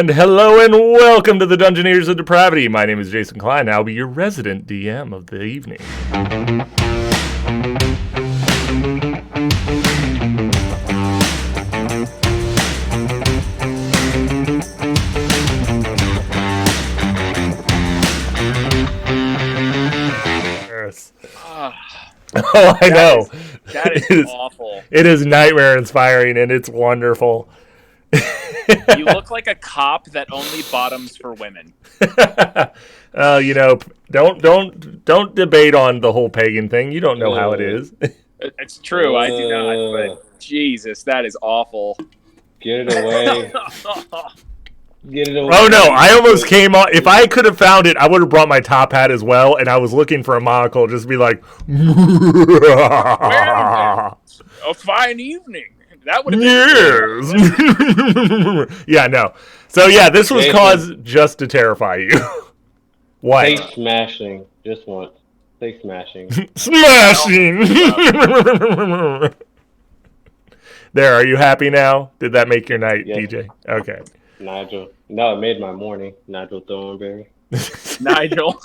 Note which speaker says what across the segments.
Speaker 1: And hello and welcome to the Dungeoneers of Depravity. My name is Jason Klein. I'll be your resident DM of the evening. Yes. Oh, I know.
Speaker 2: That is awful.
Speaker 1: It is nightmare inspiring and it's wonderful.
Speaker 2: You look like a cop that only bottoms for women.
Speaker 1: Don't debate on the whole pagan thing. You don't know how it is.
Speaker 2: It's true, I do not, but Jesus, that is awful.
Speaker 3: Get it away. Get it away.
Speaker 1: Oh no, I almost came on. If I could have found it, I would have brought my top hat as well, and I was looking for a monocle, just be like,
Speaker 2: Well, a fine evening. That would have
Speaker 1: been yes. Yeah, no. So yeah, this was caused just to terrify you. What?
Speaker 3: Face smashing. Just once. Face smashing.
Speaker 1: Smashing! There, are you happy now? Did that make your night,
Speaker 3: Yes.
Speaker 1: DJ? Okay.
Speaker 3: Nigel. No, it made my morning. Nigel Thornberry.
Speaker 2: Nigel.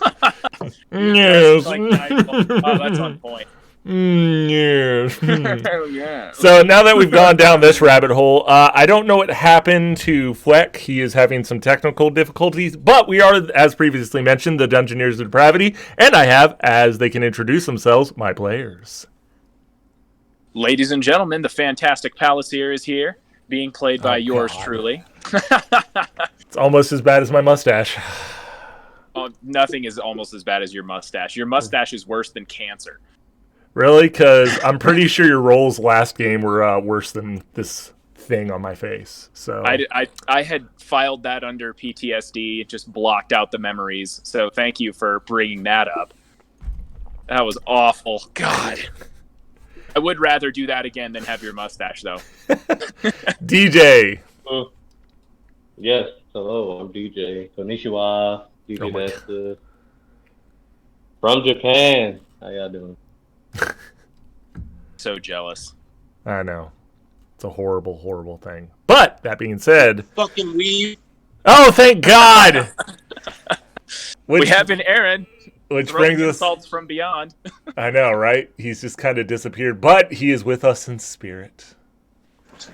Speaker 1: Yes.
Speaker 2: Like Nigel. Oh, that's on point.
Speaker 1: Yes.
Speaker 2: Oh, yeah.
Speaker 1: So now that we've gone down this rabbit hole, I don't know what happened to Fweck. He is having some technical difficulties, but we are, as previously mentioned, the Dungeoneers of Depravity, and I have, as they can introduce themselves, my players.
Speaker 2: Ladies and gentlemen, the fantastic Palasier is here, being played by yours truly.
Speaker 1: It's almost as bad as my mustache.
Speaker 2: Oh, nothing is almost as bad as your mustache. Your mustache is worse than cancer.
Speaker 1: Really? Because I'm pretty sure your rolls last game were worse than this thing on my face. So
Speaker 2: I had filed that under PTSD, just blocked out the memories. So thank you for bringing that up. That was awful. God. I would rather do that again than have your mustache, though.
Speaker 1: DJ.
Speaker 3: Yes. Hello, I'm DJ. Konnichiwa. DJ
Speaker 1: Oh my
Speaker 3: Desta. From Japan. How y'all doing?
Speaker 2: So jealous.
Speaker 1: I know. It's a horrible, horrible thing. But, that being said...
Speaker 4: Fucking weave.
Speaker 1: Oh, thank God!
Speaker 2: We have an Aaron.
Speaker 1: Which brings us...
Speaker 2: insults from beyond.
Speaker 1: I know, right? He's just kind of disappeared. But he is with us in spirit.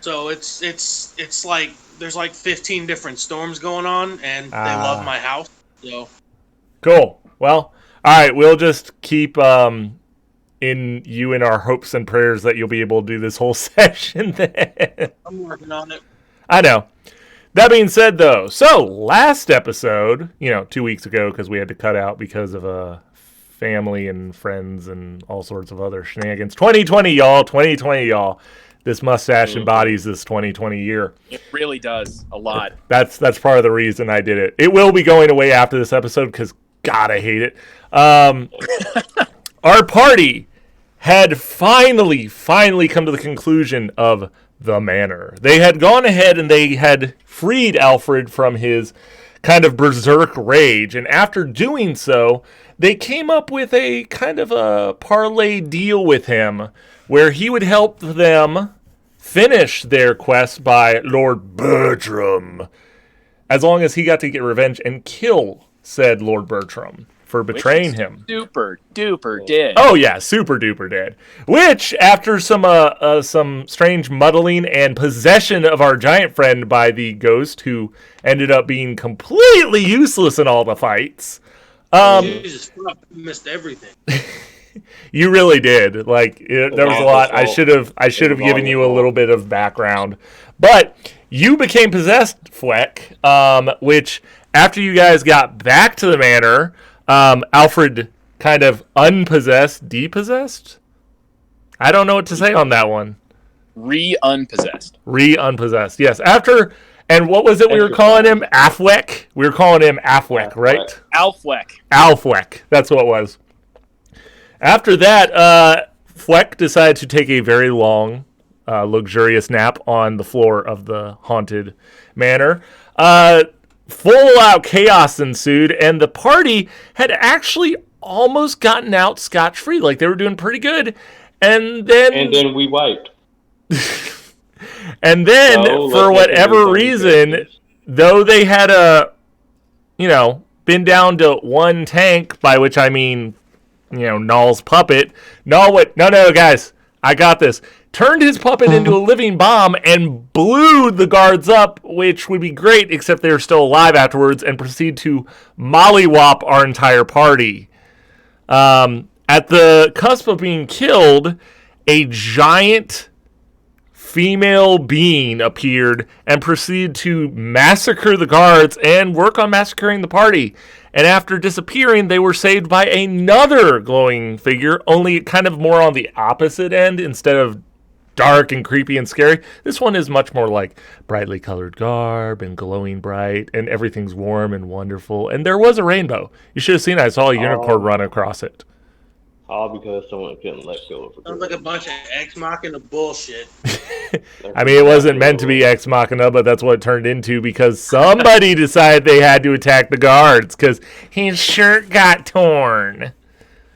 Speaker 4: So it's like there's like 15 different storms going on, and they love my house. So
Speaker 1: cool. Well, all right. We'll just keep in our hopes and prayers that you'll be able to do this whole session. Then
Speaker 4: I'm working on it.
Speaker 1: I know. That being said, though, so last episode, 2 weeks ago, because we had to cut out because of family and friends and all sorts of other shenanigans. 2020, y'all. 2020, y'all. This mustache embodies this 2020 year.
Speaker 2: It really does a lot.
Speaker 1: That's part of the reason I did it. It will be going away after this episode because, God, I hate it. Our party had finally come to the conclusion of the manor. They had gone ahead and they had freed Alfred from his kind of berserk rage. And after doing so, they came up with a kind of a parlay deal with him where he would help them finish their quest by Lord Bertram, as long as he got to get revenge and kill said Lord Bertram for betraying him.
Speaker 2: Super duper dead.
Speaker 1: Oh yeah, super duper dead. Which, after some strange muddling and possession of our giant friend by the ghost, who ended up being completely useless in all the fights.
Speaker 4: Jesus, I missed everything.
Speaker 1: You really did. Like there was a lot. I should have given you a little bit of background, but you became possessed, Fweck. Which after you guys got back to the manor, Alfred kind of depossessed. I don't know what to say on that one.
Speaker 2: Re-unpossessed.
Speaker 1: Yes. After. And what was it we were calling him? Fweck? We were calling him Fweck, right?
Speaker 2: Fweck.
Speaker 1: That's what it was. After that, Fweck decided to take a very long, luxurious nap on the floor of the haunted manor. Full-out chaos ensued, and the party had actually almost gotten out scotch-free. Like, they were doing pretty good. And then
Speaker 3: we wiped.
Speaker 1: And then, for whatever reason, though they had been down to one tank, by which I mean, Null's puppet. Null went, no, guys, I got this. Turned his puppet into a living bomb and blew the guards up, which would be great, except they were still alive afterwards, and proceed to mollywop our entire party. At the cusp of being killed, a giant female being appeared and proceeded to massacre the guards and work on massacring the party. And after disappearing, they were saved by another glowing figure, only kind of more on the opposite end. Instead of dark and creepy and scary, this one is much more like brightly colored garb and glowing bright, and everything's warm and wonderful. And there was a rainbow. You should have seen it. I saw a unicorn run across it.
Speaker 3: All because someone couldn't let go of it.
Speaker 4: Sounds like a bunch of Ex Machina bullshit.
Speaker 1: I mean, it wasn't meant to be Ex Machina, but that's what it turned into because somebody decided they had to attack the guards because his shirt got torn.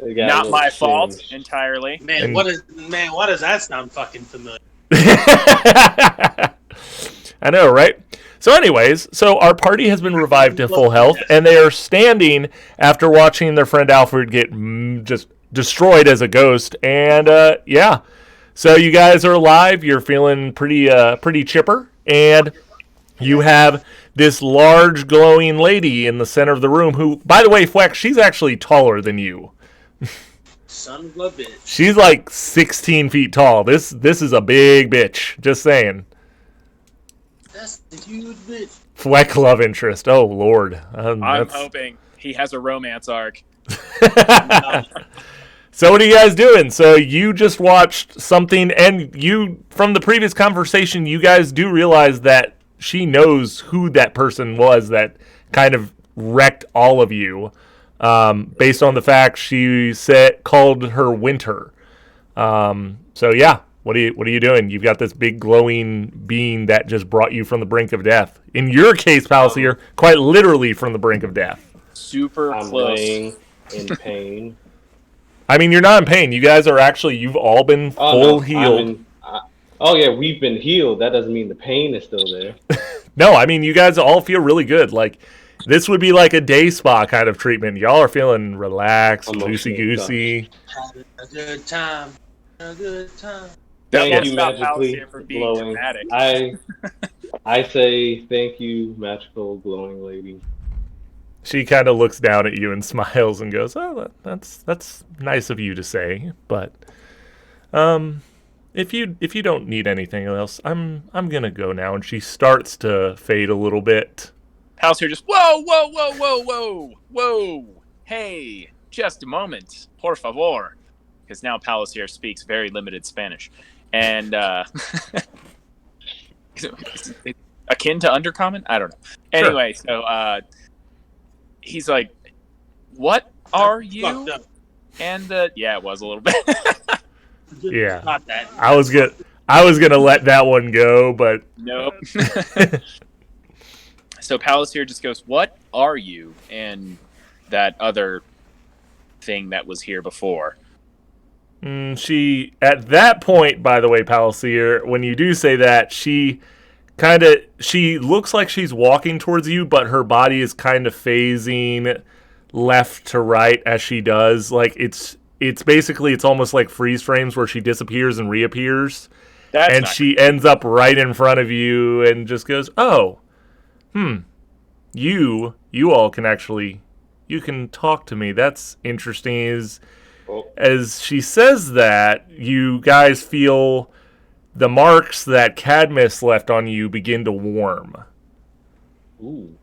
Speaker 2: Not my fault entirely.
Speaker 4: Man, why does that sound fucking familiar?
Speaker 1: I know, right? So anyways, our party has been revived to full health, and they are standing after watching their friend Alfred get just destroyed as a ghost. And yeah, so you guys are alive. You're feeling pretty chipper, and you have this large glowing lady in the center of the room who, by the way, Fweck, she's actually taller than you.
Speaker 4: Son of a bitch.
Speaker 1: She's like 16 feet tall. This is a big bitch. Just saying.
Speaker 4: That's a huge bitch.
Speaker 1: Fweck love interest. Oh, Lord.
Speaker 2: I'm hoping he has a romance arc.
Speaker 1: So what are you guys doing? So you just watched something, and from the previous conversation, you guys do realize that she knows who that person was that kind of wrecked all of you, based on the fact she called her Winter. So yeah, what are you doing? You've got this big glowing being that just brought you from the brink of death. In your case, Palsier, quite literally from the brink of death.
Speaker 2: Super
Speaker 3: I'm
Speaker 2: close.
Speaker 3: laying in pain.
Speaker 1: I mean, you're not in pain. You guys are actually, you've all been full healed.
Speaker 3: Yeah, we've been healed. That doesn't mean the pain is still there.
Speaker 1: No, I mean, you guys all feel really good. Like, this would be like a day spa kind of treatment. Y'all are feeling relaxed, loosey-goosey.
Speaker 4: Having a good time. A good time.
Speaker 3: Thank
Speaker 2: Stop
Speaker 3: you, magically
Speaker 2: Palsier from being
Speaker 3: glowing.
Speaker 2: dramatic.
Speaker 3: I say thank you, magical glowing lady.
Speaker 1: She kind of looks down at you and smiles and goes, "Oh, that's nice of you to say, but if you don't need anything else, I'm gonna go now." And she starts to fade a little bit.
Speaker 2: Palsier just whoa, hey, just a moment, por favor, because now Palsier speaks very limited Spanish, and akin to undercommon. I don't know. Anyway, so he's like, "What are you?" And yeah, it was a little bit.
Speaker 1: Yeah,
Speaker 4: Not that.
Speaker 1: I was gonna let that one go, but
Speaker 2: Nope. So Palsier just goes, "What are you?" And that other thing that was here before.
Speaker 1: She, at that point, by the way, Palsier, when you do say that, she looks like she's walking towards you, but her body is kind of phasing left to right as she does. Like, it's basically, it's almost like freeze frames where she disappears and reappears. And she ends up right in front of you and just goes, "Oh, you all can actually, you can talk to me. That's interesting." As she says that, you guys feel the marks that Cadmus left on you begin to warm.
Speaker 3: Ooh.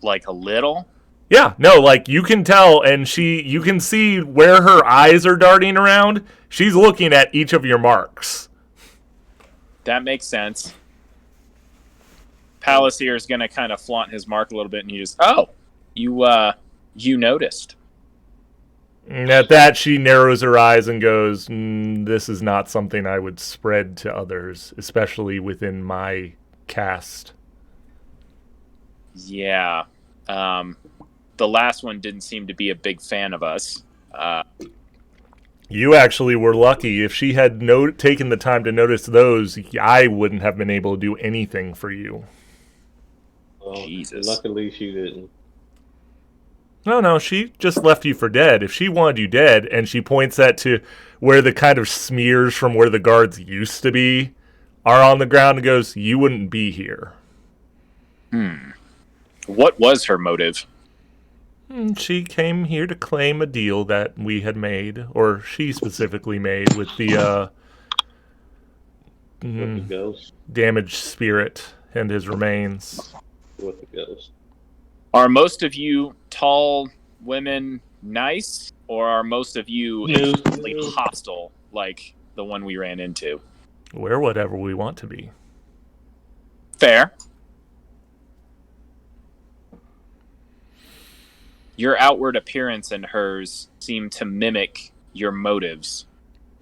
Speaker 2: Like a little?
Speaker 1: Yeah, no, like you can tell, and you can see where her eyes are darting around. She's looking at each of your marks.
Speaker 2: That makes sense. Palsier is going to kind of flaunt his mark a little bit, and he just, "Oh, you noticed."
Speaker 1: And at that, she narrows her eyes and goes, "This is not something I would spread to others, especially within my caste."
Speaker 2: Yeah. The last one didn't seem to be a big fan of us.
Speaker 1: You actually were lucky. If she had taken the time to notice those, I wouldn't have been able to do anything for you.
Speaker 3: Well,
Speaker 2: Jesus.
Speaker 3: luckily she didn't.
Speaker 1: No, she just left you for dead. If she wanted you dead, and she points that to where the kind of smears from where the guards used to be are on the ground and goes, you wouldn't be here.
Speaker 2: What was her motive?
Speaker 1: She came here to claim a deal that we had made, or she specifically made, with the
Speaker 3: With the ghost.
Speaker 1: damaged spirit and his remains.
Speaker 3: With the ghost.
Speaker 2: Are most of you tall women nice, or are most of you extremely hostile, like the one we ran into?
Speaker 1: We're whatever we want to be.
Speaker 2: Fair. Your outward appearance and hers seem to mimic your motives.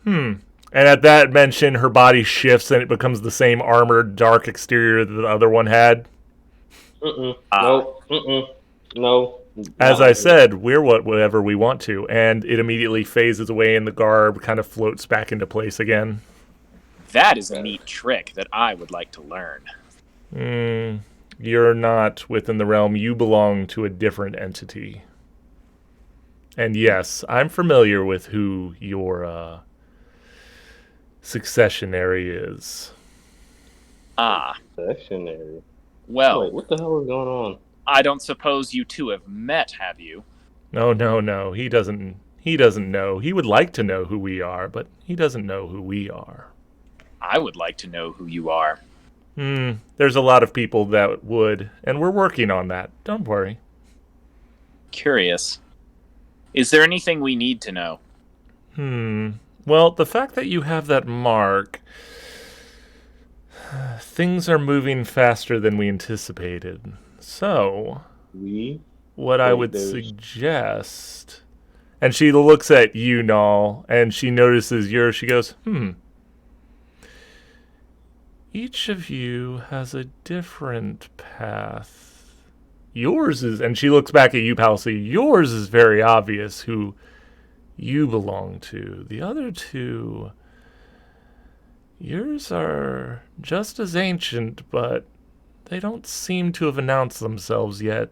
Speaker 1: And at that mention, her body shifts and it becomes the same armored, dark exterior that the other one had.
Speaker 3: No.
Speaker 1: As I said, we're whatever we want to, and it immediately phases away and the garb kind of floats back into place again.
Speaker 2: That is a neat trick that I would like to learn.
Speaker 1: You're not within the realm. You belong to a different entity. And yes, I'm familiar with who your successionary is.
Speaker 3: Sectionary.
Speaker 2: Well,
Speaker 3: Wait, what the hell is going on?
Speaker 2: I don't suppose you two have met, have you?
Speaker 1: No. He doesn't know. He would like to know who we are, but he doesn't know who we are.
Speaker 2: I would like to know who you are.
Speaker 1: There's a lot of people that would, and we're working on that. Don't worry.
Speaker 2: Curious. Is there anything we need to know?
Speaker 1: Well, the fact that you have that mark, things are moving faster than we anticipated. So, what I would suggest, and she looks at you, Null, and she notices yours. She goes, each of you has a different path. Yours is, and she looks back at you, Palsy, yours is very obvious who you belong to. The other two, yours are just as ancient, but they don't seem to have announced themselves yet.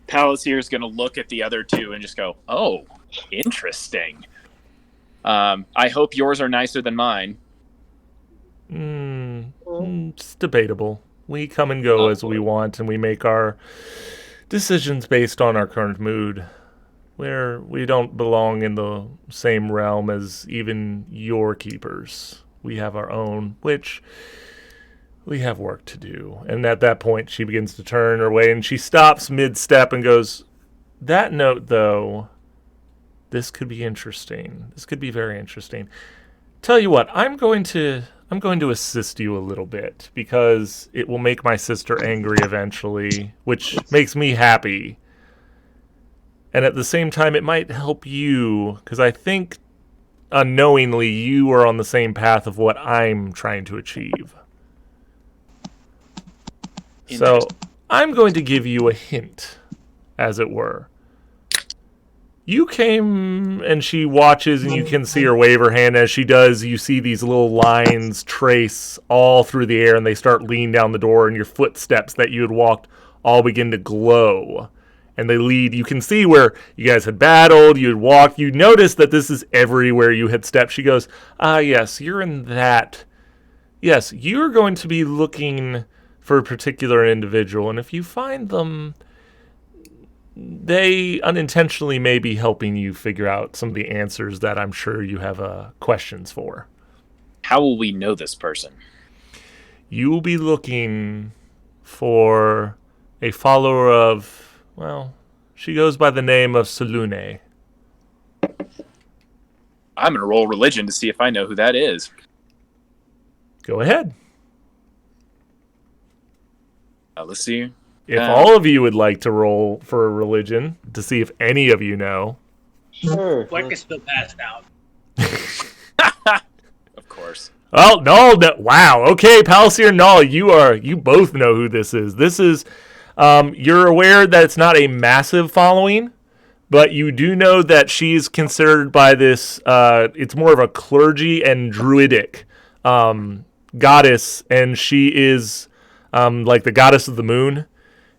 Speaker 2: Palacier's going to look at the other two and just go, oh, interesting. I hope yours are nicer than mine.
Speaker 1: It's debatable. We come and go as we want, and we make our decisions based on our current mood. Where we don't belong in the same realm as even your keepers. We have our own, which we have work to do. And at that point, she begins to turn her way, and she stops mid-step and goes, that note, though, this could be interesting. This could be very interesting. Tell you what, I'm going to assist you a little bit, because it will make my sister angry eventually, which makes me happy. And at the same time, it might help you, because I think unknowingly you are on the same path of what I'm trying to achieve. So I'm going to give you a hint, as it were. You came, and she watches, and you can see her wave her hand. As she does, you see these little lines trace all through the air, and they start leaning down the door, and your footsteps that you had walked all begin to glow. And they lead, you can see where you guys had battled, you had walked, you notice that this is everywhere you had stepped. She goes, yes, you're in that. Yes, you're going to be looking for a particular individual, and if you find them, they unintentionally may be helping you figure out some of the answers that I'm sure you have questions for.
Speaker 2: How will we know this person?
Speaker 1: You will be looking for a follower of, well, she goes by the name of Salune.
Speaker 2: I'm going to roll religion to see if I know who that is.
Speaker 1: Go ahead.
Speaker 2: Let's see.
Speaker 1: If all of you would like to roll for a religion to see if any of you know.
Speaker 3: Sure.
Speaker 4: Fweck is still passed out.
Speaker 2: Of course.
Speaker 1: Oh, no, wow. Okay, Palsier, Null, you both know who this is. This is, you're aware that it's not a massive following, but you do know that she's considered by this, it's more of a clergy and druidic goddess, and she is like the goddess of the moon.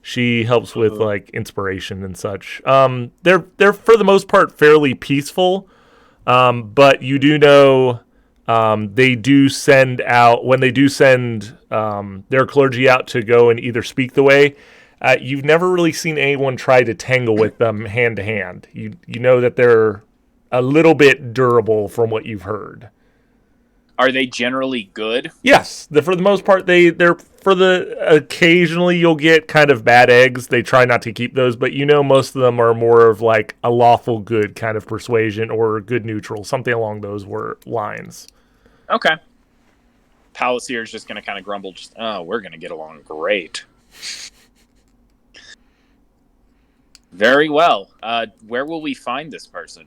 Speaker 1: She helps with like inspiration and such. They're for the most part fairly peaceful, but you do know they do send out when they do send their clergy out to go and either speak the way. You've never really seen anyone try to tangle with them hand to hand. You know that they're a little bit durable from what you've heard.
Speaker 2: Are they generally good?
Speaker 1: Yes, for the most part, they're for the occasionally you'll get kind of bad eggs. They try not to keep those, but you know most of them are more of like a lawful good kind of persuasion or good neutral, something along those lines.
Speaker 2: Okay. Palisier is just going to kind of grumble, we're going to get along great. Very well. Where will we find this person?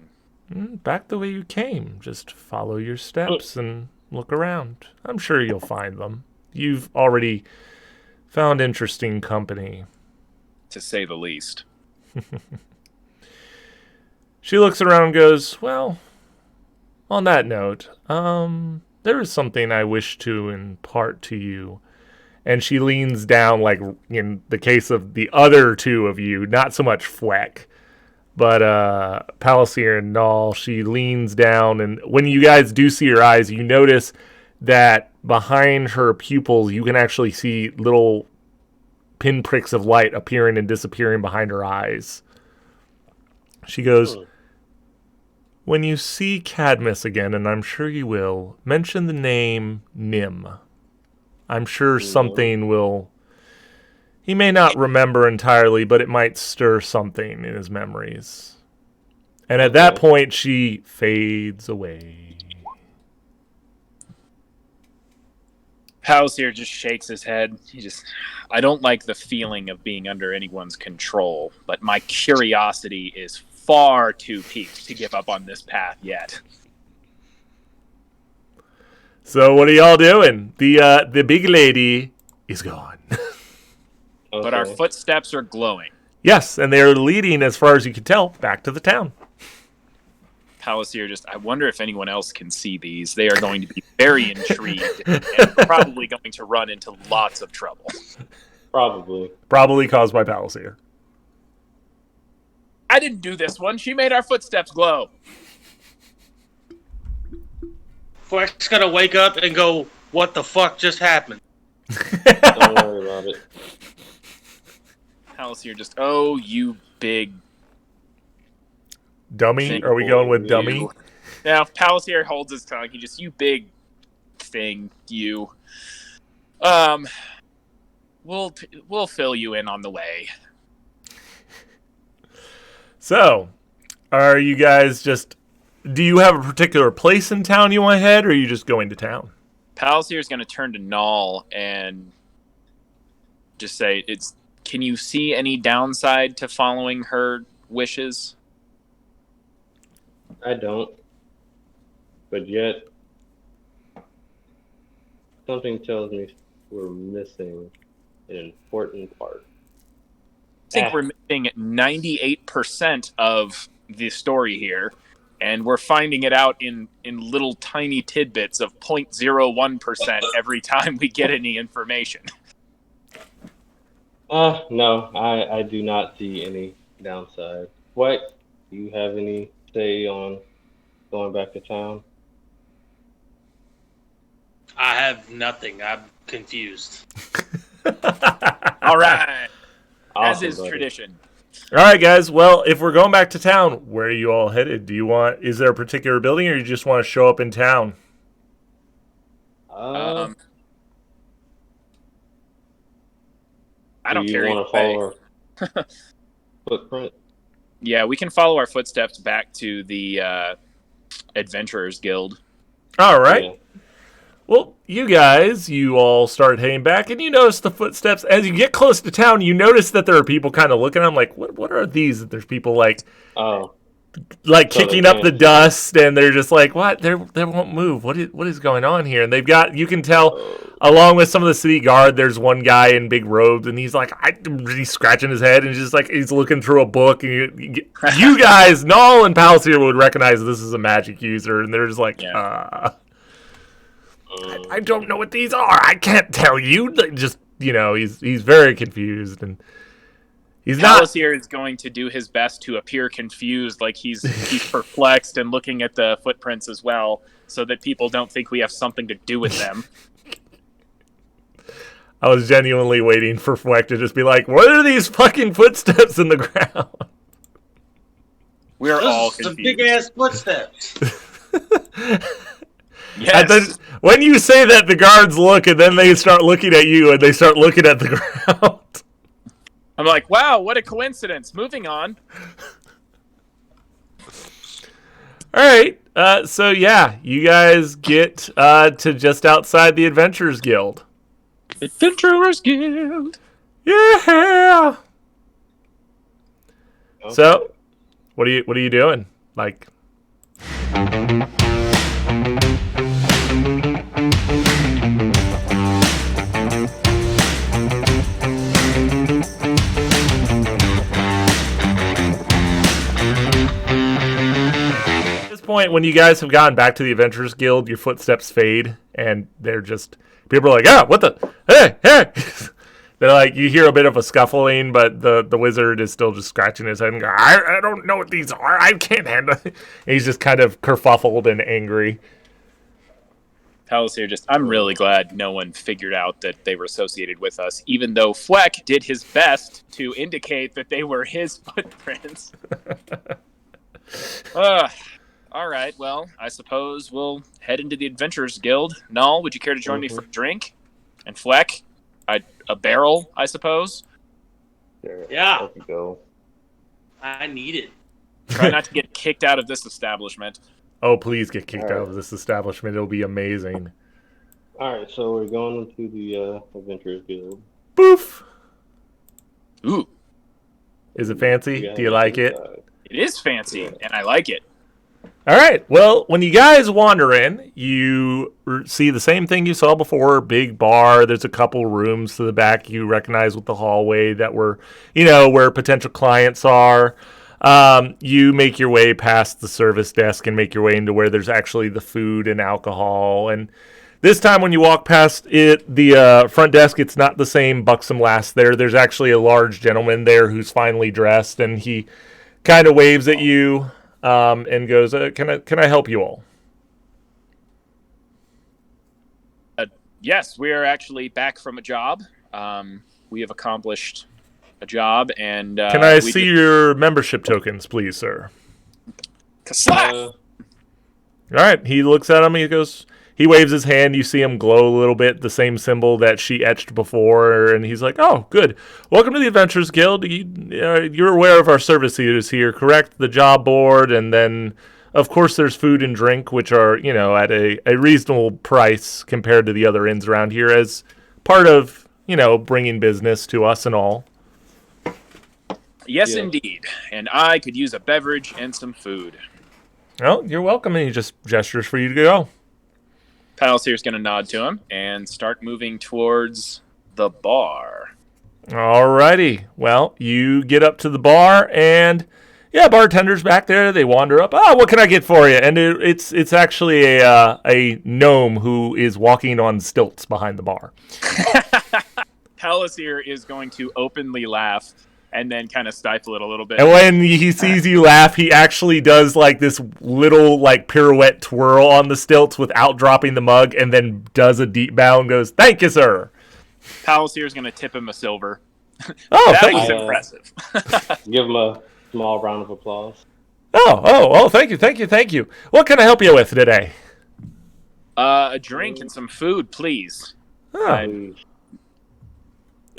Speaker 1: Back the way you came. Just follow your steps and look around. I'm sure you'll find them. You've already found interesting company.
Speaker 2: To say the least.
Speaker 1: She looks around and goes, well, on that note, there is something I wish to impart to you. And she leans down, like in the case of the other two of you, not so much Fweck, but Palisier and Null. She leans down, and when you guys do see her eyes, you notice that behind her pupils, you can actually see little pinpricks of light appearing and disappearing behind her eyes. She goes, when you see Cadmus again, and I'm sure you will, mention the name Nim. I'm sure something will... He may not remember entirely, but it might stir something in his memories. And at that point, she fades away.
Speaker 2: Palisier just shakes his head. I don't like the feeling of being under anyone's control, but my curiosity is far too piqued to give up on this path yet.
Speaker 1: So what are y'all doing? The big lady is gone.
Speaker 2: But our footsteps are glowing.
Speaker 1: Yes, and they're leading, as far as you can tell, back to the town.
Speaker 2: Palisier I wonder if anyone else can see these. They are going to be very intrigued and probably going to run into lots of trouble.
Speaker 3: Probably
Speaker 1: caused by Palisier.
Speaker 2: I didn't do this one. She made our footsteps glow.
Speaker 4: Fweck's gonna wake up and go, what the fuck just happened?
Speaker 3: Don't worry about it.
Speaker 2: Palisier you big
Speaker 1: dummy? Are we going with dummy?
Speaker 2: Now, if Palisier holds his tongue, you big thing, you. We'll fill you in on the way.
Speaker 1: So, are you guys do you have a particular place in town you want to head, or are you just going to town?
Speaker 2: Palisier is going to turn to Null and just say, can you see any downside to following her wishes?
Speaker 3: I don't. But yet, something tells me we're missing an important part.
Speaker 2: I think we're missing 98% of the story here, and we're finding it out in little tiny tidbits of 0.01% every time we get any information.
Speaker 3: No, I do not see any downside. What? Do you have any say on going back to town?
Speaker 4: I have nothing. I'm confused.
Speaker 2: All right.
Speaker 3: Awesome,
Speaker 2: As is
Speaker 3: buddy.
Speaker 2: tradition.
Speaker 1: All right, guys. Well, if we're going back to town, where are you all headed? Is there a particular building, or you just want to show up in town?
Speaker 2: I don't
Speaker 3: do
Speaker 2: care.
Speaker 3: you want to follow our footprint?
Speaker 2: Yeah, we can follow our footsteps back to the Adventurers Guild.
Speaker 1: All right.
Speaker 3: Yeah.
Speaker 1: Well, you all start heading back, and you notice the footsteps. As you get close to town, you notice that there are people kind of looking. I'm like, what are these? That there's people like kicking up the dust, and they're just like, what? They won't move. What is going on here? And you can tell, along with some of the city guard, there's one guy in big robes, and he's like, he's scratching his head, and just like he's looking through a book. And you guys, Null and Palisier would recognize this is a magic user, and they're just like, I don't know what these are. I can't tell you. Just, he's very confused, and he's not.
Speaker 2: Palisier is going to do his best to appear confused, like he's perplexed and looking at the footprints as well, so that people don't think we have something to do with them.
Speaker 1: I was genuinely waiting for Fweck to just be like, "What are these fucking footsteps in the ground?"
Speaker 2: We're all
Speaker 4: Those are
Speaker 2: confused.
Speaker 4: big ass footsteps.
Speaker 2: Yes.
Speaker 1: And then when you say that, the guards look, and then they start looking at you, and they start looking at the ground.
Speaker 2: I'm like, wow, what a coincidence. Moving on.
Speaker 1: All right. So yeah, you guys get to just outside the Adventurers Guild.
Speaker 2: Adventurers Guild.
Speaker 1: Yeah.
Speaker 3: Okay.
Speaker 1: So, what are you doing? Like, at this point, when you guys have gotten back to the Adventurers Guild, your footsteps fade, and they're just people are like, "Ah, what the? Hey!" They're like, you hear a bit of a scuffling, but the wizard is still just scratching his head and going, I don't know what these are. I can't handle it. And he's just kind of kerfuffled and angry.
Speaker 2: Palisier I'm really glad no one figured out that they were associated with us, even though Fweck did his best to indicate that they were his footprints. All right, well, I suppose we'll head into the Adventurers Guild. Null, would you care to join me for a drink? And Fweck? A barrel, I suppose.
Speaker 3: There,
Speaker 4: Yeah.
Speaker 3: there we go.
Speaker 4: I need it.
Speaker 2: Try not to get kicked out of this establishment.
Speaker 1: Oh, please get kicked
Speaker 3: All
Speaker 1: out
Speaker 3: right.
Speaker 1: of this establishment. It'll be amazing.
Speaker 3: All right, so we're going into the Adventurers Guild.
Speaker 1: Boof.
Speaker 2: Ooh,
Speaker 1: Is it fancy?
Speaker 3: Yeah,
Speaker 1: Do you like it?
Speaker 2: it is fancy, and I like it.
Speaker 1: All right. Well, when you guys wander in, you see the same thing you saw before. Big bar. There's a couple rooms to the back you recognize with the hallway that were, where potential clients are. You make your way past the service desk and make your way into where there's actually the food and alcohol. And this time when you walk past it, the front desk, it's not the same buxom lass there. There's actually a large gentleman there who's finely dressed, and he kind of waves at you. And goes, can I help you all?
Speaker 2: Yes, we are actually back from a job. We have accomplished a job, and
Speaker 1: Can I see your membership tokens, please, sir?
Speaker 2: Slap!
Speaker 1: All right. He looks at him. He waves his hand. You see him glow a little bit, the same symbol that she etched before. And he's like, oh, good. Welcome to the Adventurers Guild. You're aware of our services here, correct? The job board. And then, of course, there's food and drink, which are, at a reasonable price compared to the other inns around here as part of, bringing business to us and all.
Speaker 2: Yes,
Speaker 3: Yeah.
Speaker 2: indeed. And I could use a beverage and some food.
Speaker 1: Well, you're welcome. And he just gestures for you to go.
Speaker 2: Palisier's going to nod to him and start moving towards the bar.
Speaker 1: Alrighty. Well, you get up to the bar, and bartender's back there. They wander up. Oh, what can I get for you? And it's actually a gnome who is walking on stilts behind the bar.
Speaker 2: Palisier is going to openly laugh and then kind of stifle it a little bit.
Speaker 1: And when he sees you laugh, he actually does like this little like pirouette twirl on the stilts without dropping the mug, and then does a deep bow and goes, "Thank you, sir."
Speaker 2: Palisier's going to tip him a silver.
Speaker 1: Oh,
Speaker 2: That
Speaker 1: thank
Speaker 2: was
Speaker 1: you.
Speaker 2: impressive.
Speaker 3: Give him a small round of applause.
Speaker 1: Oh, thank you. What can I help you with today?
Speaker 2: A drink and some food, please.
Speaker 1: Oh.
Speaker 3: Please.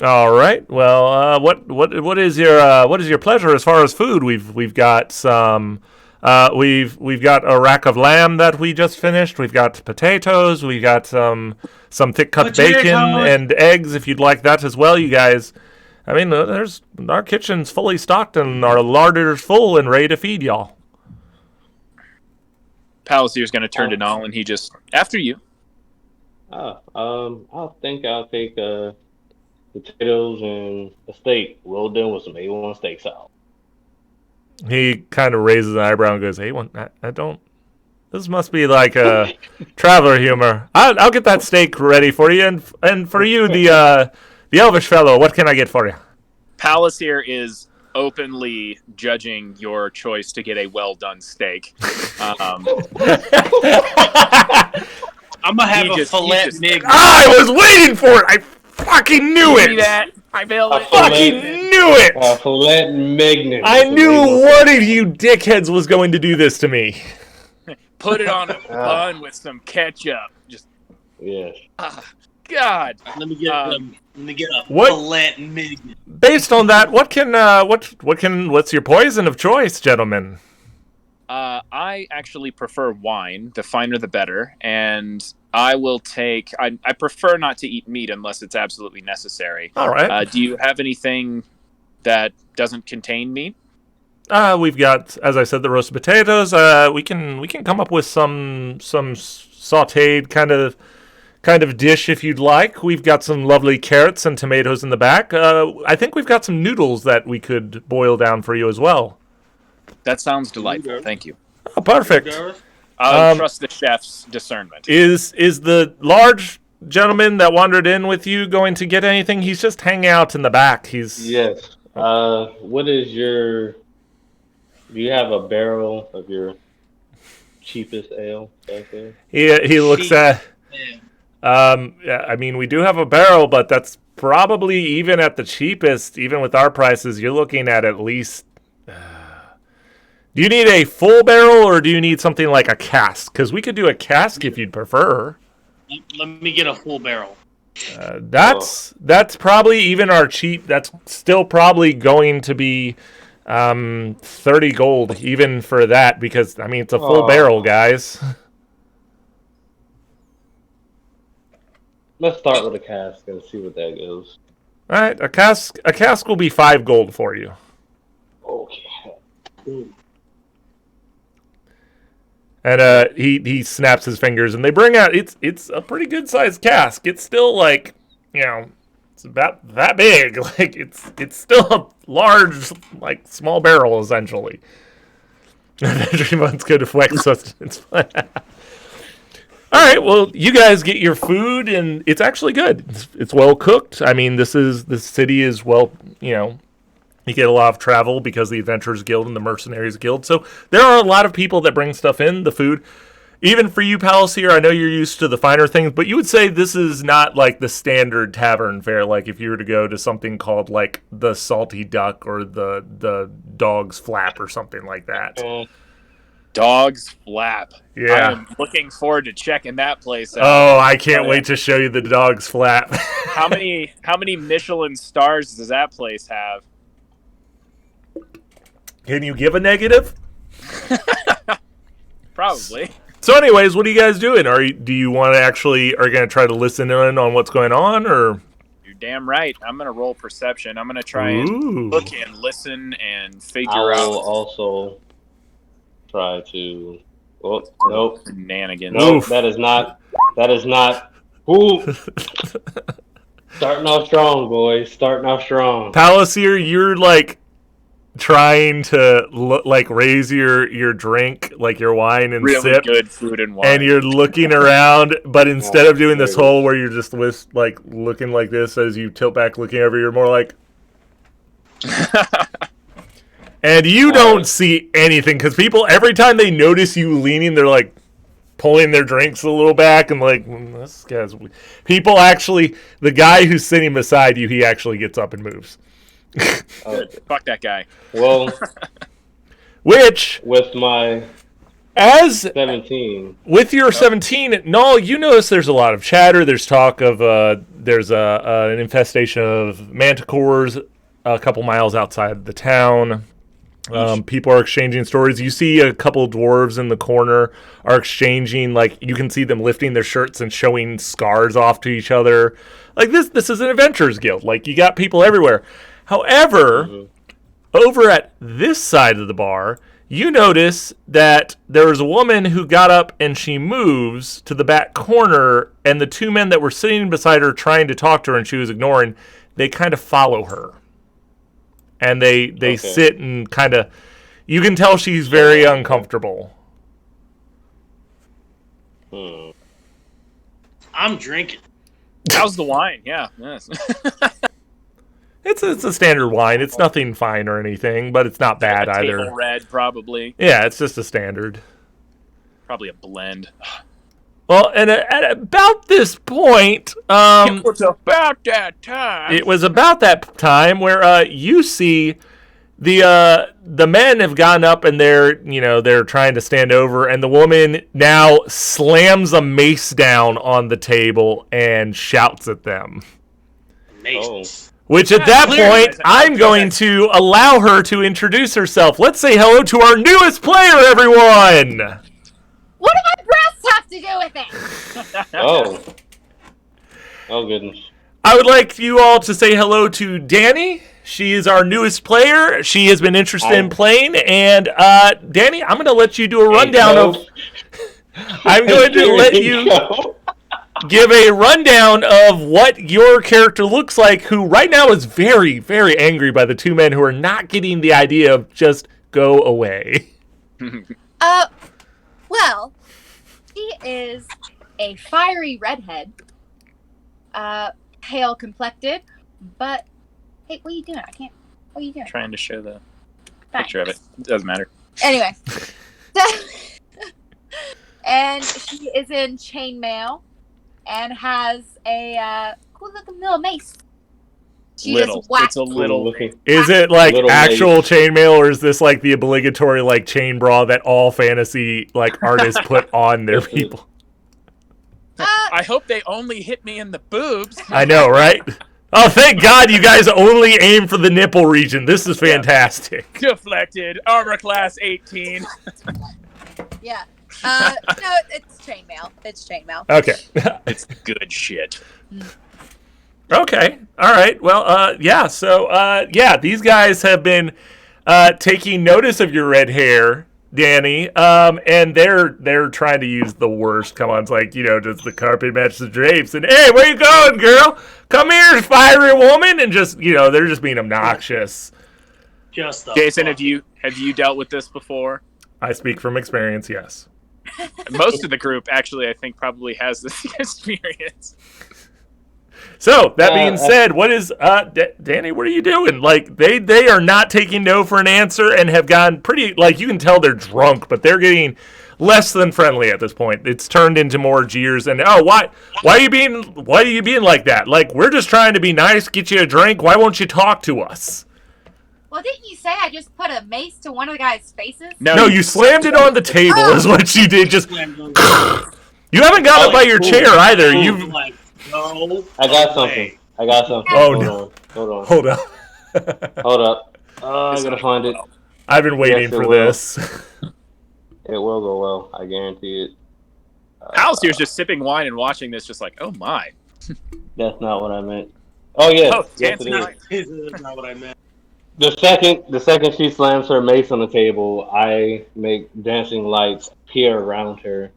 Speaker 1: All right. Well, what is your pleasure as far as food? We've got some. We've got a rack of lamb that we just finished. We've got potatoes. We've got some thick cut bacon and eggs. If you'd like that as well, you guys. I mean, there's our kitchen's fully stocked and our larder's full and ready to feed y'all.
Speaker 2: Palisier's going to turn to Null and he just, after you.
Speaker 3: I think I'll take potatoes and a steak, well done with some A1 steak sauce.
Speaker 1: He kind of raises an eyebrow and goes, "Hey, I This must be like a traveler humor. I'll get that steak ready for you, and for you, the elvish fellow. What can I get for you?
Speaker 2: Palliser is openly judging your choice to get a well done steak.
Speaker 4: I'm gonna have a filet mignon.
Speaker 1: I was waiting for it. I fucking knew it.
Speaker 2: See that? I failed it.
Speaker 1: Fucking knew it.
Speaker 3: Filet mignon.
Speaker 1: I knew one of you dickheads was going to do this to me.
Speaker 2: Put it on a bun with some ketchup. Just
Speaker 3: Yes.
Speaker 2: God.
Speaker 4: Let me get a
Speaker 1: What?
Speaker 4: filet mignon.
Speaker 1: Based on that, what's your poison of choice, gentlemen?
Speaker 2: I actually prefer wine. The finer, the better. And I will take. I prefer not to eat meat unless it's absolutely necessary.
Speaker 1: All right.
Speaker 2: Do you have anything that doesn't contain meat?
Speaker 1: We've got, as I said, the roasted potatoes. We can come up with some sautéed kind of dish if you'd like. We've got some lovely carrots and tomatoes in the back. I think we've got some noodles that we could boil down for you as well.
Speaker 2: That sounds delightful. Thank you.
Speaker 1: Oh, perfect.
Speaker 2: I'll trust the chef's discernment.
Speaker 1: Is the large gentleman that wandered in with you going to get anything? He's just hanging out in the back.
Speaker 3: Yes. What is your? Do you have a barrel of your cheapest ale back there?
Speaker 1: He looks at. Yeah, I mean, we do have a barrel, but that's probably even at the cheapest, even with our prices, you're looking at least. Do you need a full barrel or do you need something like a cask? Because we could do a cask if you'd prefer.
Speaker 4: Let me get a full barrel.
Speaker 1: That's probably even our cheap. That's still probably going to be 30 gold even for that because I mean it's a full barrel, guys.
Speaker 3: Let's start with a cask and see what that goes.
Speaker 1: All right, a cask will be 5 gold for you.
Speaker 3: Okay.
Speaker 1: And he snaps his fingers and they bring out it's a pretty good sized cask. It's still like, it's about that big. Like it's still a large, like small barrel essentially. Everyone's good to Fweck sustenance. All right, well, you guys get your food, and it's actually good. It's well cooked. I mean, this city is well, you get a lot of travel because the Adventurers Guild and the Mercenaries Guild. So there are a lot of people that bring stuff in, the food. Even for you, Palliser, I know you're used to the finer things, but you would say this is not like the standard tavern fare. Like if you were to go to something called like the Salty Duck or the Dog's Flap or something like that.
Speaker 2: Dog's Flap.
Speaker 1: Yeah.
Speaker 2: I am looking forward to checking that place out.
Speaker 1: Oh, I can't wait to show you the Dog's Flap.
Speaker 2: How many Michelin stars does that place have?
Speaker 1: Can you give a negative?
Speaker 2: Probably.
Speaker 1: So anyways, what are you guys doing? Do you want to are you going to try to listen in on what's going on or?
Speaker 2: You're damn right. I'm going to roll perception. I'm going to try and look and listen and figure out.
Speaker 3: I will also try to. Oh, nope.
Speaker 2: Shenanigans.
Speaker 3: Nope. That is not. Ooh. Starting off strong, boys. Starting off strong.
Speaker 1: Palliser, you're like trying to raise your drink, like your wine and
Speaker 2: really
Speaker 1: sip.
Speaker 2: Good food and wine.
Speaker 1: And you're looking around, but instead of doing this whole where you're just like looking like this as you tilt back looking over, you're more like. And you don't see anything because people, every time they notice you leaning, they're like pulling their drinks a little back and like, this guy's. People actually, the guy who's sitting beside you, he actually gets up and moves.
Speaker 2: Fuck that guy.
Speaker 3: Well,
Speaker 1: which
Speaker 3: with my 17,
Speaker 1: with your 17, no, you notice there's a lot of chatter. There's talk of there's an infestation of manticores a couple miles outside the town. People are exchanging stories. You see a couple dwarves in the corner are exchanging, like you can see them lifting their shirts and showing scars off to each other. Like this is an Adventurers Guild. Like you got people everywhere. However, over at this side of the bar, you notice that there was a woman who got up and she moves to the back corner, and the two men that were sitting beside her trying to talk to her and she was ignoring, they kind of follow her. And they sit and kind of, you can tell she's very uncomfortable.
Speaker 4: I'm drinking.
Speaker 2: How's the wine? Yeah. Yes.
Speaker 1: It's a standard wine. It's nothing fine or anything, but it's not bad either.
Speaker 2: Table red, probably.
Speaker 1: Yeah, it's just a standard.
Speaker 2: Probably a blend.
Speaker 1: Well, and at about this point,
Speaker 2: It was about that time.
Speaker 1: it was about that time where you see the men have gotten up and they're trying to stand over, and the woman now slams a mace down on the table and shouts at them.
Speaker 4: Mace.
Speaker 1: Which at that point, I'm going to allow her to introduce herself. Let's say hello to our newest player, everyone!
Speaker 5: What do my breasts have to do with it?
Speaker 3: Oh goodness.
Speaker 1: I would like you all to say hello to Danny. She is our newest player. She has been interested in playing. And Danny, I'm going to let you do a rundown of... I'm going to let you give a rundown of what your character looks like, who right now is very, very angry by the two men who are not getting the idea of just go away.
Speaker 5: Well, she is a fiery redhead, pale complected, but hey, what are you doing? What are you doing?
Speaker 2: Trying to show the
Speaker 5: Fine.
Speaker 2: picture of it. It doesn't matter.
Speaker 5: Anyway, and she is in chainmail and has a cool looking little mace. She
Speaker 2: Little.
Speaker 5: just whacked.
Speaker 2: It's a little.
Speaker 1: Is it like
Speaker 3: Little
Speaker 1: actual chainmail, or is this like the obligatory like chain bra that all fantasy like artists put on their people?
Speaker 2: I hope they only hit me in the boobs.
Speaker 1: I know, right? Oh, thank God you guys only aim for the nipple region. This is fantastic.
Speaker 2: Deflected. Armor class 18.
Speaker 5: Yeah. No, it's chainmail. It's chainmail.
Speaker 1: Okay.
Speaker 2: It's good shit.
Speaker 1: Okay. All right. Well, yeah. So, yeah, these guys have been taking notice of your red hair, Danny, and they're trying to use the worst. Come on, it's like, does the carpet match the drapes? And hey, where you going, girl? Come here, fiery woman, and just they're just being obnoxious.
Speaker 4: Just the
Speaker 2: Jason,
Speaker 4: fuck.
Speaker 2: have you dealt with this before?
Speaker 1: I speak from experience. Yes.
Speaker 2: Most of the group, actually, I think probably has this experience.
Speaker 1: So that being said, what is Danny? What are you doing? Like they are not taking no for an answer and have gone pretty. Like you can tell they're drunk, but they're getting less than friendly at this point. It's turned into more jeers and why are you being like that? Like we're just trying to be nice, get you a drink. Why won't you talk to us?
Speaker 5: Well, didn't you say I just put a mace to one of the guys' faces?
Speaker 1: No, you slammed it on the table. Is what you did. Just you haven't got it by your chair either. You've
Speaker 4: Like, no.
Speaker 3: I got
Speaker 4: way.
Speaker 3: something. I got something.
Speaker 1: Oh,
Speaker 3: Hold
Speaker 1: no.
Speaker 3: on.
Speaker 1: hold up.
Speaker 3: Hold up. I gotta find it.
Speaker 1: I've been waiting
Speaker 3: Yes, it
Speaker 1: for
Speaker 3: will.
Speaker 1: this.
Speaker 3: It will go well. I guarantee it.
Speaker 2: Alistair's just sipping wine and watching this, just like, oh my.
Speaker 3: That's not what I meant. Oh yeah.
Speaker 2: Oh,
Speaker 3: Yes, it
Speaker 2: dancing
Speaker 3: is.
Speaker 2: light.
Speaker 4: That's not what I meant.
Speaker 3: The second she slams her mace on the table, I make dancing lights appear around her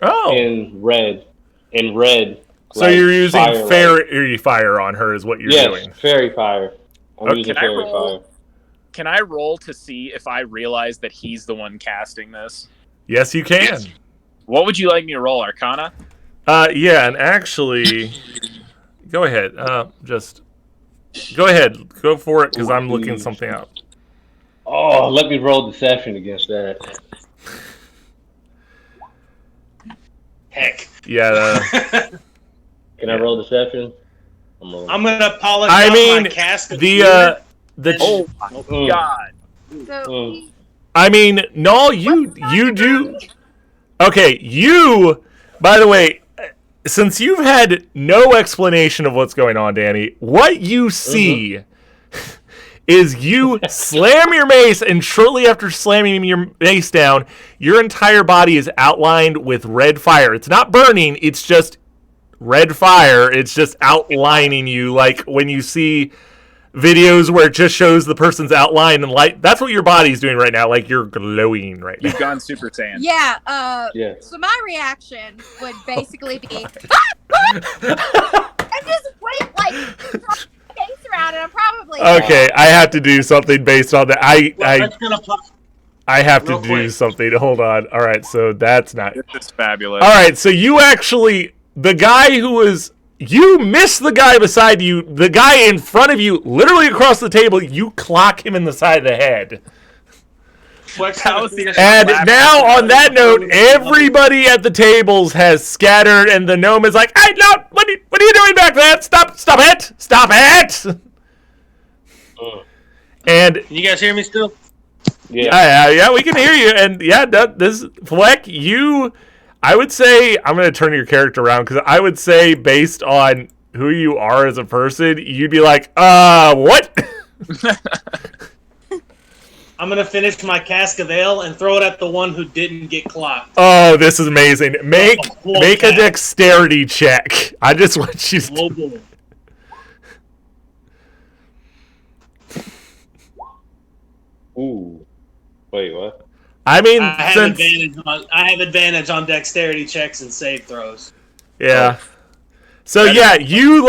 Speaker 1: Oh,
Speaker 3: in red. In red.
Speaker 1: so
Speaker 3: like
Speaker 1: you're using
Speaker 3: firelight.
Speaker 1: fairy fire on her, is what you're
Speaker 3: Yes,
Speaker 1: doing.
Speaker 3: fairy fire. I'm
Speaker 1: Okay.
Speaker 3: using
Speaker 2: Can I
Speaker 3: fairy
Speaker 2: roll?
Speaker 3: fire.
Speaker 2: Can I roll to see if I realize that he's the one casting this?
Speaker 1: Yes, you can.
Speaker 2: What would you like me to roll, Arcana?
Speaker 1: Yeah, and actually, go ahead. Just go ahead. Go for it, because I'm looking something up.
Speaker 3: Oh, let me roll deception against that.
Speaker 4: Heck.
Speaker 1: Yeah.
Speaker 3: Can I roll deception? I'm rolling.
Speaker 4: I'm gonna polish
Speaker 1: I
Speaker 4: off
Speaker 1: mean,
Speaker 4: my cast of
Speaker 1: the
Speaker 2: Oh my
Speaker 3: Mm.
Speaker 2: god.
Speaker 5: So
Speaker 3: Mm.
Speaker 5: he,
Speaker 1: I mean, no, you do. Okay, you. By the way, since you've had no explanation of what's going on, Danny, what you see is you slam your mace, and shortly after slamming your mace down, your entire body is outlined with red fire. It's not burning, it's just red fire. It's just outlining you, like when you see videos where it just shows the person's outline and light. That's what your body's doing right now. Like you're glowing right now.
Speaker 2: You've gone Super Saiyan.
Speaker 5: yeah.
Speaker 3: Yes.
Speaker 5: So my reaction would basically be, and just wait like face around, and I'm probably
Speaker 1: Okay, I have to do something based on that.
Speaker 4: Well, that's gonna
Speaker 1: I have to
Speaker 4: Real
Speaker 1: do
Speaker 4: quick.
Speaker 1: something. Hold on. All right, so that's not.
Speaker 2: This is fabulous.
Speaker 1: All right, so you actually, the guy who was, you missed the guy beside you, the guy in front of you, literally across the table, you clock him in the side of the head.
Speaker 4: Fweck's
Speaker 1: And now, on that note, everybody at the tables has scattered, and the gnome is like, "Hey, no! What are you doing back there? Stop it! Stop it!" And
Speaker 4: Can you guys hear me still?
Speaker 1: yeah, we can hear you. And yeah, this Fweck, I would say, I'm going to turn your character around, because I would say, based on who you are as a person, you'd be like, what?
Speaker 6: I'm going to finish my cask of ale and throw it at the one who didn't get clocked.
Speaker 1: Oh, this is amazing. Make a
Speaker 6: cat.
Speaker 1: dexterity check. I just want you to...
Speaker 6: Oh, boy.
Speaker 3: Ooh. Wait, what?
Speaker 1: I mean,
Speaker 6: I have advantage on dexterity checks and save throws.
Speaker 1: Yeah. So yeah, you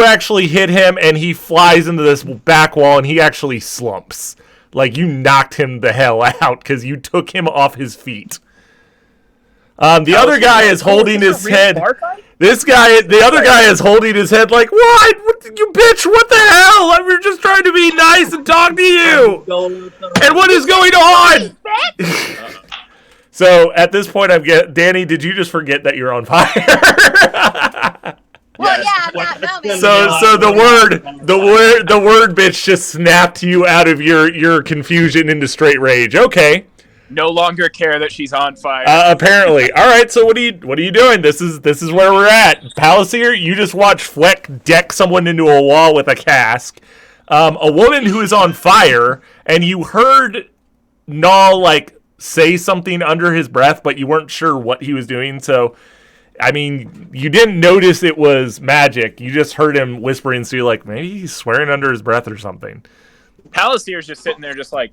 Speaker 1: actually hit him, and he flies into this back wall, and he actually slumps. Like, you knocked him the hell out because you took him off his feet. The other guy is holding his head. The other guy is holding his head like, what? You bitch, what the hell? We were just trying to be nice and talk to you. And what is going on? So at this point, Danny, did you just forget that you're on fire?
Speaker 5: Well, yeah, that moment.
Speaker 1: So the word bitch just snapped you out of your confusion into straight rage. Okay.
Speaker 2: No longer care that she's on fire.
Speaker 1: Apparently. All right. So what are you doing? This is where we're at. Palliser, you just watched Fweck deck someone into a wall with a cask. A woman who is on fire, and you heard Nall say something under his breath, but you weren't sure what he was doing. So, I mean, you didn't notice it was magic. You just heard him whispering, so you're like, maybe he's swearing under his breath or something.
Speaker 2: Palliser's just sitting there just like,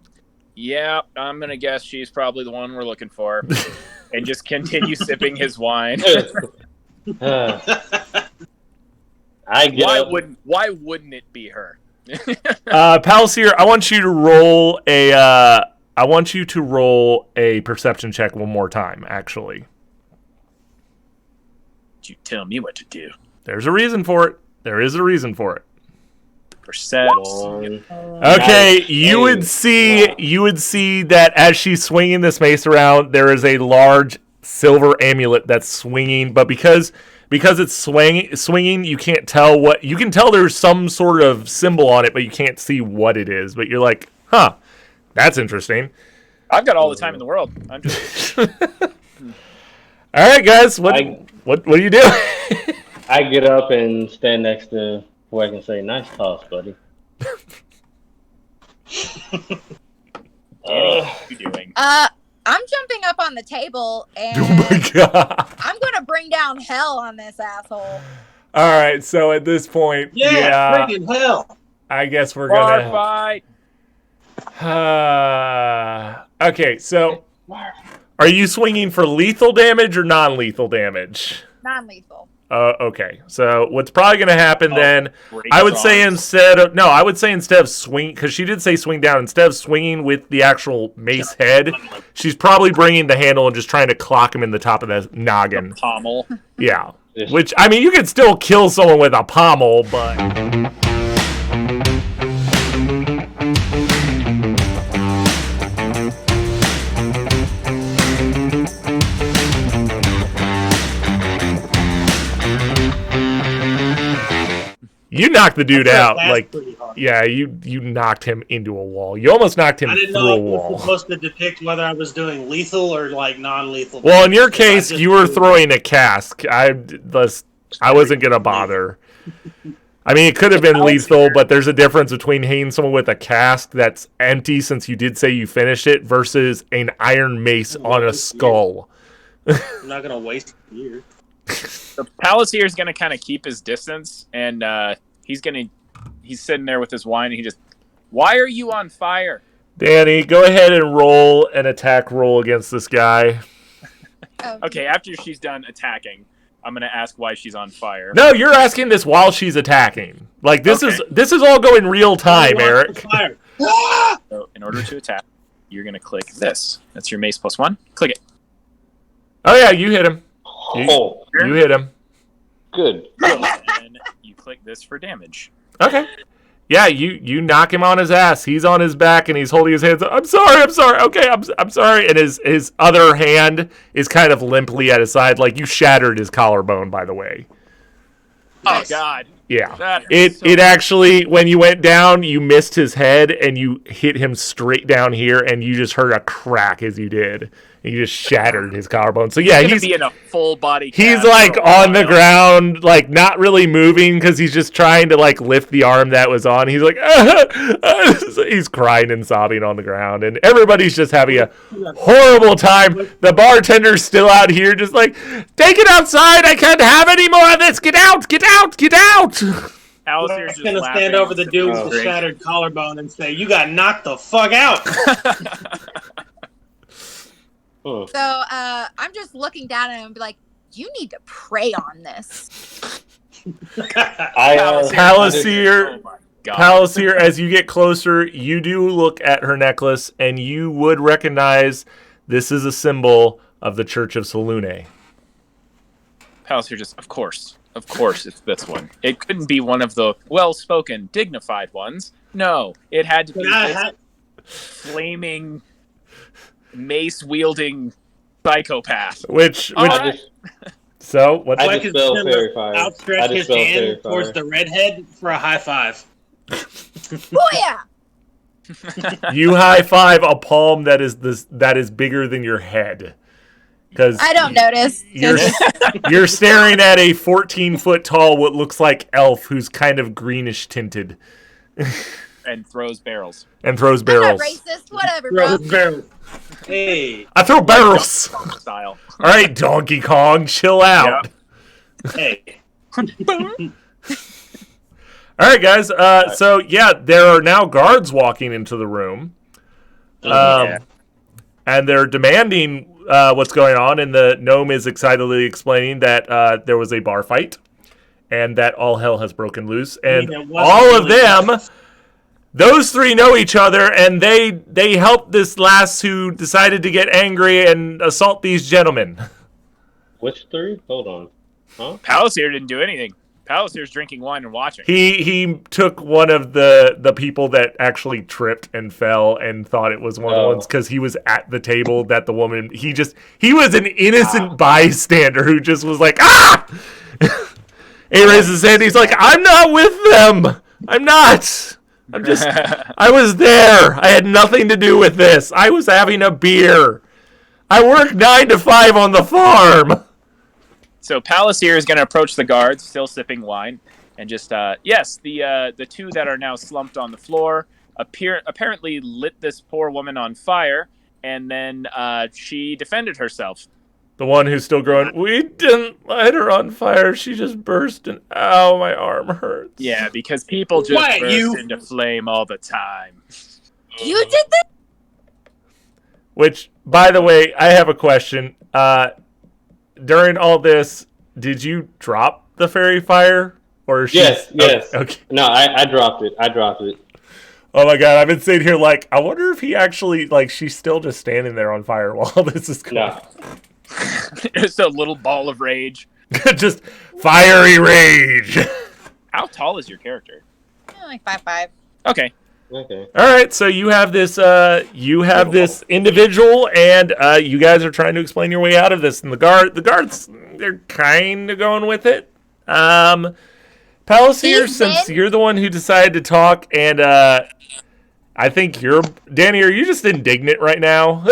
Speaker 2: yeah, I'm going to guess she's probably the one we're looking for. And just continue sipping his wine. Why wouldn't it be her?
Speaker 1: Palliser, I want you to roll a perception check one more time, actually.
Speaker 2: You tell me what to do.
Speaker 1: There's a reason for it. There is a reason for it.
Speaker 2: Perception.
Speaker 1: Okay, you would see that as she's swinging this mace around, there is a large silver amulet that's swinging, but because it's swinging, you can't tell what. You can tell there's some sort of symbol on it, but you can't see what it is. But you're like, huh, that's interesting.
Speaker 2: I've got all the time in the world. I'm just.
Speaker 1: All right, guys, what are you doing?
Speaker 3: I get up and stand next to Fweck and say, "Nice toss, buddy."
Speaker 2: What are you doing?
Speaker 5: I'm jumping up on the table and
Speaker 1: Oh my god!
Speaker 5: I'm gonna bring down hell on this asshole.
Speaker 1: All right, so at this point,
Speaker 6: Yeah, freaking hell.
Speaker 1: I guess we're
Speaker 2: Bar
Speaker 1: gonna.
Speaker 2: fight.
Speaker 1: Okay, so are you swinging for lethal damage or non-lethal damage?
Speaker 5: Non-lethal.
Speaker 1: Okay. So what's probably going to happen then?
Speaker 2: Break
Speaker 1: I would
Speaker 2: his
Speaker 1: say
Speaker 2: arms.
Speaker 1: instead of swing, because she did say swing down. Instead of swinging with the actual mace head, she's probably bringing the handle and just trying to clock him in the top of the noggin.
Speaker 2: Pommel.
Speaker 1: Yeah. Which, I mean, you could still kill someone with a pommel, but. You knocked the dude out, like, yeah, you knocked him into a wall. You almost knocked him
Speaker 6: I didn't
Speaker 1: through
Speaker 6: know
Speaker 1: a
Speaker 6: if it was
Speaker 1: wall.
Speaker 6: supposed to depict whether I was doing lethal or non-lethal.
Speaker 1: Well, in your
Speaker 6: damage.
Speaker 1: case, you were throwing a cask. I wasn't gonna bother. I mean, it could have been lethal, but there's a difference between hitting someone with a cask that's empty, since you did say you finished it, versus an iron mace on a skull.
Speaker 6: I'm not gonna waste a year.
Speaker 2: The Palliser is going to kind of keep his distance, and he's sitting there with his wine, and he just, why are you on fire?
Speaker 1: Danny, go ahead and roll an attack roll against this guy.
Speaker 2: Okay, after she's done attacking, I'm going to ask why she's on fire.
Speaker 1: No, you're asking this while she's attacking. Like, this
Speaker 2: Okay.
Speaker 1: is all going real time, Eric.
Speaker 2: So, in order to attack, you're going to click this. That's your mace +1. Click it.
Speaker 1: Oh yeah, you hit him.
Speaker 3: Oh,
Speaker 1: You hit him.
Speaker 3: good.
Speaker 2: And you click this for damage.
Speaker 1: Okay. Yeah, you knock him on his ass. He's on his back and he's holding his hands up. I'm sorry. Okay, I'm sorry. And his other hand is kind of limply at his side, like you shattered his collarbone, by the way.
Speaker 2: Oh, God.
Speaker 1: Yeah. It actually, when you went down, you missed his head and you hit him straight down here, and you just heard a crack as you did. And you just shattered his collarbone. So yeah,
Speaker 2: he's be in a full body.
Speaker 1: He's like on the ground, like not really moving because he's just trying to like lift the arm that was on. He's like, he's crying and sobbing on the ground, and everybody's just having a horrible time. The bartender's still out here, just like, take it outside. I can't have any more of this. Get out.
Speaker 6: I'm gonna stand over the dude with the shattered collarbone and say, "You got knocked the fuck out."
Speaker 5: So I'm just looking down at him and be like, "You need to pray on this."
Speaker 1: Palliser, as you get closer, you do look at her necklace, and you would recognize this is a symbol of the Church of Selune.
Speaker 2: Palliser just, of course, it's this one. It couldn't be one of the well-spoken, dignified ones. No, it had to be this flaming, mace-wielding psychopath.
Speaker 1: Which
Speaker 3: right.
Speaker 1: So, what?
Speaker 3: I just spell fairy fire.
Speaker 6: Outstretch his hand towards the redhead for a high five.
Speaker 5: Booyah!
Speaker 1: You high five a palm that is bigger than your head. Because
Speaker 5: I don't notice.
Speaker 1: You're staring at a 14-foot tall, what looks like elf who's kind of greenish tinted.
Speaker 2: And throws barrels.
Speaker 5: I'm not racist. Whatever, bro.
Speaker 6: Barrels. Hey.
Speaker 1: I throw barrels.
Speaker 2: Style.
Speaker 1: All right, Donkey Kong, chill out.
Speaker 2: Yep.
Speaker 6: Hey.
Speaker 1: All right, guys. So yeah, there are now guards walking into the room, and they're demanding what's going on. And the gnome is excitedly explaining that there was a bar fight, and that all hell has broken loose. And all of them, those three know each other, and they helped this lass who decided to get angry and assault these gentlemen.
Speaker 3: Which three? Hold on. Huh?
Speaker 2: Palliser didn't do anything. Palliser's drinking wine and watching.
Speaker 1: He took one of the people that actually tripped and fell and thought it was one of the ones because he was at the table that the woman, he was an innocent bystander who just was like, ah! He raises his hand, he's like, I'm not with them! I was there. I had nothing to do with this. I was having a beer. I work 9 to 5 on the farm.
Speaker 2: So Palliser is going to approach the guards, still sipping wine, and just, the two that are now slumped on the floor apparently lit this poor woman on fire, and then she defended herself.
Speaker 1: The one who's still growing, we didn't light her on fire. She just burst and, ow, my arm hurts.
Speaker 2: Yeah, because people just burst into flame all the time.
Speaker 5: You did that?
Speaker 1: Which, by the way, I have a question. During all this, did you drop the fairy fire? Or
Speaker 3: Yes.
Speaker 1: Okay.
Speaker 3: No, I dropped it.
Speaker 1: Oh my god, I've been sitting here like, I wonder if he actually, like, she's still just standing there on fire while this is going on.
Speaker 2: It's a little ball of rage.
Speaker 1: Just fiery rage.
Speaker 2: How tall is your character?
Speaker 5: Like 5'5".
Speaker 2: Okay.
Speaker 1: All right, so you have this individual, and you guys are trying to explain your way out of this. And the guards, they're kind of going with it. Palliser, since you're the one who decided to talk, and I think Danny, are you just indignant right now?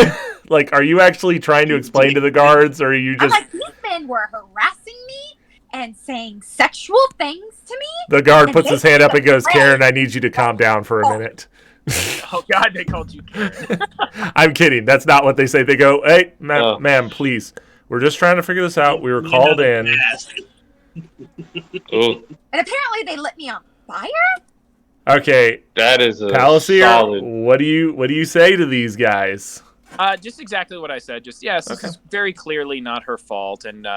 Speaker 1: Like, are you actually trying to explain to the guards, or are you just...
Speaker 5: I'm like, these men were harassing me and saying sexual things to me?
Speaker 1: The guard puts his hand up and goes, Karen, I need you to calm down for a minute.
Speaker 2: Oh, God, they called you Karen.
Speaker 1: I'm kidding. That's not what they say. They go, hey, ma'am, please. We're just trying to figure this out. We were called in.
Speaker 3: Oh.
Speaker 5: And apparently they lit me on fire?
Speaker 1: Okay.
Speaker 3: That is a
Speaker 1: Palliser,
Speaker 3: solid...
Speaker 1: what do you say to these guys?
Speaker 2: Just exactly what I said. Just, yes, this is very clearly not her fault. And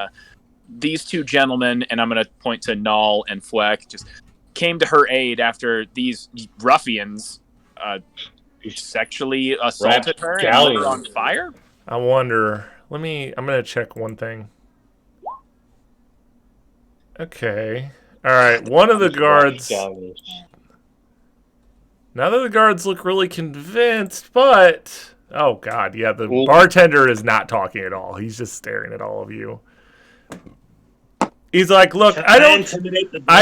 Speaker 2: these two gentlemen, and I'm going to point to Null and Fweck, just came to her aid after these ruffians sexually assaulted her and lit her on fire?
Speaker 1: I wonder. I'm gonna check one thing. Okay. All right. One of the guards. None of the guards look really convinced, but oh god, yeah, the bartender is not talking at all. He's just staring at all of you. He's like, "Look, I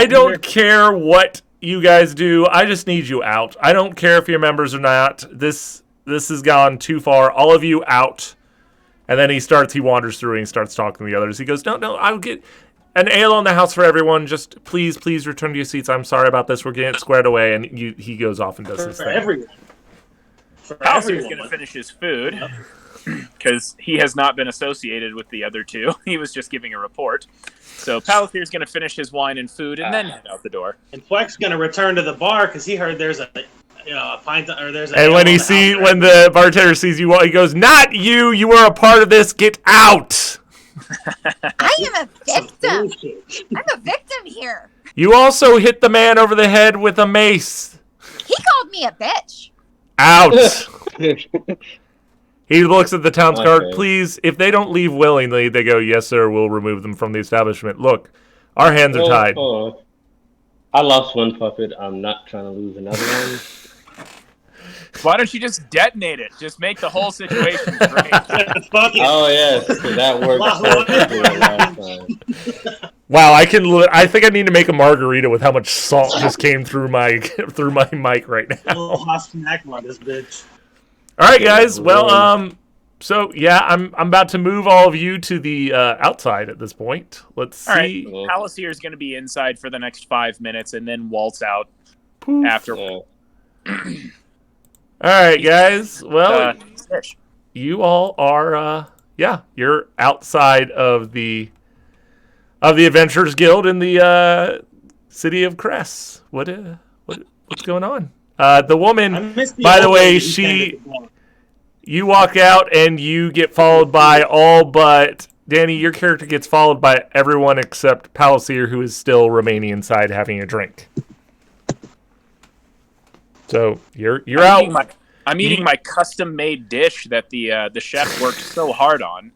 Speaker 1: don't care what you guys do. I just need you out. I don't care if you're members or not. This has gone too far. All of you out." And then he wanders through and he starts talking to the others. He goes, "No, I'll get an ale in the house for everyone. Just please return to your seats. I'm sorry about this. We're getting it squared away." And he goes off and does his thing.
Speaker 4: Everyone.
Speaker 2: Palsier's going to finish his food because he has not been associated with the other two. He was just giving a report. So Palsier's going to finish his wine and food and then head out the door.
Speaker 4: And Fweck's going to return to the bar because he heard there's a pint or there's a.
Speaker 1: And when the bartender sees you, he goes, "Not you. You were a part of this. Get out."
Speaker 5: I am a victim. I'm a victim here.
Speaker 1: You also hit the man over the head with a mace.
Speaker 5: He called me a bitch.
Speaker 1: Out. He looks at the town's guard. "Please, if they don't leave willingly," they go, "Yes, sir, we'll remove them from the establishment. Look, our hands are tied."
Speaker 3: I lost one puppet. I'm not trying to lose another one.
Speaker 2: Why don't you just detonate it? Just make the whole situation great.
Speaker 3: Oh, yes, that worked perfectly last time.
Speaker 1: Wow, I think I need to make a margarita with how much salt just came through my mic right now.
Speaker 4: A little hot snack on this bitch.
Speaker 1: All right, guys. Well, so yeah, I'm about to move all of you to the outside at this point. Let's see.
Speaker 2: All right, Palasier is going to be inside for the next 5 minutes and then waltz out after.
Speaker 1: All right, guys. Well, you all are, you're outside of the Adventurers Guild in the city of Cress. What's going on? The woman, by the way, you walk out and you get followed by all but Danny. Your character gets followed by everyone except Palasier, who is still remaining inside having a drink. So you're out.
Speaker 2: I'm eating my custom-made dish that the chef worked so hard on.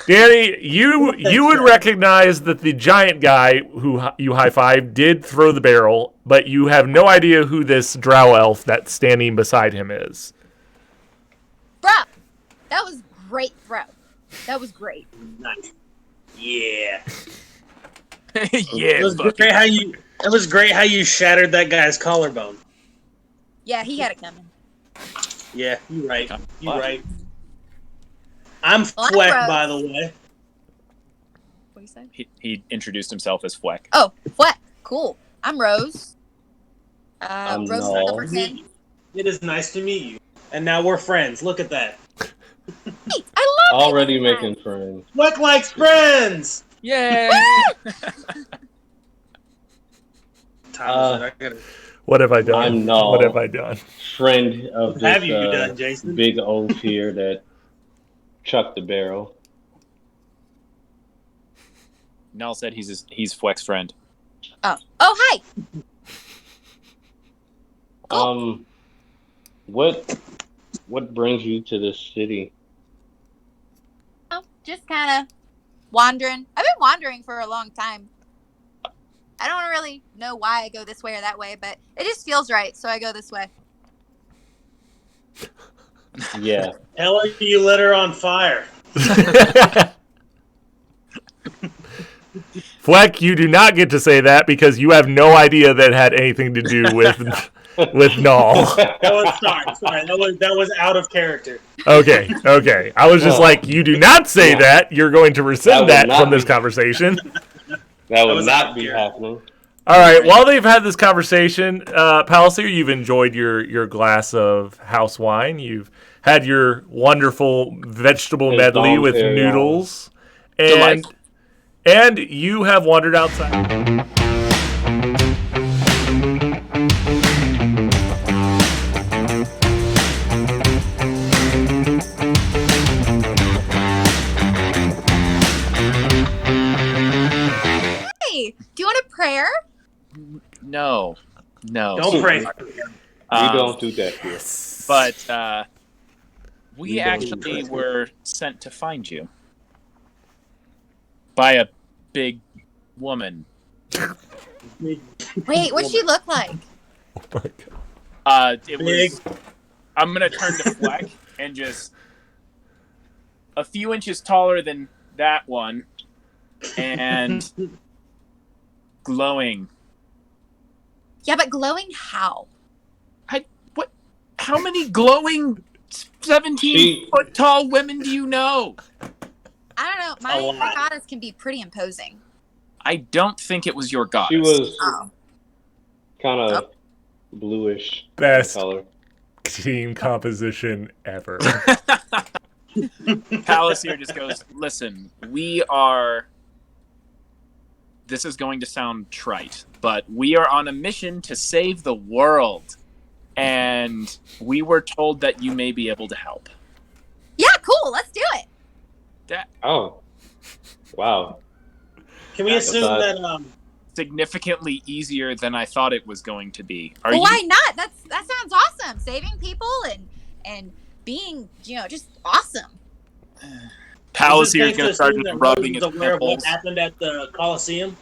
Speaker 1: Danny, you would recognize that the giant guy who you high-fived did throw the barrel, but you have no idea who this drow elf that's standing beside him is.
Speaker 5: Bruh, that was great throw. That was great.
Speaker 4: Nice. Yeah.
Speaker 2: Yeah.
Speaker 4: It was great how you shattered that guy's collarbone.
Speaker 5: Yeah, he had it coming.
Speaker 4: Yeah, you're right. You're right. I'm Fweck, by the way.
Speaker 5: What do you say?
Speaker 2: He introduced himself as Fweck.
Speaker 5: Oh, Fweck. Cool. I'm Rose.
Speaker 3: I'm
Speaker 5: Rose
Speaker 3: Null.
Speaker 5: number 10.
Speaker 4: It is nice to meet you. And now we're friends. Look at that.
Speaker 5: Hey, I love
Speaker 3: Already making friends.
Speaker 4: Fweck likes friends!
Speaker 2: Yay!
Speaker 1: What have I done?
Speaker 3: I'm Null.
Speaker 1: What have I done?
Speaker 3: Friend of
Speaker 4: What have
Speaker 3: this
Speaker 4: you done, Jason?
Speaker 3: big oaf here that chucked the barrel.
Speaker 2: Nell said he's Fweck's friend.
Speaker 5: Oh, hi.
Speaker 3: What brings you to this city?
Speaker 5: Oh, just kind of wandering. I've been wandering for a long time. I don't really know why I go this way or that way, but it just feels right, so I go this way.
Speaker 3: Yeah.
Speaker 6: Ella, you lit her on fire.
Speaker 1: Fweck, you do not get to say that because you have no idea that had anything to do with Null.
Speaker 6: Sorry. That was out of character.
Speaker 1: Okay. I was just like, you do not say that. You're going to rescind that from this conversation.
Speaker 3: That would not be happening.
Speaker 1: All right. While they've had this conversation, Palliser, you've enjoyed your glass of house wine. You've had your wonderful vegetable medley with noodles, and you have wandered outside.
Speaker 5: Hey, do you want a prayer?
Speaker 2: No.
Speaker 6: Don't pray.
Speaker 3: We don't do that here.
Speaker 2: But we
Speaker 3: We don't
Speaker 2: actually
Speaker 3: do that.
Speaker 2: were sent to find you by a big woman.
Speaker 5: Wait, what'd she look like?
Speaker 1: Oh my god.
Speaker 2: It
Speaker 6: Big.
Speaker 2: was. I'm gonna turn to Fweck and just a few inches taller than that one, and glowing.
Speaker 5: Yeah, but glowing how?
Speaker 2: What? How many glowing 17-foot tall women do you know?
Speaker 5: I don't know. My goddess can be pretty imposing.
Speaker 2: I don't think it was your goddess.
Speaker 3: She was
Speaker 5: Oh.
Speaker 3: kind of bluish
Speaker 1: Best
Speaker 3: color.
Speaker 1: team composition ever.
Speaker 2: Palace here just goes, listen, we are... This is going to sound trite, but we are on a mission to save the world. And we were told that you may be able to help.
Speaker 5: Yeah, cool. Let's do it.
Speaker 3: Oh, wow.
Speaker 6: Can we assume that
Speaker 2: Significantly easier than I thought it was going to be.
Speaker 5: Well, why not? That sounds awesome. Saving people and being, just awesome.
Speaker 2: Palace
Speaker 6: is it
Speaker 2: here
Speaker 6: safe
Speaker 2: is going to
Speaker 6: to
Speaker 2: start
Speaker 6: assume that
Speaker 2: rubbing
Speaker 6: Rose
Speaker 2: his
Speaker 6: is aware of what
Speaker 2: temples.
Speaker 6: happened at the Coliseum?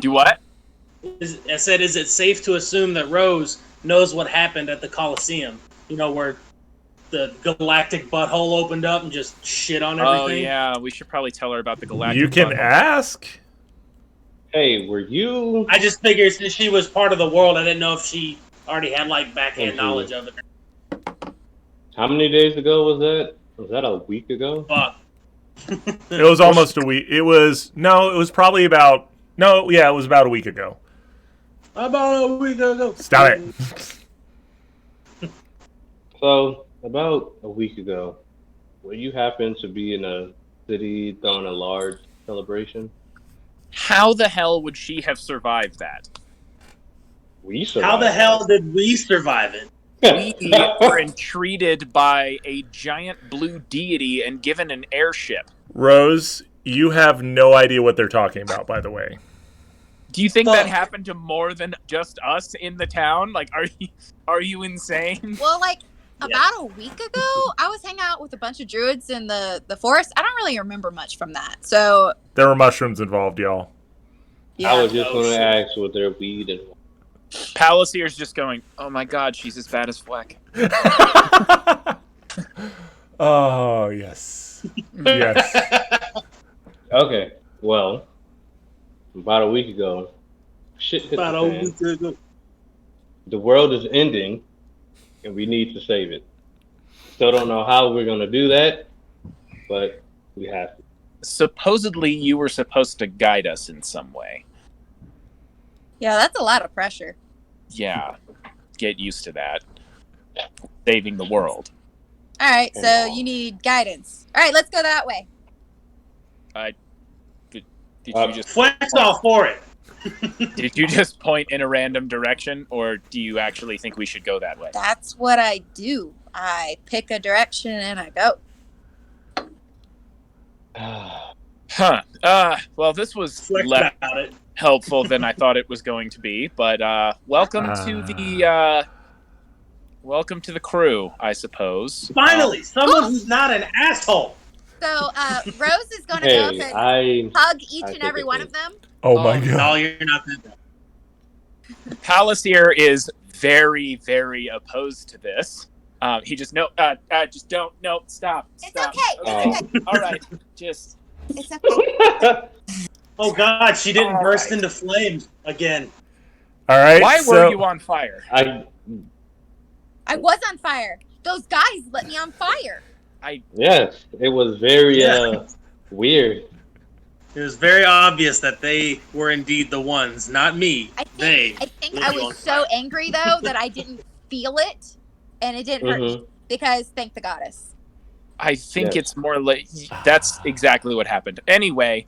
Speaker 2: Do what?
Speaker 6: I said, is it safe to assume that Rose knows what happened at the Coliseum? Where the galactic butthole opened up and just shit on everything?
Speaker 2: Oh, yeah. We should probably tell her about the galactic
Speaker 1: You can
Speaker 2: butthole.
Speaker 1: ask.
Speaker 3: Hey, were you?
Speaker 6: I just figured since she was part of the world, I didn't know if she already had, backhand
Speaker 3: Okay.
Speaker 6: knowledge of it.
Speaker 3: How many days ago was that? Was that a week ago?
Speaker 6: Fuck.
Speaker 1: It was almost a week. It was probably about it was about a week ago.
Speaker 6: About a week ago.
Speaker 1: Stop it.
Speaker 3: So, about a week ago, were you happen to be in a city throwing a large celebration?
Speaker 2: How the hell would she have survived that?
Speaker 3: We survived.
Speaker 6: How the hell did we survive it?
Speaker 2: We were entreated by a giant blue deity and given an airship.
Speaker 1: Rose, you have no idea what they're talking about, by the way.
Speaker 2: Do you think
Speaker 6: Fuck.
Speaker 2: that happened to more than just us in the town? Are you insane?
Speaker 5: Well, about a week ago, I was hanging out with a bunch of druids in the forest. I don't really remember much from that. So,
Speaker 1: There were mushrooms involved, y'all.
Speaker 5: yeah.
Speaker 3: I was just
Speaker 6: Oh,
Speaker 3: going to
Speaker 6: shit.
Speaker 3: ask what their weed and.
Speaker 2: Palace here's just going, oh my god, she's as bad as Fweck.
Speaker 1: Oh, yes. Yes.
Speaker 3: Okay, well, about a week ago, shit hit
Speaker 6: About
Speaker 3: the
Speaker 6: a
Speaker 3: fan.
Speaker 6: week ago.
Speaker 3: The world is ending, and we need to save it. Still don't know how we're gonna do that, but we have to.
Speaker 2: Supposedly you were supposed to guide us in some way.
Speaker 5: Yeah, that's a lot of pressure.
Speaker 2: Yeah, get used to that. Saving the world.
Speaker 5: All right, so
Speaker 3: And-
Speaker 5: you need guidance. All right, let's go that way.
Speaker 2: Did you just
Speaker 6: Flex all for it.
Speaker 2: did you just point in a random direction, or do you actually think we should go that way?
Speaker 5: That's what I do. I pick a direction and I go.
Speaker 2: Huh. Well, this was
Speaker 6: Flex
Speaker 2: less
Speaker 6: about it.
Speaker 2: helpful than I thought it was going to be, but welcome to the crew, I suppose.
Speaker 6: Finally, someone who's not an asshole.
Speaker 5: So Rose is going to go up
Speaker 3: Hey,
Speaker 5: and hug each
Speaker 3: I
Speaker 5: and
Speaker 3: take
Speaker 5: every
Speaker 3: it
Speaker 5: one
Speaker 3: too.
Speaker 5: of them.
Speaker 1: Oh, my
Speaker 6: No,
Speaker 1: god.
Speaker 6: you're not good.
Speaker 2: Palace here is very, very opposed to this. He just just don't. No, stop.
Speaker 5: It's
Speaker 2: Stop.
Speaker 5: okay. It's okay.
Speaker 2: All right. Just
Speaker 5: It's okay.
Speaker 6: Oh God, she didn't
Speaker 2: All
Speaker 6: burst
Speaker 2: right.
Speaker 6: into flames again.
Speaker 1: All right.
Speaker 2: why
Speaker 1: so,
Speaker 2: were you on fire?
Speaker 5: I was on fire. Those guys lit me on fire.
Speaker 3: Yes, it was very
Speaker 6: Yeah.
Speaker 3: weird.
Speaker 6: It was very obvious that they were indeed the ones, not me.
Speaker 5: I
Speaker 6: They.
Speaker 5: think
Speaker 6: lit
Speaker 5: I
Speaker 6: you on
Speaker 5: was so angry though that I didn't feel it, and it didn't hurt me
Speaker 3: Mhm.
Speaker 5: because thank the goddess.
Speaker 2: I think
Speaker 3: Yes.
Speaker 2: it's more like that's exactly what happened. Anyway,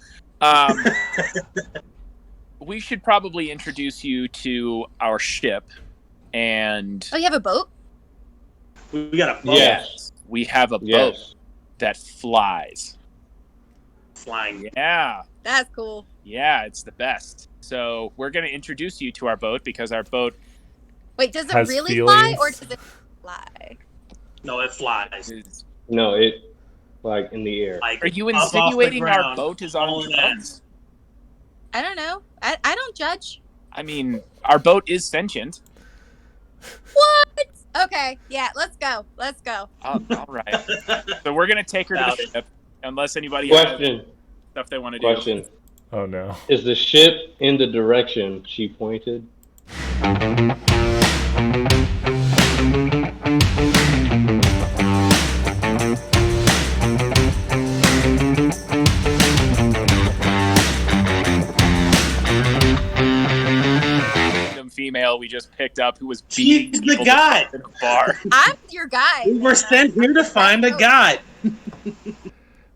Speaker 2: we should probably introduce you to our ship, and
Speaker 5: Oh, you have a boat?
Speaker 6: We got a boat
Speaker 3: Yes.
Speaker 2: we have a boat
Speaker 3: Yes.
Speaker 2: that flies.
Speaker 6: flying.
Speaker 2: Yeah.
Speaker 5: That's cool.
Speaker 2: Yeah, it's the best. So we're going to introduce you to our boat because our boat
Speaker 5: Wait, does it
Speaker 1: Has
Speaker 5: really fly
Speaker 1: feelings.
Speaker 5: or does it fly?
Speaker 6: No, it flies.
Speaker 3: No, it like in the air.
Speaker 6: Like
Speaker 2: Are you
Speaker 6: up off the
Speaker 2: insinuating our
Speaker 6: ground,
Speaker 2: boat is on
Speaker 6: all of that.
Speaker 2: drugs?
Speaker 5: I don't know. I don't judge.
Speaker 2: I mean, our boat is sentient.
Speaker 5: What? Okay, yeah, let's go. Let's go.
Speaker 2: All right. So we're gonna take her to
Speaker 6: Doubt
Speaker 2: the
Speaker 6: it.
Speaker 2: ship, unless anybody has
Speaker 3: Question.
Speaker 2: stuff they want to do.
Speaker 3: Question.
Speaker 1: Oh no.
Speaker 3: Is the ship in the direction she pointed?
Speaker 2: Random female we just picked up who was beating
Speaker 6: She's the
Speaker 2: people
Speaker 6: guy.
Speaker 2: in a bar.
Speaker 5: I'm your guy.
Speaker 6: We were sent here to find a god.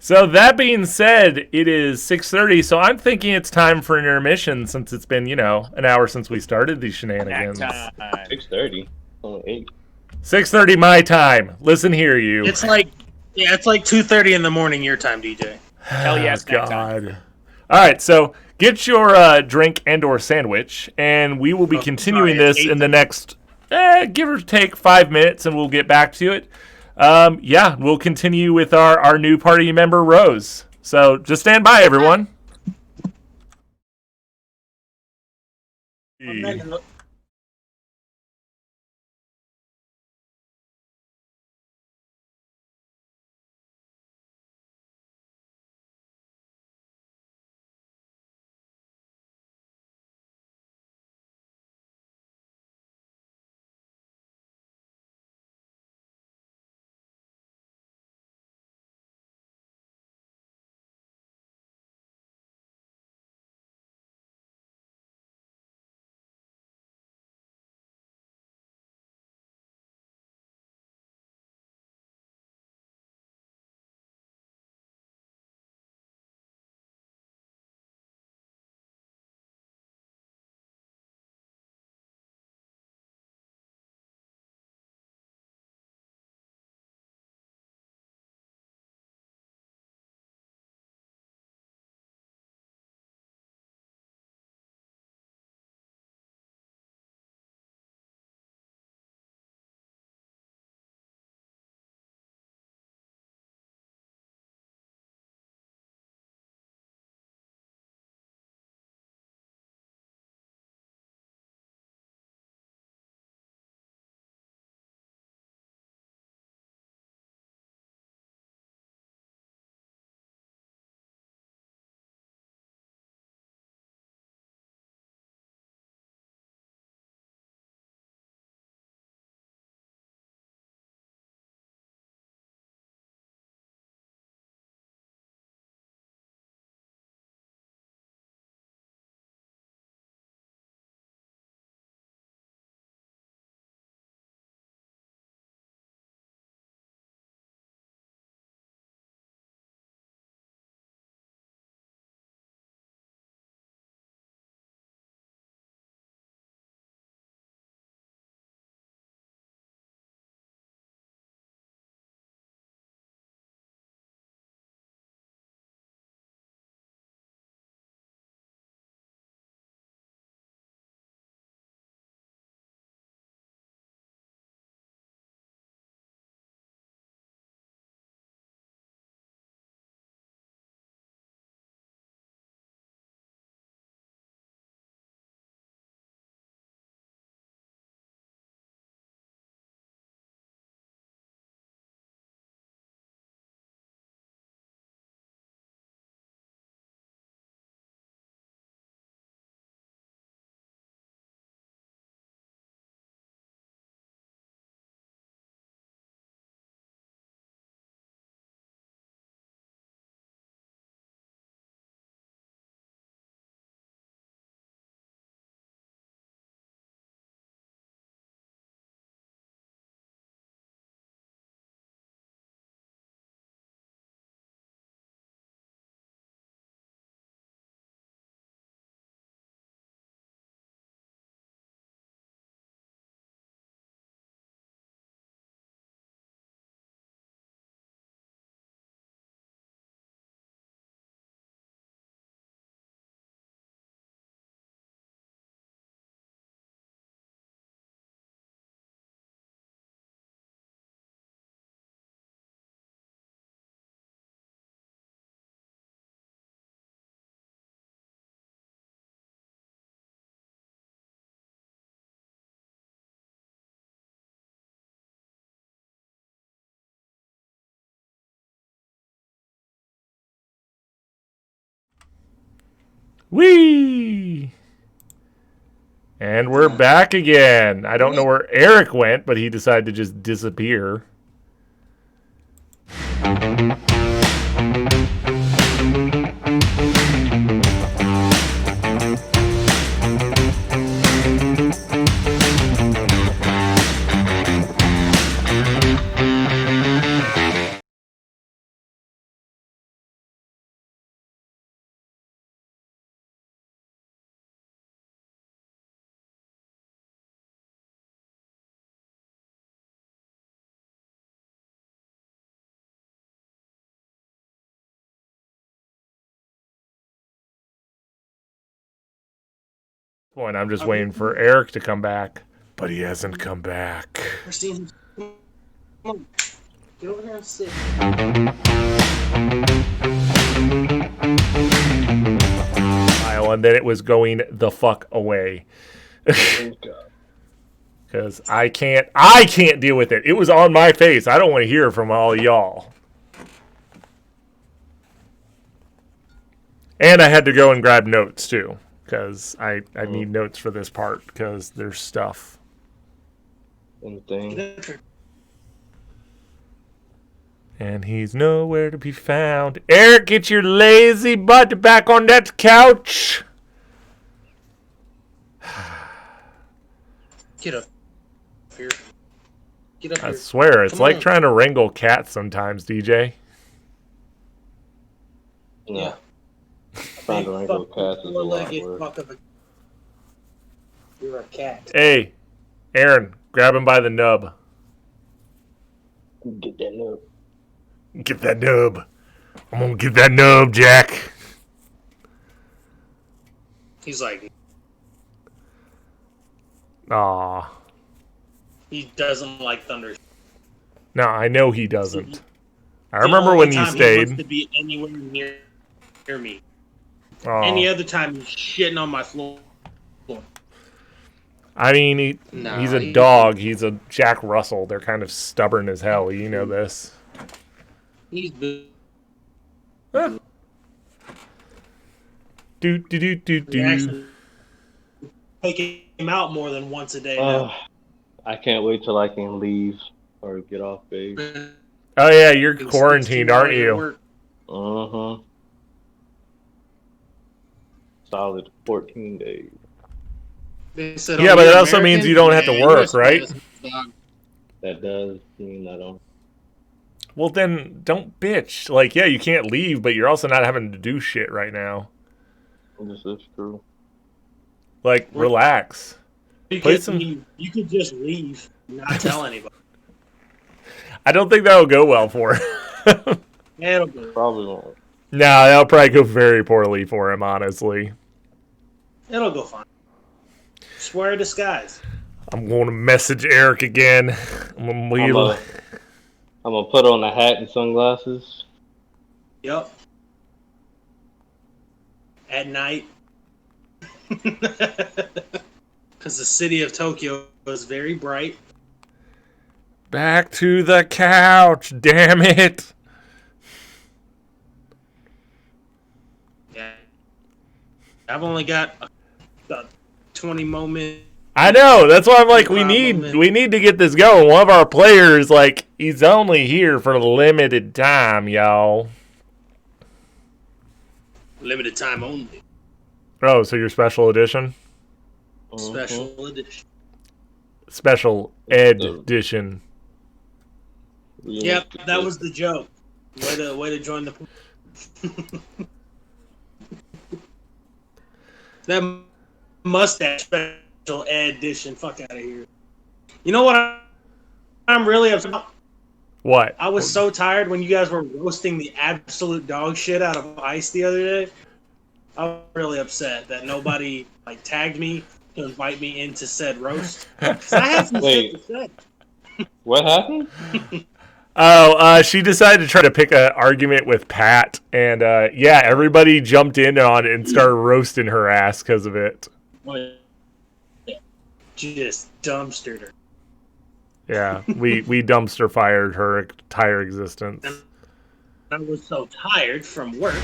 Speaker 1: So that being said, it is 6:30. So I'm thinking it's time for an intermission since it's been, an hour since we started these
Speaker 2: Snack
Speaker 1: shenanigans.
Speaker 2: time.
Speaker 3: 6:30. Only 8.
Speaker 1: 6:30 my time. Listen here, you.
Speaker 6: It's like 2:30 in the morning your time, DJ.
Speaker 2: Hell yeah,
Speaker 1: Oh,
Speaker 2: snack time.
Speaker 1: God. All right, so get your drink and/or sandwich, and we will be continuing
Speaker 6: sorry,
Speaker 1: this in the next, give or take 5 minutes, and we'll get back to it. We'll continue with our new party member, Rose. So just stand by, everyone. Whee! And we're back again. I don't know where Eric went, but he decided to just disappear. Point, I'm just waiting for Eric to come back, but he hasn't come back.
Speaker 6: Christine, come on. Get over here and sit.
Speaker 1: And then it was going the fuck away. Because I can't deal with it. It was on my face. I don't want to hear from all y'all. And I had to go and grab notes too, because I need notes for this part because there's stuff. And he's nowhere to be found. Eric, get your lazy butt back on that couch.
Speaker 6: Get up here. Get up
Speaker 1: I
Speaker 6: here.
Speaker 1: swear, it's
Speaker 6: Come
Speaker 1: like
Speaker 6: on.
Speaker 1: trying to wrangle cats sometimes, DJ.
Speaker 3: Yeah. Trying to wrangle cats is a lot worse.
Speaker 6: Fuck of a... You're a cat.
Speaker 1: Hey, Aaron, grab him by the nub.
Speaker 3: Get that nub.
Speaker 1: Get that nub. I'm gonna get that nub, Jack.
Speaker 6: He's like,
Speaker 1: Aw.
Speaker 6: he doesn't like thunder.
Speaker 1: No, I know he doesn't. I
Speaker 6: The
Speaker 1: remember
Speaker 6: only
Speaker 1: when he
Speaker 6: time
Speaker 1: stayed.
Speaker 6: wants to be anywhere near me.
Speaker 1: Aw.
Speaker 6: Any other time he's shitting on my floor.
Speaker 1: I mean, he's a dog. He's a Jack Russell. They're kind of stubborn as hell. You know this.
Speaker 6: He's the...
Speaker 1: Huh. Do.
Speaker 6: We actually take him out more than once a day now.
Speaker 3: I can't wait till I can leave or get off base.
Speaker 1: Oh yeah, you're quarantined, aren't you?
Speaker 3: Uh-huh. Solid 14 days.
Speaker 6: They said,
Speaker 1: Yeah,
Speaker 6: "Oh,
Speaker 1: but
Speaker 6: you're
Speaker 1: that also
Speaker 6: American?"
Speaker 1: means you don't have to
Speaker 6: Yeah,
Speaker 1: work,
Speaker 6: you're a
Speaker 1: right?
Speaker 6: dog.
Speaker 3: That does mean I don't.
Speaker 1: Well, then don't bitch. Like, yeah, you can't leave, but you're also not having to do shit right now.
Speaker 3: This is true.
Speaker 1: Like, relax.
Speaker 6: You
Speaker 1: Play
Speaker 6: could,
Speaker 1: some-
Speaker 6: you could just leave and not tell anybody.
Speaker 1: I don't think that'll go well for him.
Speaker 6: It'll go.
Speaker 3: Probably won't.
Speaker 1: No, that'll probably go very poorly for him, honestly.
Speaker 6: It'll go fine. Swear disguise.
Speaker 1: I'm going to message Eric again. I'm
Speaker 3: gonna put on a hat and sunglasses.
Speaker 6: Yep. At night. Because the city of Tokyo is very bright.
Speaker 1: Back to the couch, damn it.
Speaker 6: Yeah. I've only got about 20 moments.
Speaker 1: I know. That's why I'm like, we
Speaker 6: Moment.
Speaker 1: need to get this going. One of our players, like, he's only here for a limited time, y'all.
Speaker 6: Limited time only.
Speaker 1: Oh, so your special edition?
Speaker 6: Special edition.
Speaker 1: Special ed edition.
Speaker 6: Yep, that was the joke. Way to join the. That mustache special edition. Fuck out of here. You know what I'm really upset about?
Speaker 1: What?
Speaker 6: I was so tired when you guys were roasting the absolute dog shit out of Ice the other day. I was really upset that nobody like tagged me to invite me into said roast. 'Cause I had some shit to say.
Speaker 3: What happened?
Speaker 1: Oh, she decided to try to pick an argument with Pat, and yeah, everybody jumped in on it and started roasting her ass because of it.
Speaker 6: Just dumpstered her.
Speaker 1: Yeah, we dumpster fired her entire existence.
Speaker 6: I was so tired from work.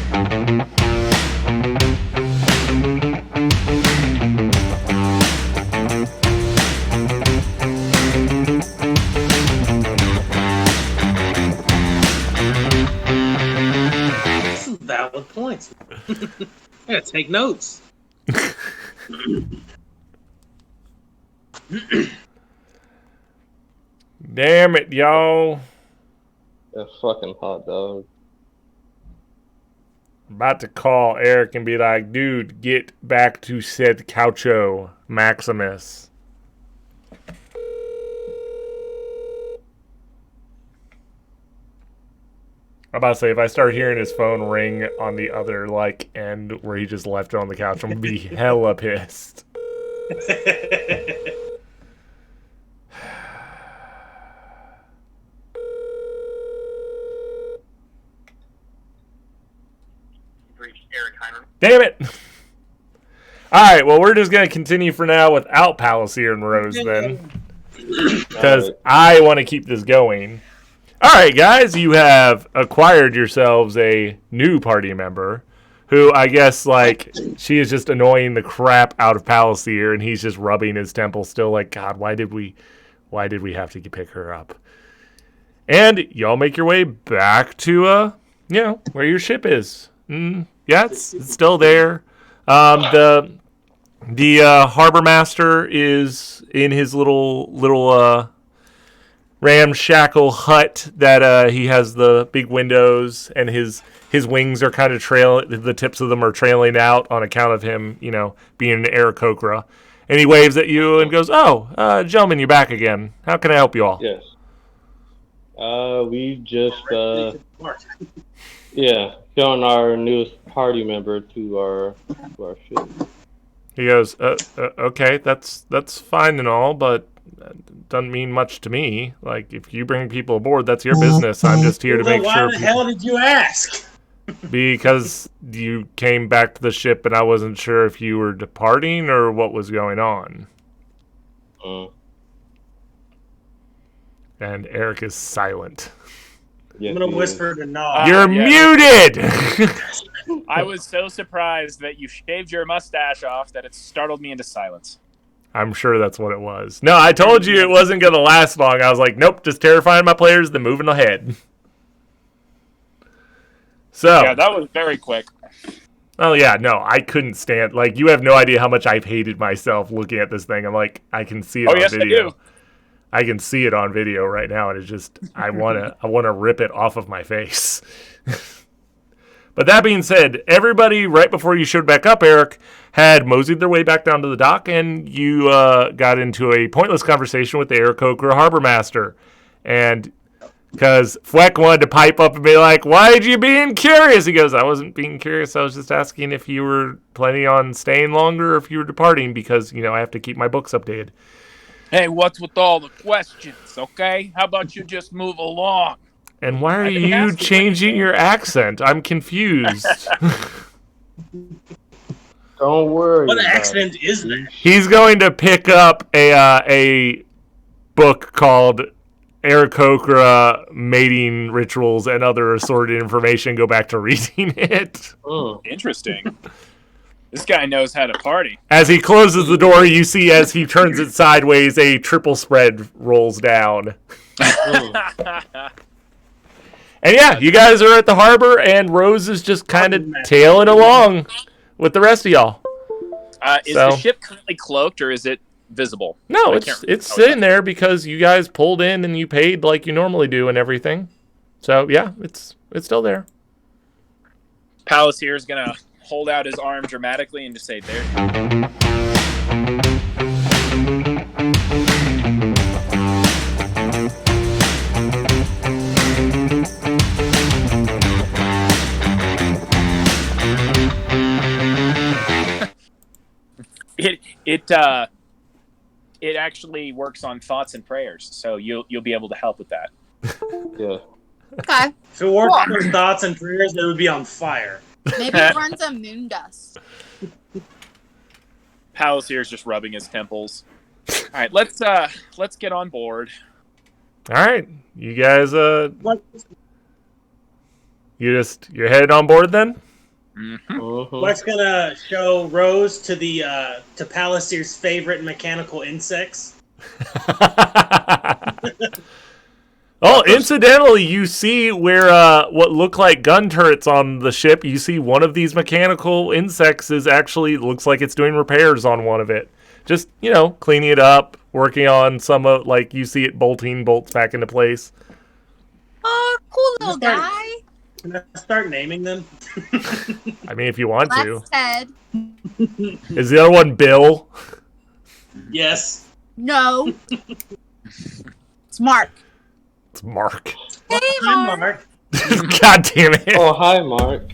Speaker 6: gotta take notes.
Speaker 1: Damn it, y'all.
Speaker 3: That fucking hot dog.
Speaker 1: About to call Eric and be like, dude, get back to said Caucho Maximus. I'm about to say, if I start hearing his phone ring on the other end where he just left it on the couch, I'm gonna be hella pissed. Damn it! Alright, well, we're just gonna continue for now without Palliser and Rose then. Because I want to keep this going. Alright, guys, you have acquired yourselves a new party member who I guess, she is just annoying the crap out of Palliser, and he's just rubbing his temple still like, God, why did we have to pick her up? And y'all make your way back to, where your ship is. Yeah, it's still there. The harbor master is in his little ramshackle hut that he has the big windows, and his wings are kind of the tips of them are trailing out on account of him, being an Aarakocra. And he waves at you and goes, gentlemen, you're back again. How can I help you all?
Speaker 3: Yes. We just, showing our newest party member to our ship.
Speaker 1: He goes, okay, that's fine and all, but doesn't mean much to me. If you bring people aboard, that's your business. I'm just here to make sure.
Speaker 6: Why the hell did you ask?
Speaker 1: Because you came back to the ship and I wasn't sure if you were departing or what was going on. And Eric is silent.
Speaker 6: I'm going to whisper to Nod.
Speaker 1: You're muted!
Speaker 2: I was so surprised that you shaved your mustache off that it startled me into silence.
Speaker 1: I'm sure that's what it was. No, I told you it wasn't going to last long. I was like, nope, just terrifying my players, then moving ahead. So.
Speaker 2: Yeah, that was very quick.
Speaker 1: Oh, yeah, no, I couldn't stand. You have no idea how much I've hated myself looking at this thing. I'm like, I can see it on video.
Speaker 2: I do.
Speaker 1: I can see it on video right now, and it's just I wanna rip it off of my face. But that being said, everybody right before you showed back up, Eric, had moseyed their way back down to the dock, and you got into a pointless conversation with the Aarakocra harbor master, and because Fweck wanted to pipe up and be like, "Why'd you being curious?" He goes, "I wasn't being curious. I was just asking if you were planning on staying longer, or if you were departing, because I have to keep my books updated."
Speaker 2: Hey, what's with all the questions, okay? How about you just move along?
Speaker 1: And why are you changing your accent? I'm confused.
Speaker 3: Don't worry.
Speaker 6: What accent is that?
Speaker 1: He's going to pick up a book called Aarakocra Mating Rituals and Other Assorted Information. Go back to reading it.
Speaker 2: Interesting. This guy knows how to party.
Speaker 1: As he closes the door, you see as he turns it sideways, a triple spread rolls down. And yeah, you guys are at the harbor, and Rose is just kind of tailing along with the rest of y'all.
Speaker 2: Is the ship currently cloaked, or is it visible?
Speaker 1: No, it's sitting there because you guys pulled in and you paid like you normally do and everything. So yeah, it's still there.
Speaker 2: Palliser is gonna hold out his arm dramatically and just say, "There." It actually works on thoughts and prayers, so you'll be able to help with that.
Speaker 3: Yeah.
Speaker 5: Okay.
Speaker 6: If it worked on thoughts and prayers, it would be on fire.
Speaker 5: Maybe run some moon dust.
Speaker 2: Palliser's just rubbing his temples. All right, let's get on board.
Speaker 1: All right, you guys, you're headed on board then.
Speaker 2: Mm-hmm.
Speaker 6: Fweck's gonna show Rose to to Palliser's favorite mechanical insects.
Speaker 1: Oh, incidentally, you see where what look like gun turrets on the ship. You see one of these mechanical insects is actually looks like it's doing repairs on one of it. Just cleaning it up, working on some of like you see it bolting bolts back into place.
Speaker 5: Oh, cool little guy.
Speaker 6: Can I start naming them?
Speaker 1: I mean, if you want to.
Speaker 5: That's Ted.
Speaker 1: Is the other one Bill?
Speaker 6: Yes.
Speaker 5: No. It's Mark.
Speaker 1: It's Mark.
Speaker 5: Hey,
Speaker 6: Hi,
Speaker 5: Mark.
Speaker 1: God damn it.
Speaker 3: Oh, hi, Mark.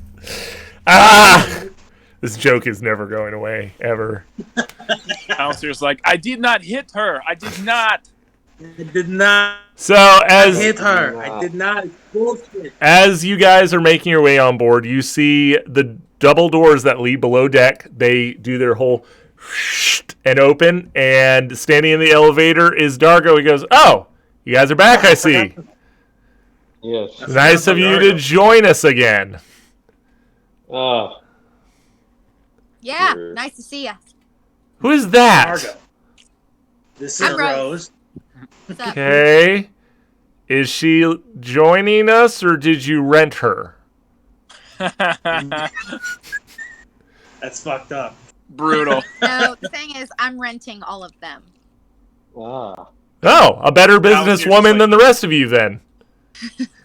Speaker 1: This joke is never going away, ever.
Speaker 2: Counselor's like, I did not hit her. I did not.
Speaker 6: I did not
Speaker 1: So
Speaker 6: hit her. I did not. Bullshit.
Speaker 1: as you guys are making your way on board, you see the double doors that lead below deck. They do their whole and open, and standing in the elevator is Dargo. He goes, "Oh, you guys are back, I see.
Speaker 3: Yes.
Speaker 1: Nice of you to join us again."
Speaker 5: Yeah,
Speaker 3: Sure.
Speaker 5: nice to see you.
Speaker 1: Who is that?
Speaker 6: Margo. This is
Speaker 5: I'm Rose.
Speaker 6: Rose.
Speaker 5: What's up?
Speaker 1: Okay. Is she joining us, or did you rent her?
Speaker 6: That's fucked up.
Speaker 2: Brutal.
Speaker 5: No, the thing is, I'm renting all of them.
Speaker 3: Ah.
Speaker 1: Oh, a better
Speaker 2: Counselor's
Speaker 1: businesswoman
Speaker 2: like-
Speaker 1: than the rest of you, then.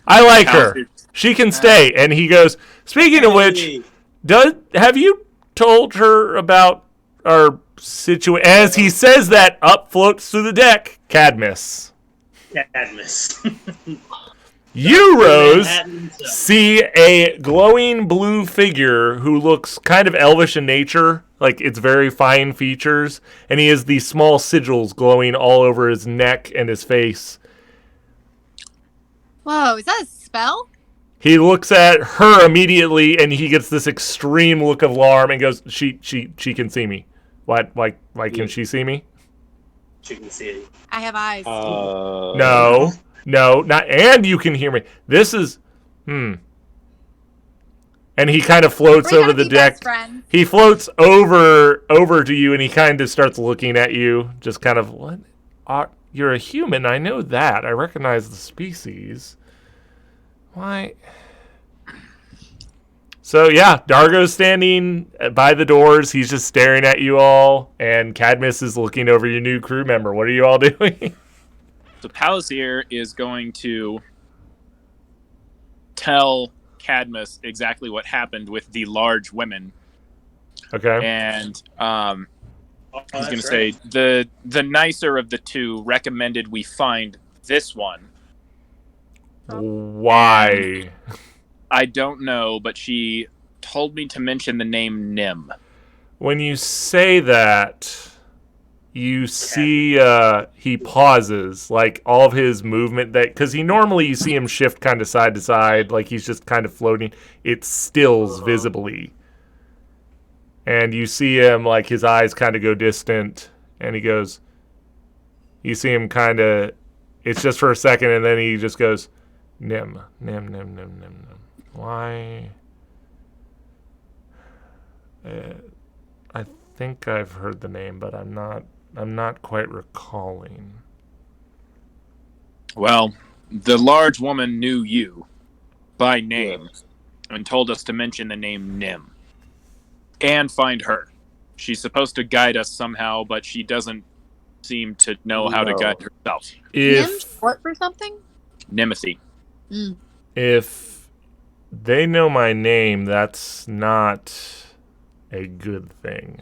Speaker 1: I like her.
Speaker 2: Counselor-
Speaker 1: She can stay. And he goes, speaking of which,
Speaker 6: Hey,
Speaker 1: have you told her about our situation? As he says that, up floats through the deck, Cadmus.
Speaker 6: Cadmus.
Speaker 1: You, Rose,
Speaker 6: Manhattan himself.
Speaker 1: see a glowing blue figure who looks kind of elvish in nature, like it's very fine features, and he has these small sigils glowing all over his neck and his face.
Speaker 5: Whoa, is that a spell?
Speaker 1: He looks at her immediately, and he gets this extreme look of alarm and goes, She can see me. What? Why can she see me?
Speaker 6: Chicken City.
Speaker 5: I have eyes.
Speaker 1: No, not. And you can hear me. This is, And he kind of floats
Speaker 5: We're
Speaker 1: over
Speaker 5: gonna
Speaker 1: the
Speaker 5: be best
Speaker 1: deck.
Speaker 5: friends.
Speaker 1: He floats over to you, and he kind of starts looking at you, just kind of, what? You're a human. I know that. I recognize the species. Why? So yeah, Dargo's standing by the doors. He's just staring at you all, and Cadmus is looking over your new crew member. What are you all doing?
Speaker 2: So Palisier is going to tell Cadmus exactly what happened with the large women,
Speaker 1: Okay.
Speaker 2: and
Speaker 6: Oh,
Speaker 2: he's
Speaker 6: that's
Speaker 2: going to say
Speaker 6: right.
Speaker 2: the nicer of the two recommended we find this one.
Speaker 1: Why?
Speaker 2: I don't know, but she told me to mention the name Nim.
Speaker 1: When you say that, you see he pauses, like all of his movement because he normally you see him shift kind of side to side, like he's just kind of floating. It stills visibly. And you see him like his eyes kind of go distant, and he goes, you see him kind of, it's just for a second, and then he just goes, Nim. Why? I think I've heard the name, but I'm not quite recalling.
Speaker 2: Well, the large woman knew you by name and told us to mention the name Nim and find her. She's supposed to guide us somehow, but she doesn't seem to know how to guide herself.
Speaker 5: Nim's short for something?
Speaker 2: Nemethy.
Speaker 1: If they know my name, that's not a good thing.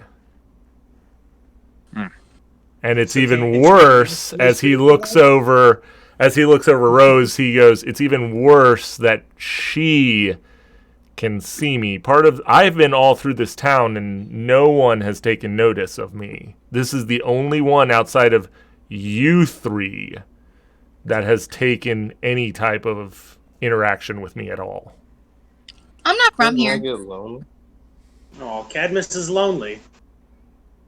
Speaker 1: And it's even worse as he looks over Rose, he goes, it's even worse that she can see me. I've been all through this town and no one has taken notice of me. This is the only one outside of you three that has taken any type of interaction with me at all.
Speaker 5: I'm not from
Speaker 3: Doesn't
Speaker 5: here.
Speaker 3: that get lonely?
Speaker 6: Oh, Cadmus is lonely.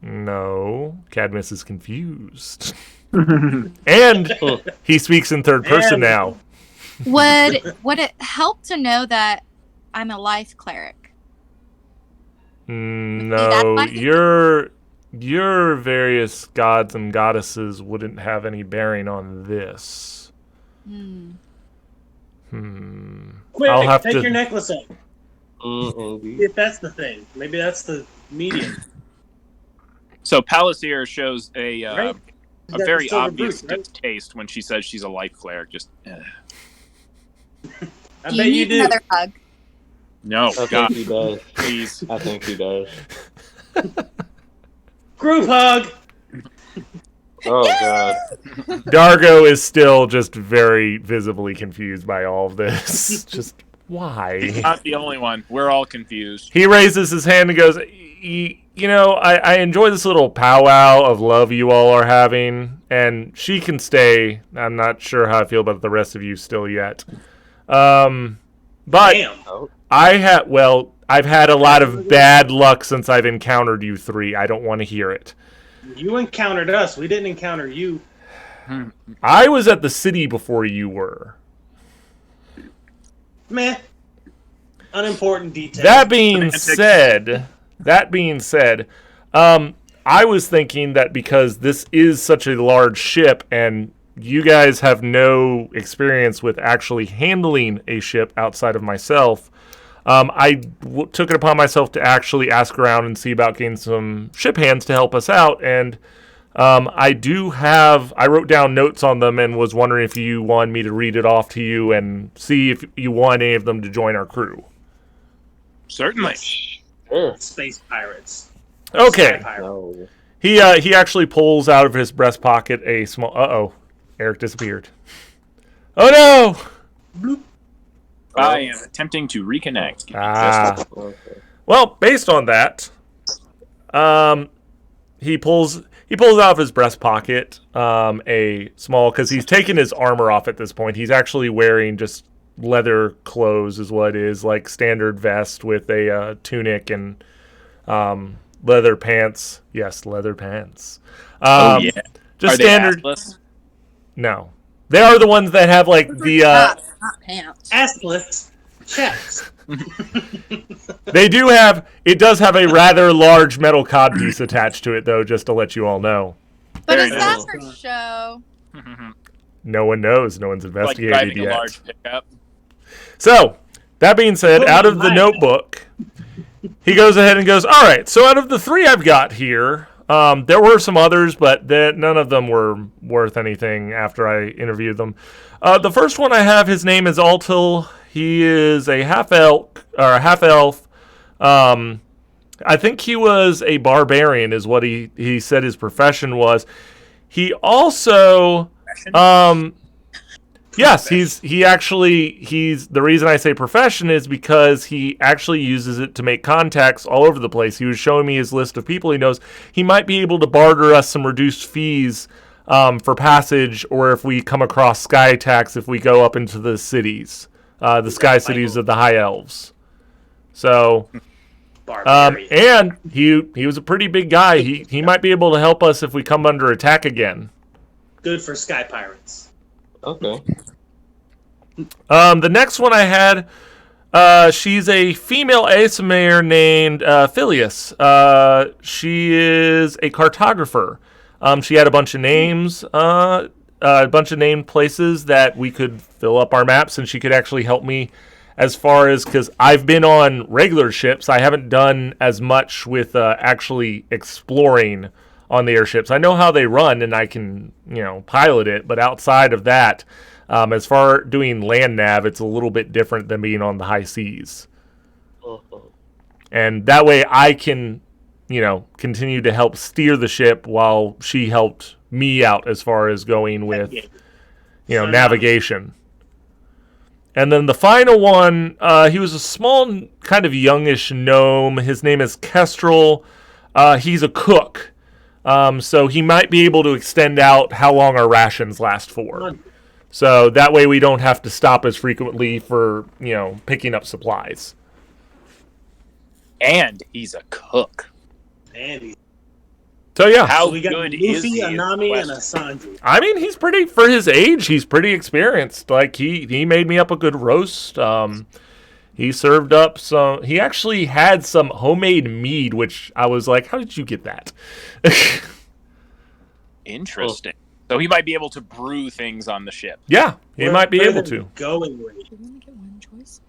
Speaker 1: No, Cadmus is confused. And he speaks in third person now.
Speaker 5: Would it help to know that I'm a life cleric?
Speaker 1: No, your various gods and goddesses wouldn't have any bearing on this.
Speaker 6: Quick,
Speaker 1: I'll have
Speaker 6: take
Speaker 1: to-
Speaker 6: your necklace off.
Speaker 3: Mm-hmm.
Speaker 6: If that's the thing. Maybe that's the medium.
Speaker 2: So Palisier shows
Speaker 6: Right?
Speaker 2: a
Speaker 6: He's got
Speaker 2: very
Speaker 6: the silver
Speaker 2: obvious
Speaker 6: boots, right?
Speaker 2: distaste when she says she's a life cleric. Just
Speaker 6: I
Speaker 5: Do
Speaker 6: bet
Speaker 5: you
Speaker 6: you
Speaker 5: need
Speaker 6: do.
Speaker 5: another hug?
Speaker 2: no,
Speaker 3: I
Speaker 2: God,
Speaker 3: think he does.
Speaker 2: please.
Speaker 3: I think he does.
Speaker 6: Group hug.
Speaker 3: Oh god.
Speaker 1: Dargo is still just very visibly confused by all of this. Just why?
Speaker 2: Not the only one. We're all confused.
Speaker 1: He raises his hand and goes, you know, I enjoy this little powwow of love you all are having, and she can stay. I'm not sure how I feel about the rest of you still yet. But
Speaker 6: Damn.
Speaker 3: Oh,
Speaker 1: I've had a lot of bad luck since I've encountered you three. I don't want to hear it.
Speaker 6: You encountered us. We didn't encounter you.
Speaker 1: I was at the city before you were.
Speaker 6: Meh. Unimportant detail.
Speaker 1: That being said, I was thinking that because this is such a large ship and you guys have no experience with actually handling a ship outside of myself, I took it upon myself to actually ask around and see about getting some ship hands to help us out. And I wrote down notes on them and was wondering if you wanted me to read it off to you and see if you want any of them to join our crew.
Speaker 2: Certainly.
Speaker 3: sure.
Speaker 6: Space pirates.
Speaker 1: Okay.
Speaker 6: Sky pirates.
Speaker 3: No.
Speaker 1: He actually pulls out of his breast pocket a small... Eric disappeared. Oh no!
Speaker 2: I am attempting to reconnect.
Speaker 3: Okay.
Speaker 1: Well, based on that, he pulls out of his breast pocket a small, because he's taken his armor off at this point. He's actually wearing just leather clothes, is what it is, like standard vest with a tunic and leather pants. Yes, leather pants.
Speaker 2: Oh yeah.
Speaker 1: Just
Speaker 2: Are they
Speaker 1: standard.
Speaker 2: assless?
Speaker 1: No, they are the ones that have like the.
Speaker 5: Tops, not pants.
Speaker 6: Assless checks.
Speaker 1: They do have. It does have a rather large metal codpiece attached to it, though. Just to let you all know.
Speaker 5: But
Speaker 2: Very
Speaker 5: is that
Speaker 3: nice.
Speaker 5: for show?
Speaker 1: No one knows. No one's
Speaker 2: Like
Speaker 1: investigated
Speaker 2: driving a
Speaker 1: yet.
Speaker 2: large pickup.
Speaker 1: So, that being said, out of the notebook, he goes ahead and goes, all right, so out of the three I've got here, there were some others, but none of them were worth anything after I interviewed them. The first one I have, his name is Altil. He is a half-elf. I think he was a barbarian is what he said his profession was. He also... Yes, he's the reason I say profession is because he actually uses it to make contacts all over the place. He was showing me his list of people he knows. He might be able to barter us some reduced fees for passage, or if we come across sky attacks, if we go up into the cities, the sky cities of the High Elves. So,
Speaker 6: Barbarian.
Speaker 1: and he was a pretty big guy. He might be able to help us if we come under attack again.
Speaker 6: Good for sky pirates.
Speaker 3: Okay.
Speaker 1: The next one I had, she's a female Aesir named Phileas. She is a cartographer. She had a bunch of names, a bunch of named places that we could fill up our maps, and she could actually help me as far as, because I've been on regular ships. I haven't done as much with actually exploring on the airships. I know how they run, and I can, pilot it, but outside of that, as far doing land nav, it's a little bit different than being on the high seas. And that way I can, continue to help steer the ship while she helped me out as far as going with, navigation. And then the final one, he was a small, kind of youngish gnome. His name is Kestrel. He's a cook. So he might be able to extend out how long our rations last for. So that way we don't have to stop as frequently for, picking up supplies.
Speaker 2: And he's a cook.
Speaker 6: Andy.
Speaker 1: So yeah.
Speaker 2: How
Speaker 6: So we got
Speaker 2: good
Speaker 6: Luffy,
Speaker 2: is he?
Speaker 6: Anami, and
Speaker 2: Question.
Speaker 6: Asandru.
Speaker 1: I mean, he's pretty, for his age, he's pretty experienced. Like, he made me up a good roast. He served up he actually had some homemade mead, which I was like, how did you get that?
Speaker 2: Interesting. So he might be able to brew things on the ship.
Speaker 1: Yeah, he might be
Speaker 6: Where
Speaker 1: able
Speaker 6: they're
Speaker 1: to.
Speaker 6: Going with.
Speaker 5: Do we only get one choice?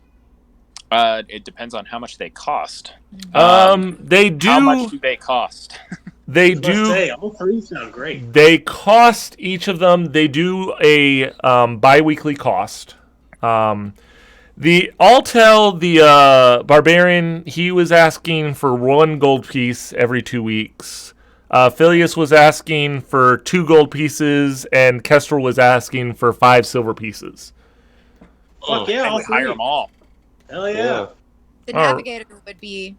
Speaker 2: It depends on how much they cost.
Speaker 1: They do.
Speaker 2: How much do they cost?
Speaker 1: They
Speaker 6: I was about to
Speaker 1: do.
Speaker 6: say, all three sound great.
Speaker 1: They cost each of them. They do a bi-weekly cost. I'll tell the barbarian, he was asking for 1 gold piece every 2 weeks. Phileas was asking for 2 gold pieces, and Kestrel was asking for 5 silver pieces.
Speaker 6: Fuck yeah,
Speaker 2: I
Speaker 6: all
Speaker 2: would hire
Speaker 6: three.
Speaker 2: them all.
Speaker 6: Hell yeah.
Speaker 5: The
Speaker 1: All right.
Speaker 5: navigator would be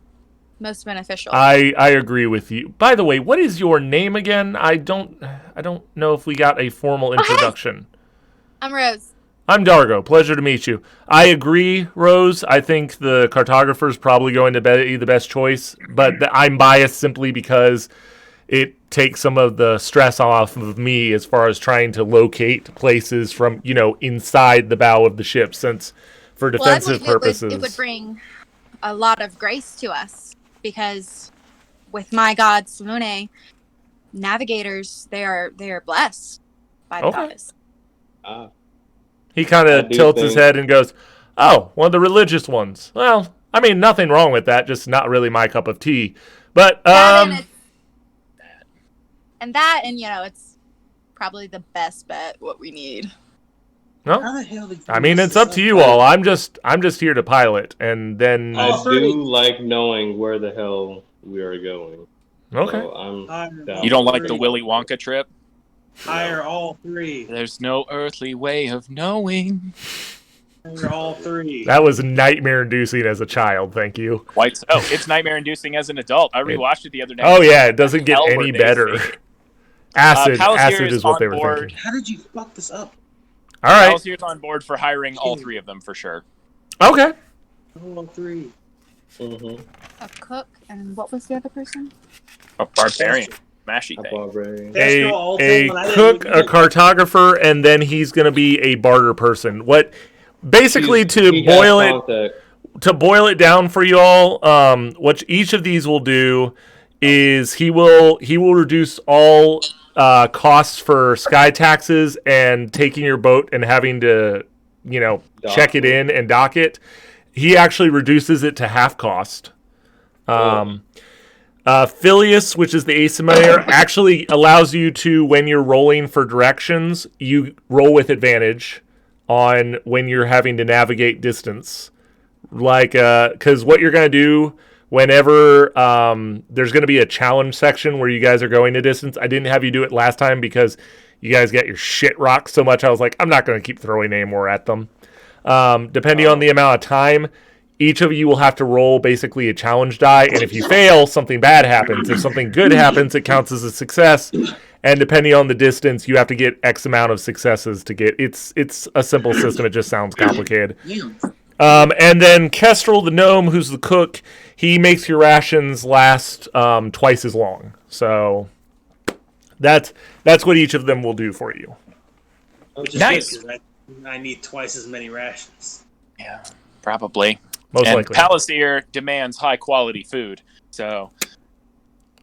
Speaker 5: most beneficial.
Speaker 1: I agree with you. By the way, what is your name again? I don't know if we got a formal introduction.
Speaker 5: I'm Rose.
Speaker 1: I'm Dargo. Pleasure to meet you. I agree, Rose. I think the cartographer is probably going to be the best choice, but I'm biased simply because it takes some of the stress off of me as far as trying to locate places from, inside the bow of the ship, since for defensive purposes.
Speaker 5: It would bring a lot of grace to us because with my god Salune, navigators they are blessed by the goddess.
Speaker 1: He kind of tilts his head and goes, "Oh, one of the religious ones. Well, I mean, nothing wrong with that. Just not really my cup of tea." But it's probably the best bet. What we need. No,
Speaker 6: How the hell did you
Speaker 1: I mean,
Speaker 6: mess
Speaker 1: it's
Speaker 6: this
Speaker 1: up to you all. I'm just here to pilot, and then
Speaker 3: I do like knowing where the hell we are going.
Speaker 1: Okay.
Speaker 3: So I'm down.
Speaker 2: You don't like the Willy Wonka trip?
Speaker 6: Hire all three.
Speaker 2: There's no earthly way of knowing.
Speaker 6: Hire all three.
Speaker 1: That was nightmare-inducing as a child. Thank you.
Speaker 2: Quite so. It's nightmare-inducing as an adult. I rewatched it the other night.
Speaker 1: Oh yeah, it doesn't get
Speaker 2: Hell were
Speaker 1: any
Speaker 2: they
Speaker 1: better.
Speaker 2: thinking?
Speaker 1: Acid
Speaker 2: Palliser
Speaker 1: is what
Speaker 2: on
Speaker 1: they were
Speaker 2: board.
Speaker 1: thinking.
Speaker 6: How did you fuck this up?
Speaker 1: All right.
Speaker 2: Pallisier's on board for hiring all 3 of them for sure.
Speaker 1: Okay.
Speaker 6: All three.
Speaker 3: Mm-hmm.
Speaker 5: A cook and what was the other person?
Speaker 2: A barbarian. Mashy
Speaker 3: A
Speaker 2: thing.
Speaker 3: barbarian.
Speaker 1: A cook, a cartographer, and then he's going to be a barter person. What, basically, to boil it down for you all, what each of these will do is he will reduce all costs for sky taxes and taking your boat and having to, check it in and dock it. He actually reduces it to half cost. Phileas, which is the asymmeter, actually allows you to, when you're rolling for directions, you roll with advantage on when you're having to navigate distance. Like, because what you're going to do whenever there's going to be a challenge section where you guys are going a distance, I didn't have you do it last time because you guys got your shit rocked so much. I was like, I'm not going to keep throwing any more at them. Depending on the amount of time, each of you will have to roll basically a challenge die, and if you fail, something bad happens. If something good happens, it counts as a success, and depending on the distance, you have to get X amount of successes to get. It's a simple system. It just sounds complicated. And then Kestrel, the gnome, who's the cook, he makes your rations last twice as long. So that's what each of them will do for you.
Speaker 2: Nice.
Speaker 6: I need twice as many rations.
Speaker 2: Yeah, probably.
Speaker 1: Most likely.
Speaker 2: Palliser demands high quality food, so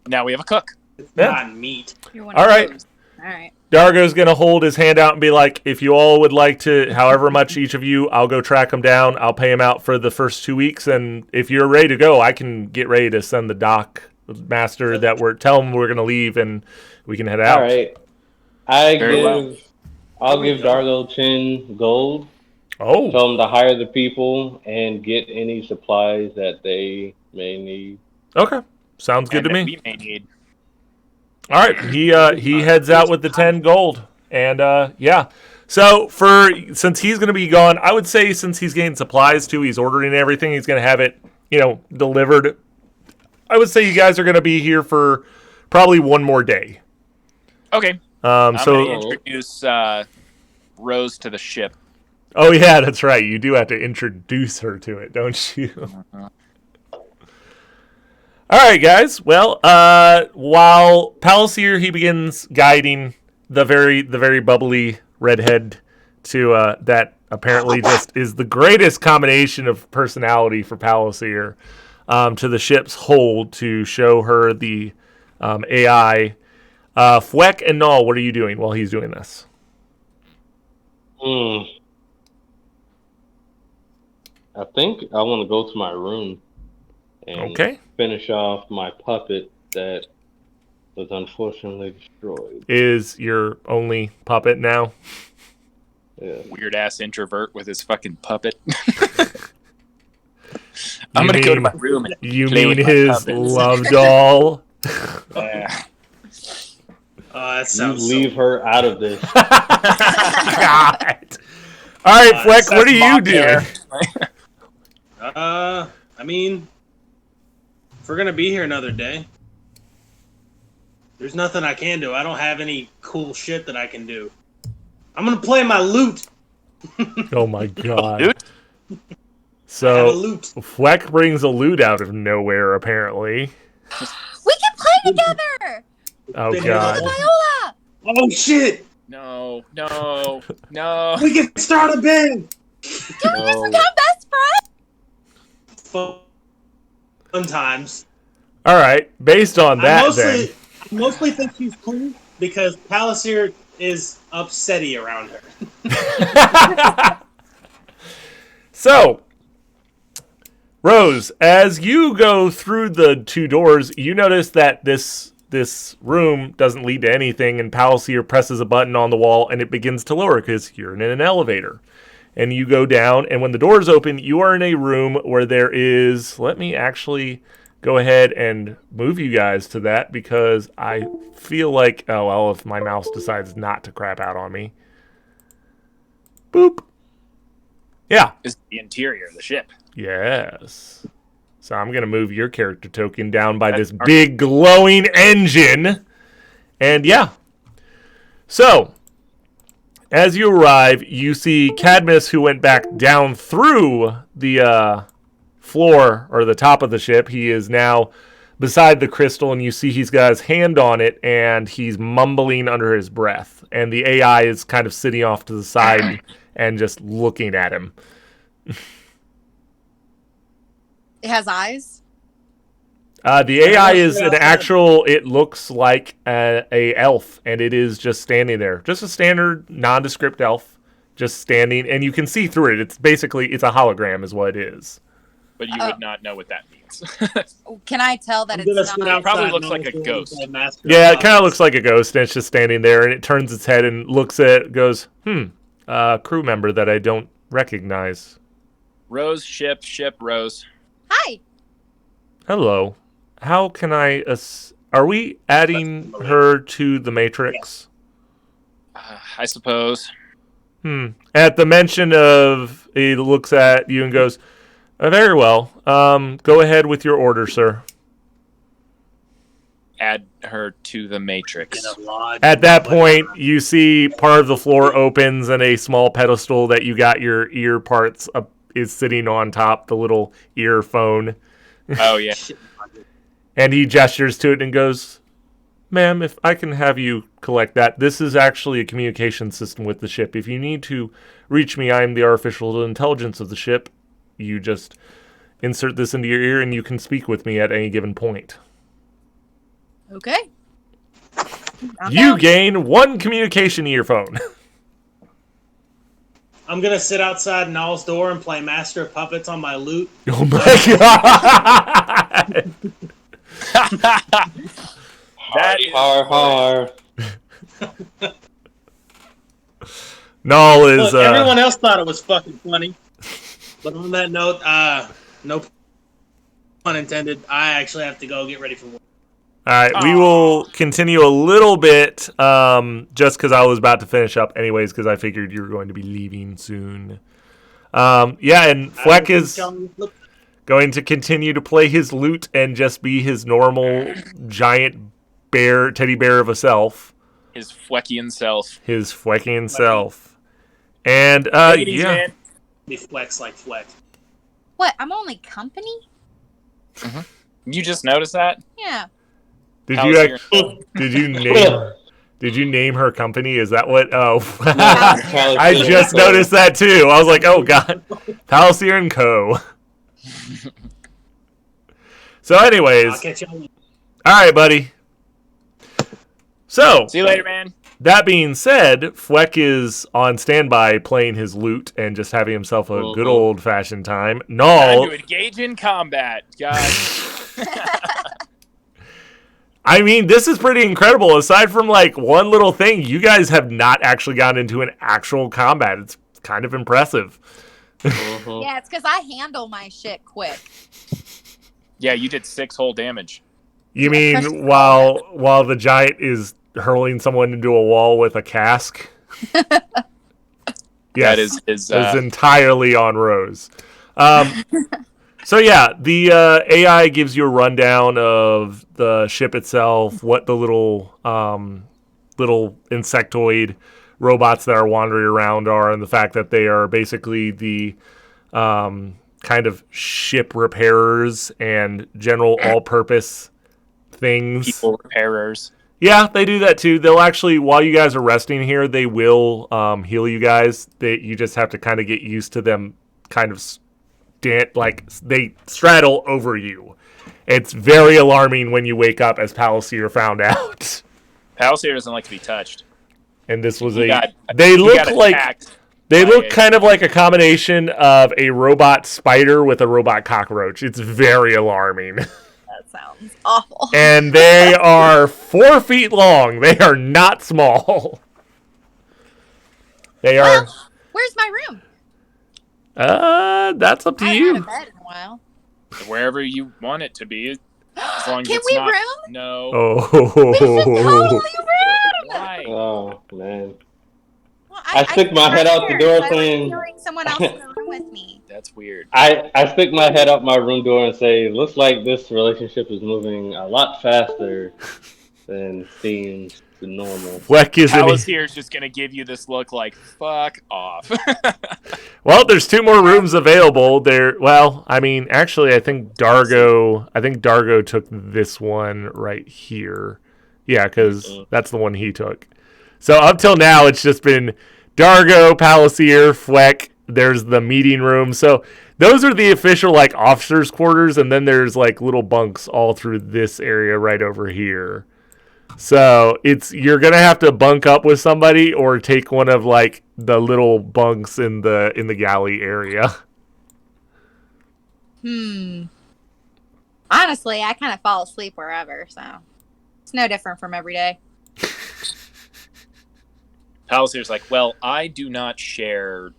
Speaker 2: now we have a cook.
Speaker 6: It's
Speaker 1: Yeah.
Speaker 6: not meat.
Speaker 5: You're one
Speaker 1: All
Speaker 5: of
Speaker 1: right.
Speaker 5: those. All right.
Speaker 1: Dargo's going to hold his hand out and be like, if you all would like to, however much each of you, I'll go track them down. I'll pay them out for the first 2 weeks. And if you're ready to go, I can get ready to send the dock master that tell him we're going to leave and we can head out.
Speaker 3: All right. I'll give Dargo 10 gold.
Speaker 1: Oh.
Speaker 3: Tell them to hire the people and get any supplies that they may need.
Speaker 1: Okay. Sounds good to me.
Speaker 2: We may need.
Speaker 1: All right, he heads out with the 10 gold, and yeah. So since he's going to be gone, I would say since he's getting supplies too, he's ordering everything. He's going to have it, delivered. I would say you guys are going to be here for probably one more day.
Speaker 2: Okay. I'm going to introduce Rose to the ship.
Speaker 1: Oh yeah, that's right. You do have to introduce her to it, don't you?
Speaker 2: Uh-huh.
Speaker 1: All right, guys. Well, while Palliser, he begins guiding the very bubbly redhead to that apparently just is the greatest combination of personality for Palliser to the ship's hold to show her the AI. Fweck and Null, what are you doing while he's doing this?
Speaker 3: I think I want to go to my room and finish off my puppet that was unfortunately destroyed.
Speaker 1: Is your only puppet now?
Speaker 3: Yeah.
Speaker 2: Weird ass introvert with his fucking puppet. I'm gonna go to my room and
Speaker 1: you
Speaker 2: play
Speaker 1: mean
Speaker 2: with my
Speaker 1: his
Speaker 2: puppets.
Speaker 1: love doll?
Speaker 2: Yeah.
Speaker 6: That
Speaker 3: You
Speaker 6: sounds
Speaker 3: leave her out of this.
Speaker 1: God. All right, Fweck, what are you doing?
Speaker 6: I mean, if we're gonna be here another day, there's nothing I can do. I don't have any cool shit that I can do. I'm gonna play my lute.
Speaker 1: Oh my God.
Speaker 2: Dude.
Speaker 6: I have a
Speaker 1: So,
Speaker 6: lute.
Speaker 1: Fweck brings a lute out of nowhere, apparently.
Speaker 5: We can play together.
Speaker 1: Oh,
Speaker 6: Been here the
Speaker 1: God.
Speaker 6: whole-
Speaker 5: Viola.
Speaker 6: Oh shit!
Speaker 2: No.
Speaker 6: We can start a band.
Speaker 5: Dude, we just become best friends.
Speaker 6: Fun times.
Speaker 1: All right, based on that, then.
Speaker 6: I mostly think she's cool because Palliser is upsetty around her.
Speaker 1: So, Rose, as you go through the two doors, you notice that this room doesn't lead to anything, and Palliser presses a button on the wall, and it begins to lower because you're in an elevator. And you go down, and when the doors open, you are in a room where there is... Let me actually go ahead and move you guys to that because I feel like... Oh, well, if my mouse decides not to crap out on me. Boop. Yeah.
Speaker 2: Is the interior of the ship.
Speaker 1: Yes. So I'm going to move your character token down by this big glowing engine. And yeah. So, as you arrive, you see Cadmus, who went back down through the floor or the top of the ship. He is now beside the crystal, and you see he's got his hand on it, and he's mumbling under his breath. And the AI is kind of sitting off to the side and just looking at him.
Speaker 5: It has eyes.
Speaker 1: The AI is an actual, it looks like a elf, and it is just standing there. Just a standard nondescript elf, just standing, and you can see through it. It's basically, it's a hologram is what it is.
Speaker 2: But you would not know what that means.
Speaker 5: Can I tell that it's not?
Speaker 2: It probably looks like a ghost.
Speaker 1: Yeah, it kind of looks like a ghost, and it's just standing there, and it turns its head and looks at it, goes, crew member that I don't recognize.
Speaker 2: Rose, ship, Rose.
Speaker 5: Hi.
Speaker 1: Hello. How can I... are we adding her to the Matrix?
Speaker 2: I suppose.
Speaker 1: At the mention of... He looks at you and goes, very well. Go ahead with your order, sir.
Speaker 2: Add her to the Matrix.
Speaker 1: At that point, you see part of the floor opens and a small pedestal that you got your ear parts up is sitting on top, the little earphone.
Speaker 2: Oh, yeah.
Speaker 1: And he gestures to it and goes, ma'am, if I can have you collect that. This is actually a communication system with the ship. If you need to reach me, I am the artificial intelligence of the ship. You just insert this into your ear and you can speak with me at any given point.
Speaker 5: Okay.
Speaker 1: You gain one communication earphone.
Speaker 6: I'm gonna sit outside Null's door and play Master of Puppets on my lute.
Speaker 1: Oh my god!
Speaker 2: That is
Speaker 3: Har.
Speaker 1: Null is...
Speaker 6: Look, everyone else thought it was fucking funny. But on that note, no pun intended, I actually have to go get ready for work.
Speaker 1: All right, we will continue a little bit, just because I was about to finish up anyways, because I figured you were going to be leaving soon. Yeah, and Fweck is going to continue to play his lute and just be his normal giant bear, teddy bear of a self.
Speaker 2: his Fweckian self.
Speaker 1: His Fweckian self. And,
Speaker 2: Ladies,
Speaker 1: yeah.
Speaker 2: man.
Speaker 6: Be Flex like Fleck.
Speaker 5: What? I'm only company?
Speaker 2: You just noticed that?
Speaker 5: Yeah.
Speaker 1: Did
Speaker 2: How's
Speaker 1: you
Speaker 2: your-
Speaker 1: did you name her company? Is that what? Oh,
Speaker 3: Palliser
Speaker 1: I just
Speaker 3: and Co.
Speaker 1: noticed that too. I was like, oh god, Palliser and Co. So, anyways,
Speaker 6: I'll catch you on.
Speaker 1: all right, buddy. So,
Speaker 2: see you later, man.
Speaker 1: That being said, Fweck is on standby playing his lute and just having himself a good old-fashioned time.
Speaker 2: Time
Speaker 1: Null,
Speaker 2: to engage in combat. God.
Speaker 1: I mean, this is pretty incredible. Aside from, like, one little thing, you guys have not actually gotten into an actual combat. It's kind of impressive.
Speaker 5: Yeah, it's because I handle my shit quick.
Speaker 2: Yeah, you did 6 whole damage.
Speaker 1: You mean while the giant is hurling someone into a wall with a cask? Yes,
Speaker 2: that is
Speaker 1: entirely on Rose. So yeah, the AI gives you a rundown of the ship itself, what the little insectoid robots that are wandering around are, and the fact that they are basically the kind of ship repairers and general all-purpose things.
Speaker 2: People repairers.
Speaker 1: Yeah, they do that too. They'll actually, while you guys are resting here, they will heal you guys. You just have to kind of get used to them kind of they straddle over you. It's very alarming when you wake up, as Palliser found out.
Speaker 2: Palliser doesn't like to be touched.
Speaker 1: And this was
Speaker 2: They
Speaker 1: look kind of like a combination of a robot spider with a robot cockroach. It's very alarming.
Speaker 5: That sounds awful.
Speaker 1: And they are 4 feet long. They are not small. They are.
Speaker 5: Well, where's my room?
Speaker 1: That's up to
Speaker 5: I
Speaker 1: you.
Speaker 5: haven't had a bed in a while.
Speaker 2: Wherever you want it to be. As long as
Speaker 5: Can
Speaker 2: it's
Speaker 5: we
Speaker 2: not,
Speaker 5: room?
Speaker 2: No.
Speaker 5: We should totally room.
Speaker 2: Why?
Speaker 3: Oh man.
Speaker 5: Well,
Speaker 3: I stick my head out the door saying,
Speaker 5: hearing someone else in the room with me.
Speaker 2: That's weird.
Speaker 3: I stick my head out my room door and say, looks like this relationship is moving a lot faster than seems normal.
Speaker 2: Palliser is just going to give you this look like, fuck off.
Speaker 1: Well, there's 2 more rooms available. Actually, I think Dargo took this one right here. Yeah, because that's the one he took. So up till now, it's just been Dargo, Palliser, Fweck. There's the meeting room. So those are the official, like, officers' quarters, and then there's, like, little bunks all through this area right over here. So you're gonna have to bunk up with somebody or take one of, like, the little bunks in the galley area.
Speaker 5: Honestly, I kind of fall asleep wherever, so it's no different from every day.
Speaker 2: Palliser's like, well, I do not share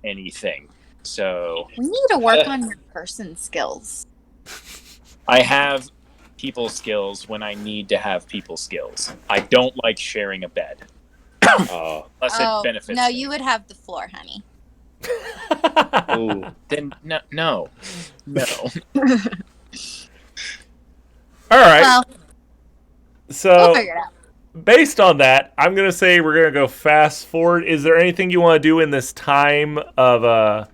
Speaker 2: anything, so
Speaker 5: we need to work on your person skills.
Speaker 2: I have people skills when I need to have people skills. I don't like sharing a bed. Unless it benefits
Speaker 5: no,
Speaker 2: me.
Speaker 5: you would have the floor, honey.
Speaker 3: Ooh.
Speaker 2: Then no.
Speaker 1: All right.
Speaker 5: Well,
Speaker 1: So
Speaker 5: we'll figure it out.
Speaker 1: Based on that, I'm gonna say we're gonna go fast forward. Is there anything you want to do in this time of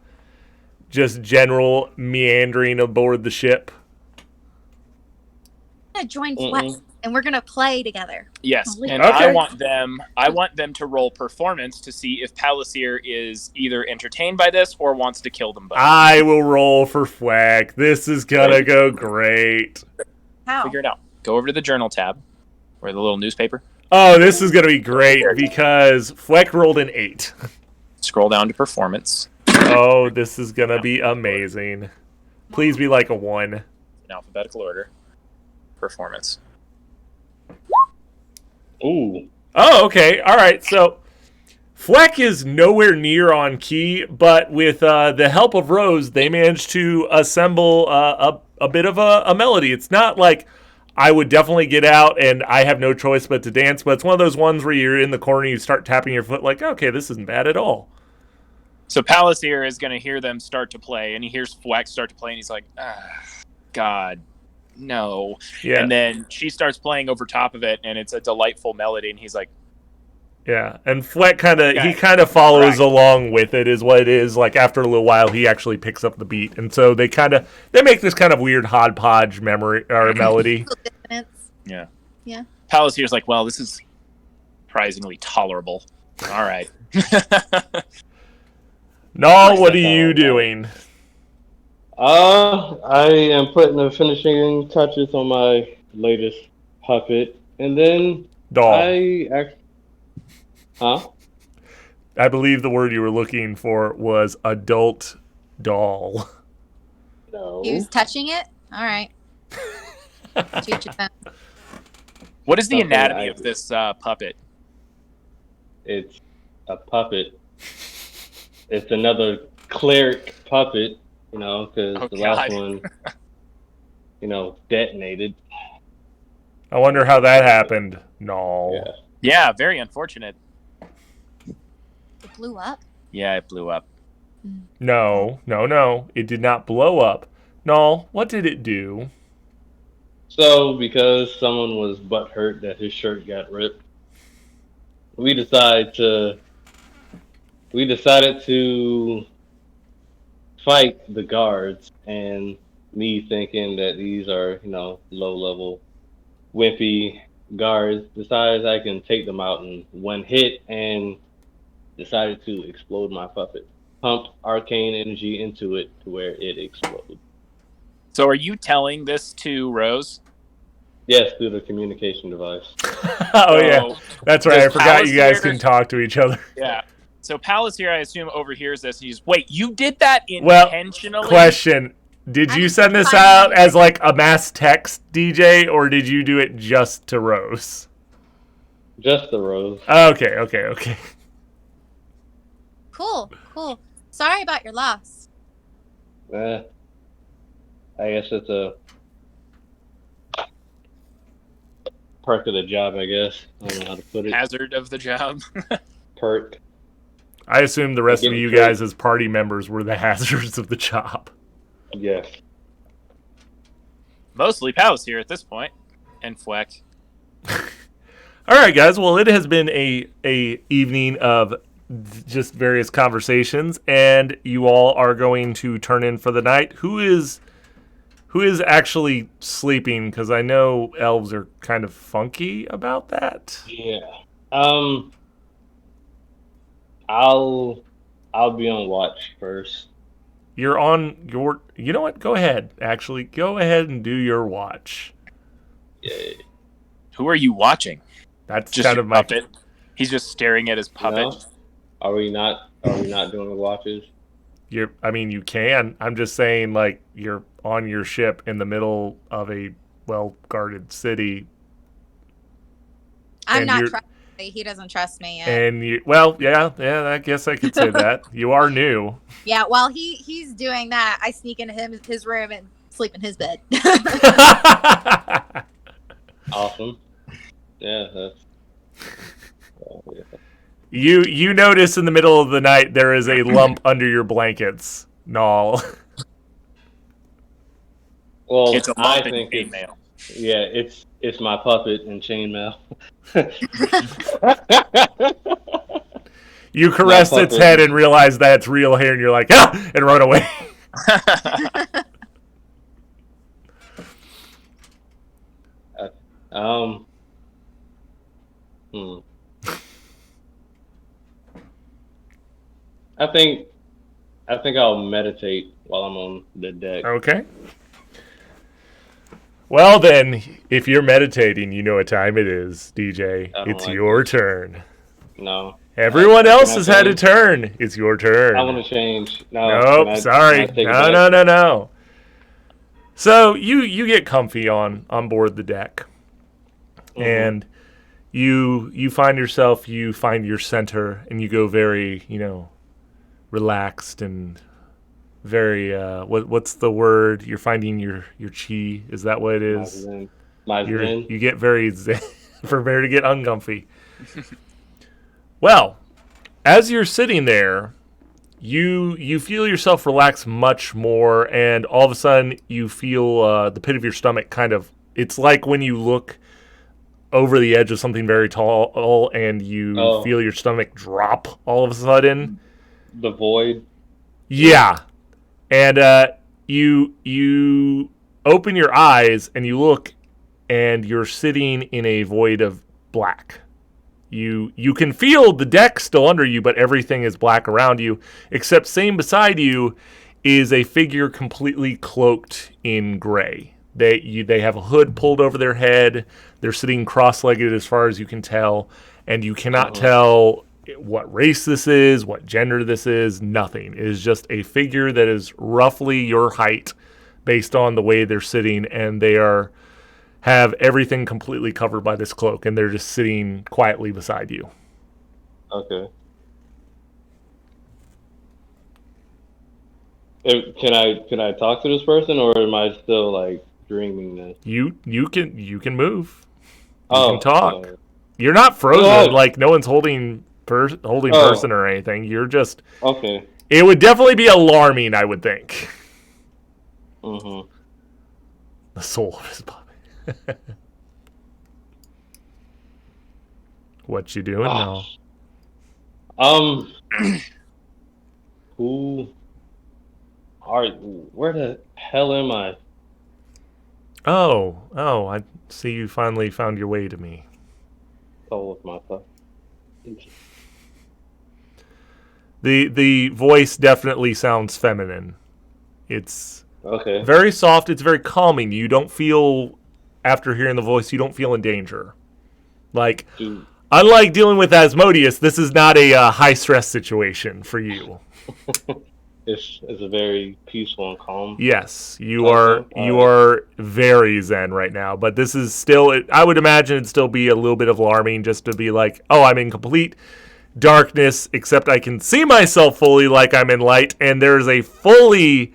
Speaker 1: just general meandering aboard the ship?
Speaker 5: I'm gonna join Fweck, and we're gonna play together.
Speaker 2: Yes, and
Speaker 1: Okay.
Speaker 2: I want them to roll performance to see if Palliser is either entertained by this or wants to kill them both.
Speaker 1: I will roll for Fweck. This is gonna go great.
Speaker 5: How?
Speaker 2: Figure it out. Go over to the journal tab, or the little newspaper.
Speaker 1: Oh, this is gonna be great because Fweck rolled an 8.
Speaker 2: Scroll down to performance.
Speaker 1: Oh, this is gonna be amazing. Please be like a 1.
Speaker 2: In alphabetical order. Performance.
Speaker 3: Ooh.
Speaker 1: Oh, okay. All right. So Fweck is nowhere near on key, but with the help of Rose, they managed to assemble a bit of a melody. It's not like I would definitely get out and I have no choice but to dance, but it's one of those ones where you're in the corner, you start tapping your foot like, okay, this isn't bad at all.
Speaker 2: So Palliser is going to hear them start to play, and he hears Fweck start to play, and he's like, God, no.
Speaker 1: Yeah.
Speaker 2: And then she starts playing over top of it, and it's a delightful melody, and he's like,
Speaker 1: yeah, and Fweck kind of follows along with it, is what it is. Like after a little while, he actually picks up the beat, and so they make this kind of weird hodgepodge memory or melody.
Speaker 2: Yeah.
Speaker 5: Yeah.
Speaker 2: Palliser's like, well, this is surprisingly tolerable. All right.
Speaker 1: No, what are you doing?
Speaker 3: I am putting the finishing touches on my latest puppet, and then
Speaker 1: Doll.
Speaker 3: Huh?
Speaker 1: I believe the word you were looking for was adult doll.
Speaker 3: No.
Speaker 5: He was touching it? All right.
Speaker 2: What is the
Speaker 3: Something
Speaker 2: anatomy of this puppet?
Speaker 3: It's a puppet. It's another cleric puppet, because the last one, detonated.
Speaker 1: I wonder how that happened. No.
Speaker 2: Yeah, very unfortunate.
Speaker 5: It blew up?
Speaker 2: Yeah, it blew up.
Speaker 1: No. It did not blow up. No, what did it do?
Speaker 3: So, because someone was butthurt that his shirt got ripped, we decided to fight the guards, and me thinking that these are, low-level, wimpy guards, decided I can take them out in one hit, and decided to explode my puppet. Pumped arcane energy into it to where it exploded.
Speaker 2: So are you telling this to Rose?
Speaker 3: Yes, through the communication device.
Speaker 1: Yeah. That's right. I forgot you guys can talk to each other.
Speaker 2: Yeah. So Palace here, I assume, overhears this and he's, wait, you did that intentionally?
Speaker 1: Well, question. Did you send this out as like a mass text, DJ, or did you do it just to Rose?
Speaker 3: Just to Rose.
Speaker 1: Okay.
Speaker 5: Cool. Sorry about your loss.
Speaker 3: I guess it's a perk of the job, I guess. I don't know how to put it.
Speaker 2: Hazard of the job.
Speaker 3: Perk.
Speaker 1: I assume the rest of you guys as party members were the hazards of the job.
Speaker 3: Yes.
Speaker 2: Mostly Palace here at this point. And Fweck.
Speaker 1: All right, guys. Well, it has been a evening of just various conversations, and you all are going to turn in for the night. Who is actually sleeping? Because I know elves are kind of funky about that.
Speaker 3: Yeah. I'll be on watch first.
Speaker 1: You're on your. You know what? Go ahead. Actually, go ahead and do your watch.
Speaker 3: Yeah.
Speaker 2: Who are you watching?
Speaker 1: That's
Speaker 2: just
Speaker 1: kind of my
Speaker 2: puppet. He's just staring at his puppet.
Speaker 3: No? Are we not doing the watches?
Speaker 1: You can. I'm just saying, like, you're on your ship in the middle of a well-guarded city.
Speaker 5: I'm not trusting. He doesn't trust me yet.
Speaker 1: And I guess I could say that. You are new.
Speaker 5: Yeah, while he's doing that, I sneak into his room and sleep in his bed.
Speaker 3: Awesome. Yeah, that's. Yeah.
Speaker 1: You notice in the middle of the night there is a lump under your blankets, Null.
Speaker 3: Well,
Speaker 2: it's a lump
Speaker 3: I think
Speaker 2: in chainmail.
Speaker 3: Yeah, it's my puppet in chainmail.
Speaker 1: You caress its head and realize that it's real hair, and you're like, and run away.
Speaker 3: I think I'll meditate while I'm on the deck.
Speaker 1: Okay. Well then, if you're meditating, you know what time it is, DJ. It's your turn.
Speaker 3: No.
Speaker 1: Everyone else has had a turn. It's your turn.
Speaker 3: I want to change.
Speaker 1: Nope, sorry. No. So you get comfy on board the deck. Mm-hmm. And you find yourself, you find your center, and you go very, relaxed and very what's the word? You're finding your chi. Is that what it is?
Speaker 3: My zen.
Speaker 1: You get very zen. Prepare to get uncomfy. Well, as you're sitting there, you feel yourself relax much more, and all of a sudden you feel the pit of your stomach kind of. It's like when you look over the edge of something very tall, and you feel your stomach drop all of a sudden.
Speaker 3: The void.
Speaker 1: Yeah, and you open your eyes and you look, and you're sitting in a void of black. You can feel the deck still under you, but everything is black around you, except same beside you is a figure completely cloaked in gray. They have a hood pulled over their head. They're sitting cross-legged as far as you can tell, and you cannot tell what race this is, what gender this is, nothing. It is just a figure that is roughly your height based on the way they're sitting, and they have everything completely covered by this cloak, and they're just sitting quietly beside you.
Speaker 3: Okay. Can I talk to this person, or am I still like dreaming this?
Speaker 1: You can move. You
Speaker 3: Oh,
Speaker 1: can talk. You're not frozen.
Speaker 3: Oh.
Speaker 1: Like no one's holding person or anything. You're just.
Speaker 3: Okay.
Speaker 1: It would definitely be alarming, I would think.
Speaker 3: Mm-hmm.
Speaker 1: The soul of his puppy. What you doing now?
Speaker 3: Where the hell am I?
Speaker 1: Oh, I see you finally found your way to me.
Speaker 3: Soul of my puppy.
Speaker 1: The voice definitely sounds feminine. It's
Speaker 3: Okay.
Speaker 1: very soft. It's very calming. You don't feel, after hearing the voice, you don't feel in danger. Like, unlike dealing with Asmodeus, this is not a high-stress situation for you.
Speaker 3: It's a very peaceful and calm.
Speaker 1: Yes, you are very zen right now, but this is still, I would imagine it'd still be a little bit alarming just to be like, oh, I'm in complete darkness, except I can see myself fully like I'm in light, and there's a fully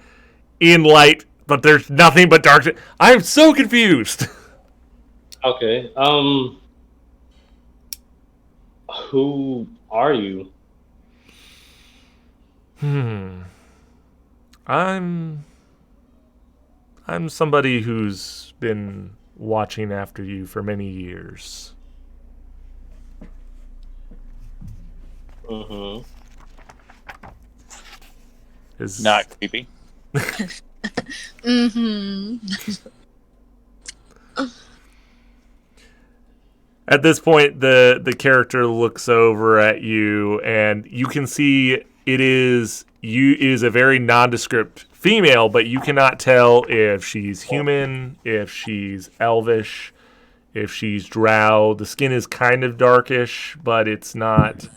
Speaker 1: in light, but there's nothing but darkness. I'm so confused.
Speaker 3: Okay. Who are you?
Speaker 1: I'm somebody who's been watching after you for many years.
Speaker 3: Mm-hmm.
Speaker 1: Is
Speaker 2: Not creepy.
Speaker 5: Mm-hmm.
Speaker 1: At this point, the character looks over at you, and you can see it is a very nondescript female, but you cannot tell if she's human, if she's elvish, if she's drow. The skin is kind of darkish, but it's not.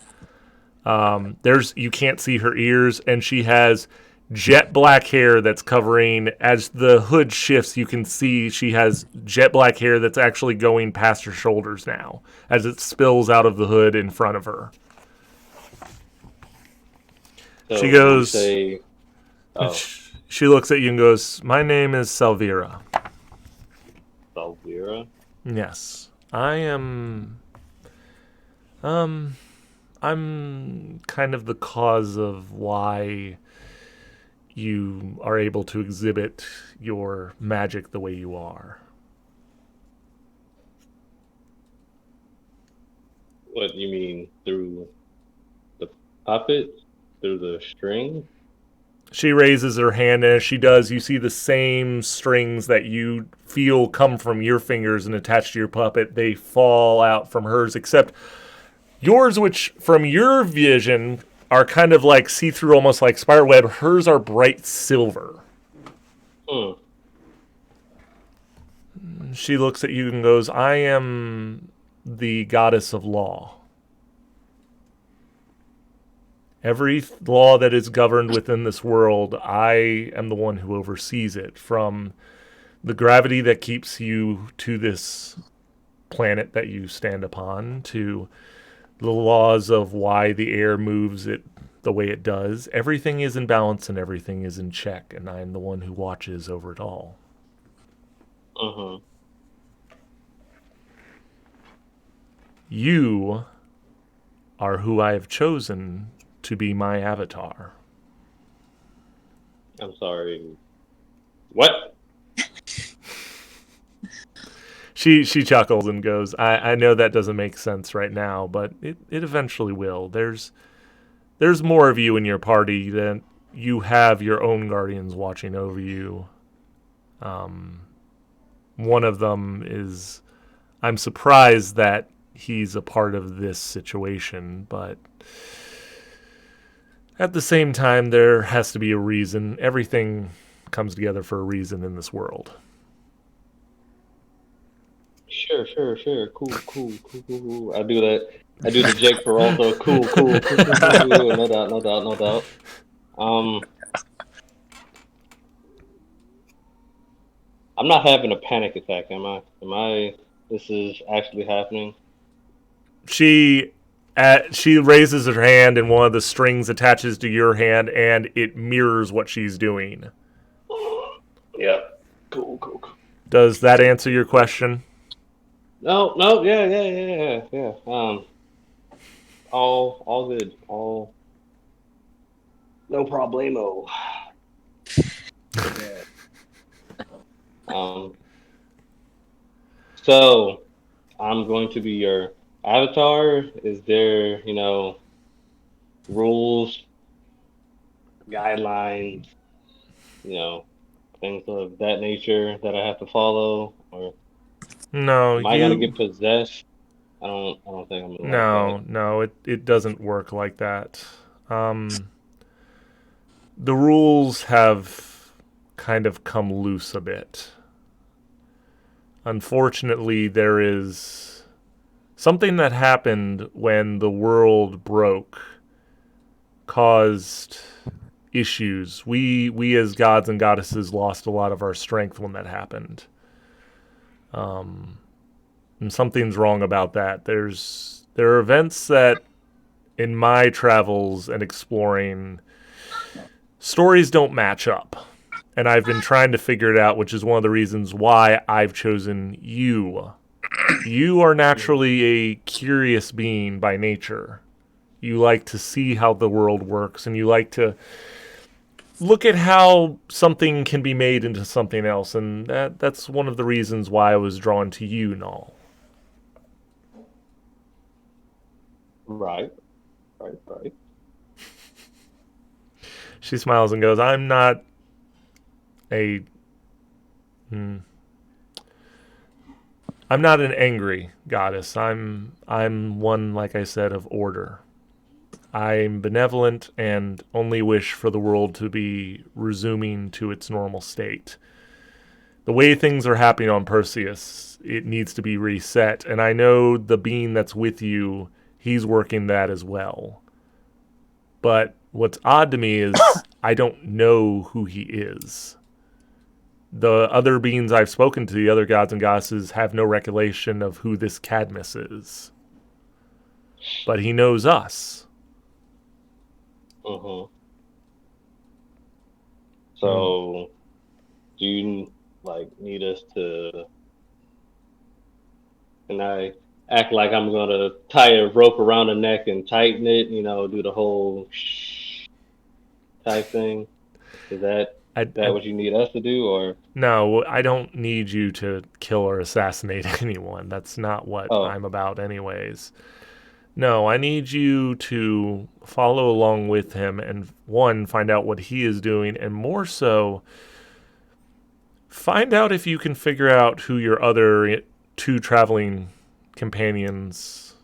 Speaker 1: You can't see her ears, and she has jet black hair that's covering. As the hood shifts, you can see she has jet black hair that's actually going past her shoulders now, as it spills out of the hood in front of her.
Speaker 3: So
Speaker 1: She goes. She looks at you and goes, "My name is Salvira."
Speaker 3: Salvira?
Speaker 1: Yes, I am. I'm kind of the cause of why you are able to exhibit your magic the way you are.
Speaker 3: What you mean, through the puppet? Through the string?
Speaker 1: She raises her hand, and as she does, you see the same strings that you feel come from your fingers and attach to your puppet. They fall out from hers, except yours, which from your vision are kind of like see-through, almost like spiderweb. Hers are bright silver. She looks at you and goes, "I am the goddess of law. Every law that is governed within this world, I am the one who oversees it. From the gravity that keeps you to this planet that you stand upon, to the laws of why the air moves it the way it does. Everything is in balance and everything is in check, and I am the one who watches over it all."
Speaker 3: Mm-hmm.
Speaker 1: You are who I have chosen to be my avatar.
Speaker 3: I'm sorry. What?
Speaker 1: She chuckles and goes, I know that doesn't make sense right now, but it eventually will. There's more of you in your party than you have your own guardians watching over you. One of them is, I'm surprised that he's a part of this situation, but at the same time, there has to be a reason. Everything comes together for a reason in this world.
Speaker 3: Sure, sure, sure. Cool. I do that. I do the Jake Peralta. Cool. No doubt, no doubt, no doubt. Um, I'm not having a panic attack, am I? Am I? This is actually happening.
Speaker 1: She she raises her hand, and one of the strings attaches to your hand, and it mirrors what she's doing.
Speaker 3: Yeah. Cool.
Speaker 1: Does that answer your question?
Speaker 3: No, yeah. All good. All no problemo. Yeah. Um, so I'm going to be your avatar. Is there, rules, guidelines, you know, things of that nature that I have to follow, or
Speaker 1: No,
Speaker 3: am I gonna get possessed? I don't think I'm gonna like that.
Speaker 1: no, it doesn't work like that. The rules have kind of come loose a bit. Unfortunately, there is something that happened when the world broke caused issues. We as gods and goddesses lost a lot of our strength when that happened. And something's wrong about that. There are events that in my travels and exploring, stories don't match up. And I've been trying to figure it out, which is one of the reasons why I've chosen you. You are naturally a curious being by nature. You like to see how the world works, and you like to look at how something can be made into something else, and that's one of the reasons why I was drawn to you and all.
Speaker 3: Right.
Speaker 1: She smiles and goes, I'm not a... I'm not an angry goddess. I'm one, like I said, of order. I'm benevolent and only wish for the world to be resuming to its normal state. The way things are happening on Perseus, it needs to be reset. And I know the being that's with you, he's working that as well. But what's odd to me is I don't know who he is. The other beings I've spoken to, the other gods and goddesses, have no recollection of who this Cadmus is. But he knows us.
Speaker 3: So, do you need us to? Can I act like I'm gonna tie a rope around the neck and tighten it? Do the whole type thing. Is that what you need us to do, or?
Speaker 1: No, I don't need you to kill or assassinate anyone. That's not what I'm about anyways. No, I need you to follow along with him and, one, find out what he is doing, and more so, find out if you can figure out who your other two traveling companions,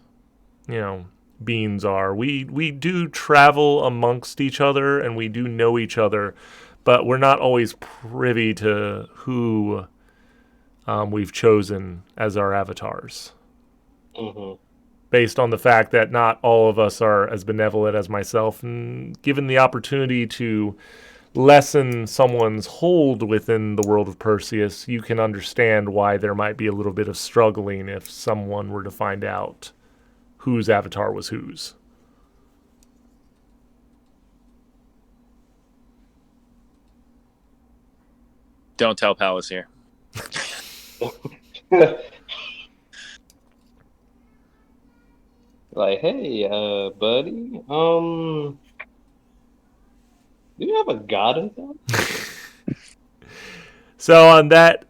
Speaker 1: beings are. We do travel amongst each other, and we do know each other, but we're not always privy to who we've chosen as our avatars. Based on the fact that not all of us are as benevolent as myself, and given the opportunity to lessen someone's hold within the world of Perseus, you can understand why there might be a little bit of struggling if someone were to find out whose avatar was whose.
Speaker 2: Don't tell Palace here.
Speaker 3: Hey, buddy, do you have a god in town?
Speaker 1: So on that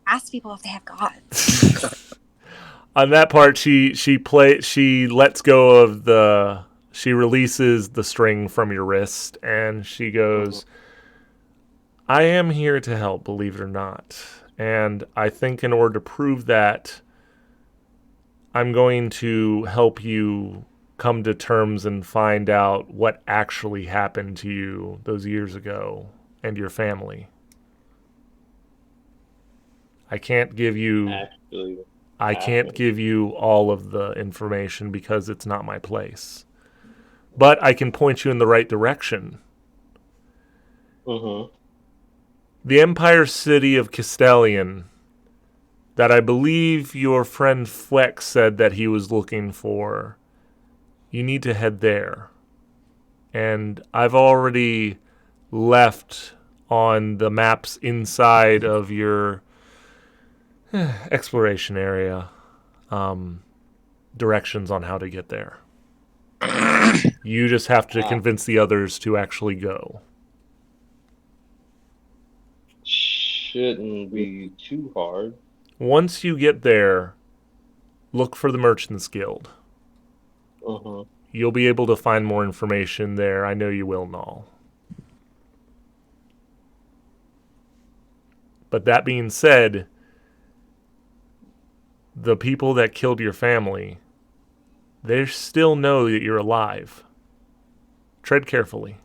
Speaker 5: ask people if they have gods.
Speaker 1: on that part, she lets go of she releases the string from your wrist, and she goes, I am here to help, believe it or not. And I think in order to prove that, I'm going to help you come to terms and find out what actually happened to you those years ago and your family. I can't give you... I can't give you all of the information because it's not my place. But I can point you in the right direction.
Speaker 3: Mm-hmm.
Speaker 1: The Empire City of Castellion, that I believe your friend Fweck said that he was looking for, you need to head there. And I've already left on the maps inside of your exploration area directions on how to get there. You just have to convince the others to actually go.
Speaker 3: Shouldn't be too hard.
Speaker 1: Once you get there, look for the Merchants Guild.
Speaker 3: Mm-hmm.
Speaker 1: You'll be able to find more information there. I know you will, Null. But that being said, the people that killed your family, they still know that you're alive. Tread carefully.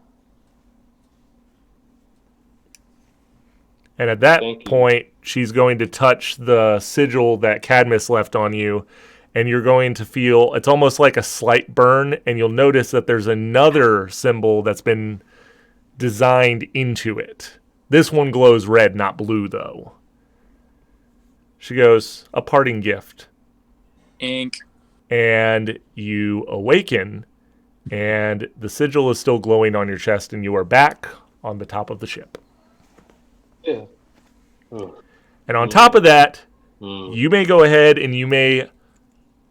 Speaker 1: And at that point, she's going to touch the sigil that Cadmus left on you, and you're going to feel, it's almost like a slight burn, and you'll notice that there's another symbol that's been designed into it. This one glows red, not blue, though. She goes, a parting gift.
Speaker 2: Ink.
Speaker 1: And you awaken, and the sigil is still glowing on your chest, and you are back on the top of the ship.
Speaker 3: Yeah.
Speaker 1: And on top of that, you may go ahead and you may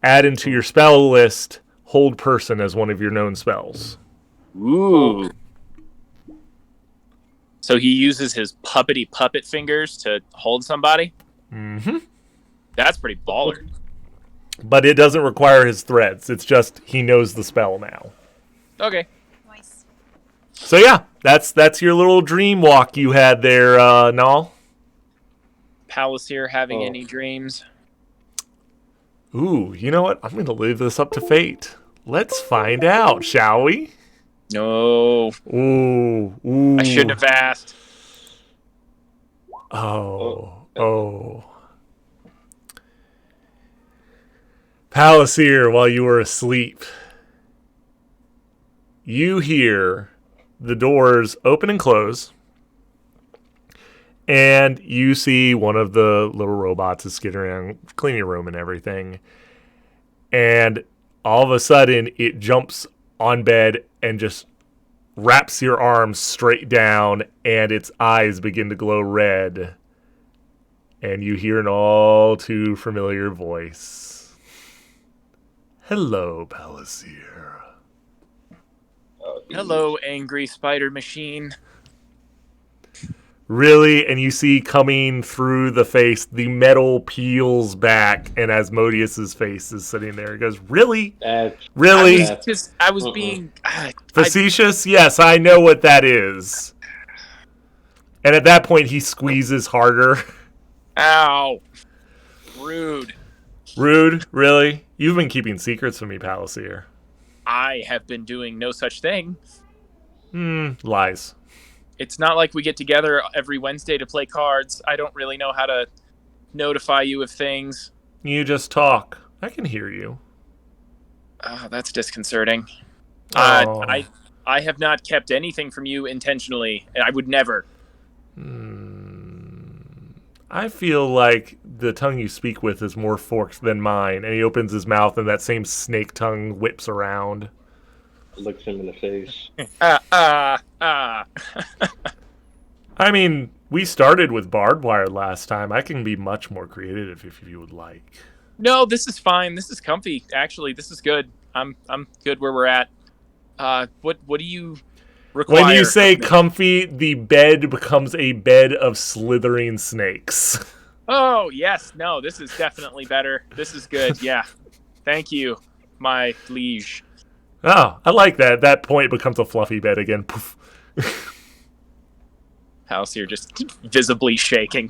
Speaker 1: add into your spell list Hold Person as one of your known spells.
Speaker 2: Ooh. So he uses his puppet fingers to hold somebody?
Speaker 1: Mm-hmm.
Speaker 2: That's pretty baller.
Speaker 1: But it doesn't require his threads. It's just he knows the spell now.
Speaker 2: Okay.
Speaker 5: Nice.
Speaker 1: So yeah, that's your little dream walk you had there, Nall.
Speaker 2: Palace here having any dreams?
Speaker 1: Ooh, you know what? I'm going to leave this up to fate. Let's find out, shall we?
Speaker 2: No.
Speaker 1: Ooh.
Speaker 2: I shouldn't have asked.
Speaker 1: Oh. Palasier, while you were asleep, you hear the doors open and close, and you see one of the little robots is skittering around, cleaning your room and everything, and all of a sudden it jumps on bed and just wraps your arms straight down, and its eyes begin to glow red, and you hear an all too familiar voice. Hello, Palasier.
Speaker 2: Hello, angry spider machine.
Speaker 1: Really? And you see coming through the face, the metal peels back, and Asmodeus's face is sitting there. He goes, really? Really?
Speaker 2: I was being...
Speaker 1: Facetious? Yes, I know what that is. And at that point, he squeezes harder.
Speaker 2: Ow. Rude.
Speaker 1: Rude? Really? You've been keeping secrets from me, Palasier.
Speaker 2: I have been doing no such thing.
Speaker 1: Lies.
Speaker 2: It's not like we get together every Wednesday to play cards. I don't really know how to notify you of things.
Speaker 1: You just talk. I can hear you.
Speaker 2: That's disconcerting.
Speaker 1: Oh.
Speaker 2: I have not kept anything from you intentionally. I would never.
Speaker 1: I feel like the tongue you speak with is more forked than mine. And he opens his mouth and that same snake tongue whips around.
Speaker 3: Looks him in the face.
Speaker 1: I mean, we started with barbed wire last time. I can be much more creative if you would like.
Speaker 2: No, this is fine. This is comfy. Actually, this is good. I'm good where we're at. What do you require?
Speaker 1: When you say comfy, the bed becomes a bed of slithering snakes.
Speaker 2: Oh, yes. No, this is definitely better. This is good. Yeah. Thank you, my liege.
Speaker 1: Oh, I like that. At that point, it becomes a fluffy bed again. Poof.
Speaker 2: House here just visibly shaking.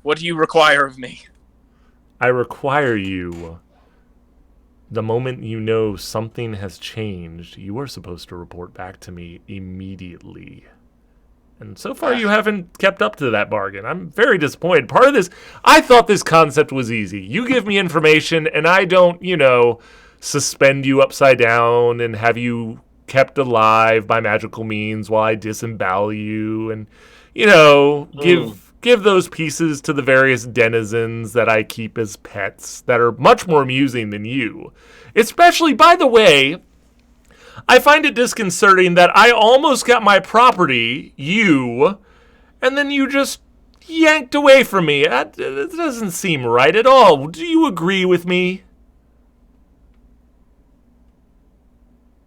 Speaker 2: What do you require of me?
Speaker 1: I require you. The moment you know something has changed, you are supposed to report back to me immediately. And so far, you haven't kept up to that bargain. I'm very disappointed. Part of this, I thought this concept was easy. You give me information, and I don't, suspend you upside down and have you kept alive by magical means while I disembowel you and, give those pieces to the various denizens that I keep as pets that are much more amusing than you. Especially, by the way, I find it disconcerting that I almost got my property, you, and then you just yanked away from me. It doesn't seem right at all. Do you agree with me?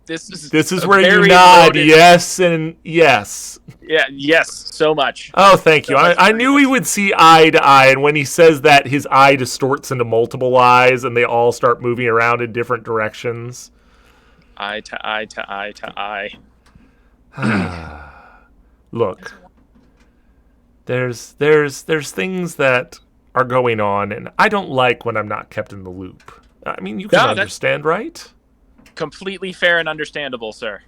Speaker 2: This
Speaker 1: is where you nod loaded. Yes and yes.
Speaker 2: Yeah, yes, so much.
Speaker 1: Oh, thank you. I knew we would see eye to eye, and when he says that, his eye distorts into multiple eyes, and they all start moving around in different directions.
Speaker 2: Eye to eye to eye to eye.
Speaker 1: Look, there's things that are going on, and I don't like when I'm not kept in the loop. I mean, you can understand, right?
Speaker 2: Completely fair and understandable, sir.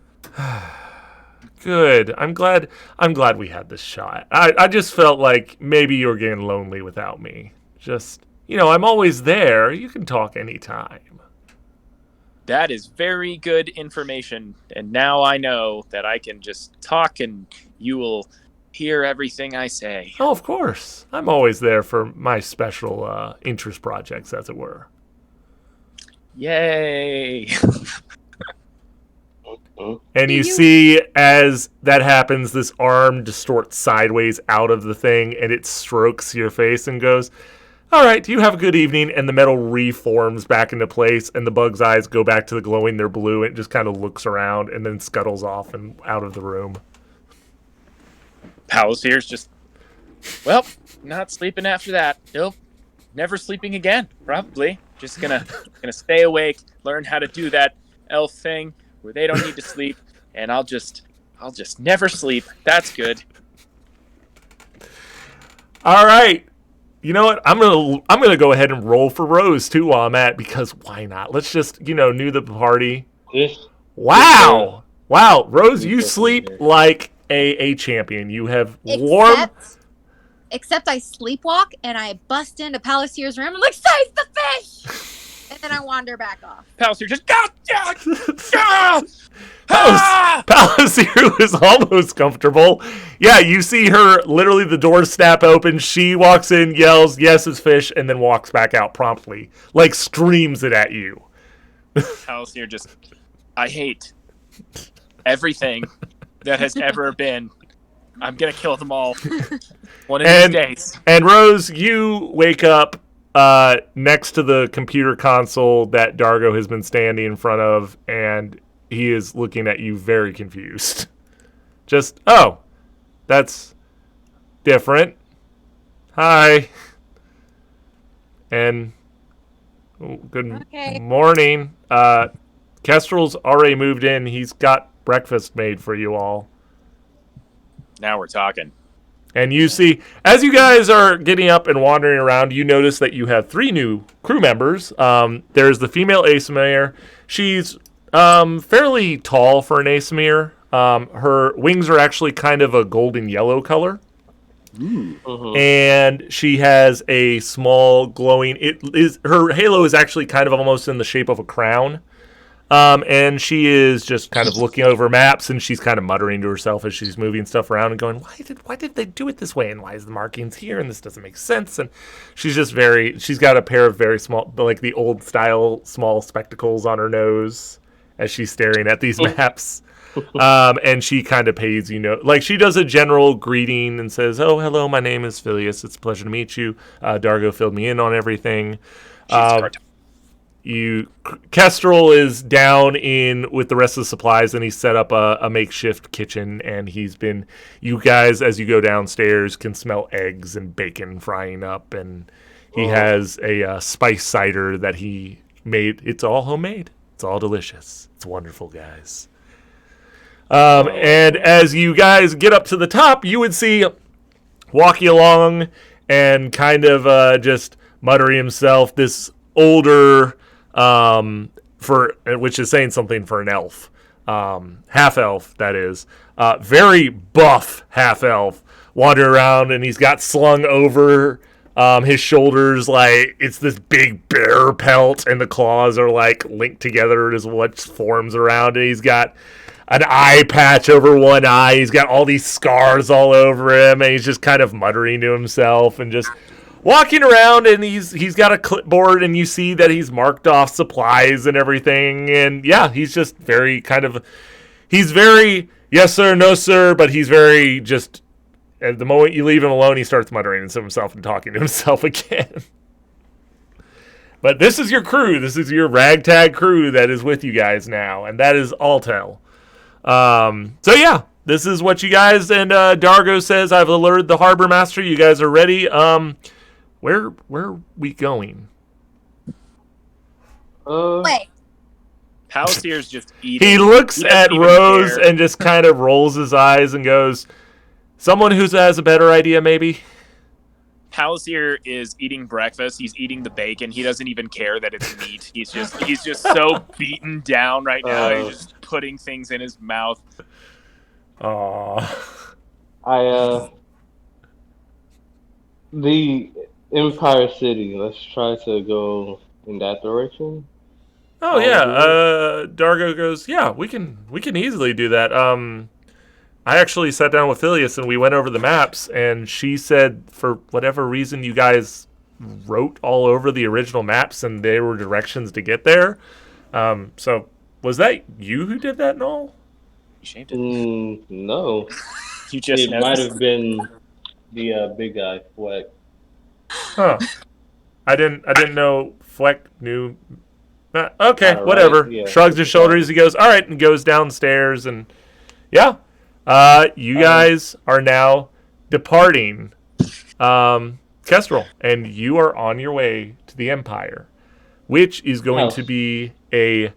Speaker 1: Good. I'm glad we had this shot. I just felt like maybe you were getting lonely without me. Just, I'm always there. You can talk anytime.
Speaker 2: That is very good information, and now I know that I can just talk and you will hear everything I say.
Speaker 1: Oh, of course. I'm always there for my special interest projects, as it were.
Speaker 2: Yay!
Speaker 1: And you see, as that happens, this arm distorts sideways out of the thing, and it strokes your face and goes, "All right, you have a good evening," and the metal reforms back into place, and the bug's eyes go back to the glowing, they're blue, and it just kind of looks around, and then scuttles off and out of the room.
Speaker 2: Powell's here's just, well, not sleeping after that. Nope. Never sleeping again, probably. Just gonna stay awake, learn how to do that elf thing where they don't need to sleep, and I'll just never sleep. That's good.
Speaker 1: All right. You know what? I'm gonna go ahead and roll for Rose too while I'm at, because why not? Let's just new the party. Wow, Rose, you sleep like a champion. You have warm.
Speaker 5: Except I sleepwalk and I bust into Palacier's room and like, save the fish! And then I wander back off.
Speaker 2: Palacier's just,
Speaker 1: Palacier was almost comfortable. Yeah, you see her, literally the door snap open. She walks in, yells, "Yes, it's fish," and then walks back out promptly. Like, screams it at you.
Speaker 2: Palacier just, I hate everything that has ever been. I'm going to kill them all. One of these days.
Speaker 1: And Rose, you wake up next to the computer console that Dargo has been standing in front of, and he is looking at you very confused. Just, oh, that's different. Hi. And good morning. Kestrel's already moved in. He's got breakfast made for you all.
Speaker 2: Now we're talking.
Speaker 1: And you see, as you guys are getting up and wandering around, you notice that you have 3 new crew members. There's the female Aesir. She's fairly tall for an Aesir. Her wings are actually kind of a golden yellow color. And she has a small glowing. Her halo is actually kind of almost in the shape of a crown. And she is just kind of looking over maps, and she's kind of muttering to herself as she's moving stuff around and going, why did they do it this way? And why is the markings here? And this doesn't make sense. And she's just she's got a pair of very small, like the old style small spectacles on her nose as she's staring at these maps. And she kind of pays, like she does a general greeting and says, "Oh, hello, my name is Phileas. It's a pleasure to meet you. Dargo filled me in on everything." Kestrel is down in with the rest of the supplies, and he set up a makeshift kitchen, and you guys, as you go downstairs, can smell eggs and bacon frying up, and he has a spice cider that he made. It's all homemade. It's all delicious. It's wonderful, guys. And as you guys get up to the top, you would see walking along and kind of just muttering himself, this older, which is saying something for an elf. half elf, that is, very buff half elf, wandering around, and he's got slung over his shoulders like it's this big bear pelt, and the claws are like linked together as what forms around it. He's got an eye patch over one eye. He's got all these scars all over him, and he's just kind of muttering to himself and just walking around, and he's got a clipboard, and you see that he's marked off supplies and everything. And yeah, he's just very he's very yes sir, no sir, but he's very just, at the moment you leave him alone, he starts muttering to himself and talking to himself again. But this is your crew. This is your ragtag crew that is with you guys now, and that is Altel. So yeah, this is what you guys, and Dargo says, I've alerted the harbor master. You guys are ready. Where are we going?
Speaker 5: Wait.
Speaker 2: Palastier's just eating.
Speaker 1: He looks
Speaker 2: He doesn't
Speaker 1: at
Speaker 2: even
Speaker 1: Rose
Speaker 2: care.
Speaker 1: and just kind of rolls his eyes and goes, someone who has a better idea, maybe?
Speaker 2: Palastier is eating breakfast. He's eating the bacon. He doesn't even care that it's meat. He's just so beaten down right now. He's just putting things in his mouth.
Speaker 1: Aww.
Speaker 3: The Empire City. Let's try to go in that direction.
Speaker 1: Oh yeah. Dargo goes, yeah, we can easily do that. I actually sat down with Phileas and we went over the maps, and she said for whatever reason you guys wrote all over the original maps and there were directions to get there. So was that you who did that, Noel?
Speaker 2: You shaved it.
Speaker 3: No.
Speaker 2: You just
Speaker 3: It might have been the big guy, Fweck.
Speaker 1: Huh. I didn't know Fweck knew. Okay,
Speaker 3: Right,
Speaker 1: whatever.
Speaker 3: yeah.
Speaker 1: Shrugs his shoulders. He goes, all right, and goes downstairs. And yeah, you guys are now departing Kestrel, and you are on your way to the Empire, which is going to be a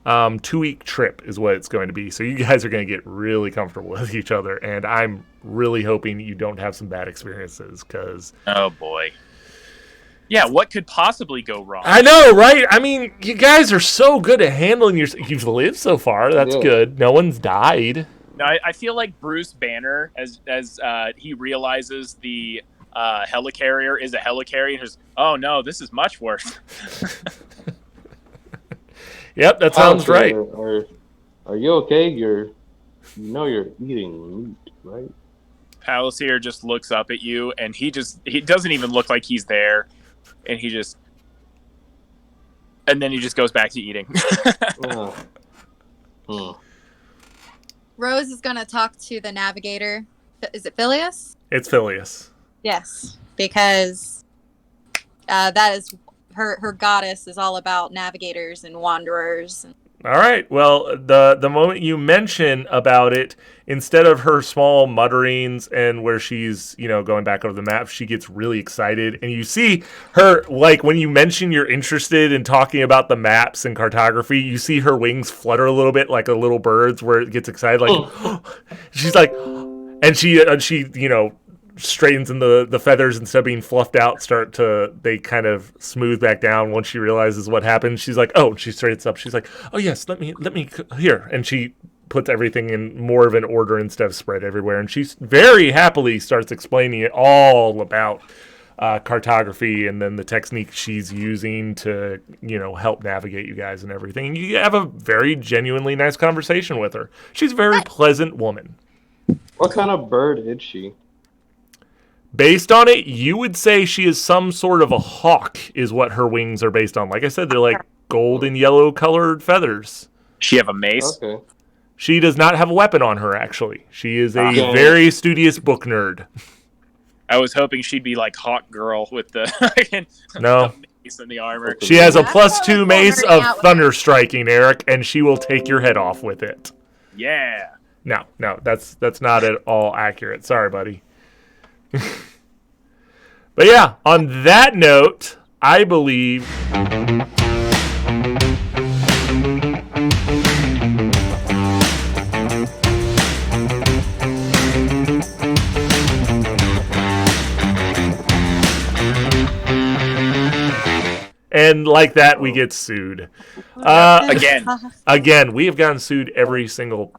Speaker 1: 2-week trip is what it's going to be. So you guys are going to get really comfortable with each other, and I'm really hoping you don't have some bad experiences, because
Speaker 2: Oh boy. Yeah, what could possibly go wrong?
Speaker 1: I know, right? I mean, you guys are so good at handling you've lived so far. That's good. No one's died.
Speaker 2: No, I feel like Bruce Banner, as he realizes the helicarrier is a helicarrier, and just, oh no, this is much worse.
Speaker 1: Yep, that sounds right.
Speaker 3: Are you okay? You're eating meat, right?
Speaker 2: Palasier just looks up at you, and he doesn't even look like he's there, and then he just goes back to eating.
Speaker 5: Rose is going to talk to the navigator. Is it Phileas?
Speaker 1: It's Phileas.
Speaker 5: Yes, because that is her goddess is all about navigators and wanderers.
Speaker 1: All right. Well, the moment you mention about it, instead of her small mutterings and where she's, going back over the map, she gets really excited. And you see her, like, when you mention you're interested in talking about the maps and cartography, you see her wings flutter a little bit like a little bird's where it gets excited. Like, she's like, and she straightens, and the feathers, instead of being fluffed out, they kind of smooth back down once she realizes what happened. She's like, oh, she straightens up. She's like, oh yes, let me here. And she puts everything in more of an order instead of spread everywhere. And she very happily starts explaining it all about cartography and then the technique she's using to, help navigate you guys and everything. You have a very genuinely nice conversation with her. She's a very pleasant woman.
Speaker 3: What kind of bird is she?
Speaker 1: Based on it, you would say she is some sort of a hawk, is what her wings are based on. Like I said, they're like gold and yellow colored feathers.
Speaker 2: She have a mace?
Speaker 3: Okay.
Speaker 1: She does not have a weapon on her, actually. She is a very studious book nerd.
Speaker 2: I was hoping she'd be like Hawk Girl with the,
Speaker 1: No.
Speaker 2: the mace and the armor.
Speaker 1: She has a +2 mace of thunder striking, Eric, and she will take your head off with it.
Speaker 2: Yeah.
Speaker 1: No, that's not at all accurate. Sorry, buddy. But yeah, on that note, I believe And like that, we get sued. Again, we have gotten sued every single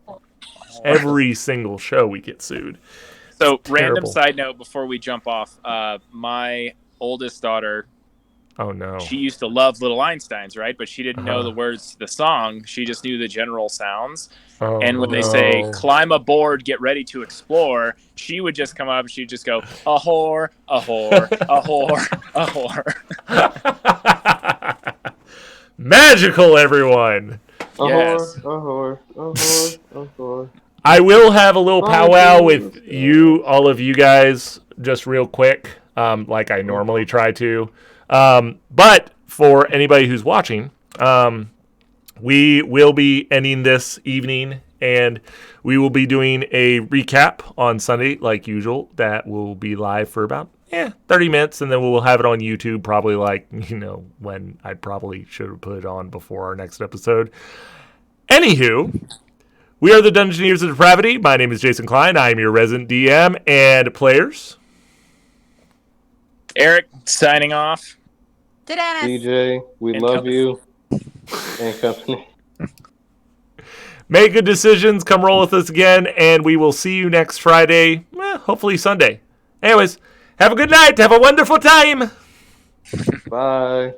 Speaker 1: show we get sued.
Speaker 2: So,
Speaker 1: It's
Speaker 2: random
Speaker 1: terrible.
Speaker 2: side note before we jump off. My oldest daughter,
Speaker 1: Oh, no.
Speaker 2: she used to love Little Einsteins, right? But she didn't know the words to the song. She just knew the general sounds.
Speaker 1: Oh,
Speaker 2: And when they say, climb aboard, get ready to explore, she would just come up and she'd just go, a whore, a whore, a whore, a whore.
Speaker 1: Magical, everyone.
Speaker 2: Yes.
Speaker 3: A whore.
Speaker 1: I will have a little powwow with you, all of you guys, just real quick, like I normally try to. But for anybody who's watching, we will be ending this evening, and we will be doing a recap on Sunday, like usual. That will be live for about 30 minutes, and then we'll have it on YouTube, probably when I probably should have put it on before our next episode. Anywho, we are the Dungeoneers of Depravity. My name is Jason Klein. I am your resident DM and players.
Speaker 2: Eric, signing off.
Speaker 5: To Dennis.
Speaker 3: DJ, we
Speaker 2: And
Speaker 3: love
Speaker 2: company.
Speaker 3: you. And company.
Speaker 1: Make good decisions. Come roll with us again, and we will see you next Friday, hopefully Sunday. Anyways, have a good night. Have a wonderful time.
Speaker 3: Bye.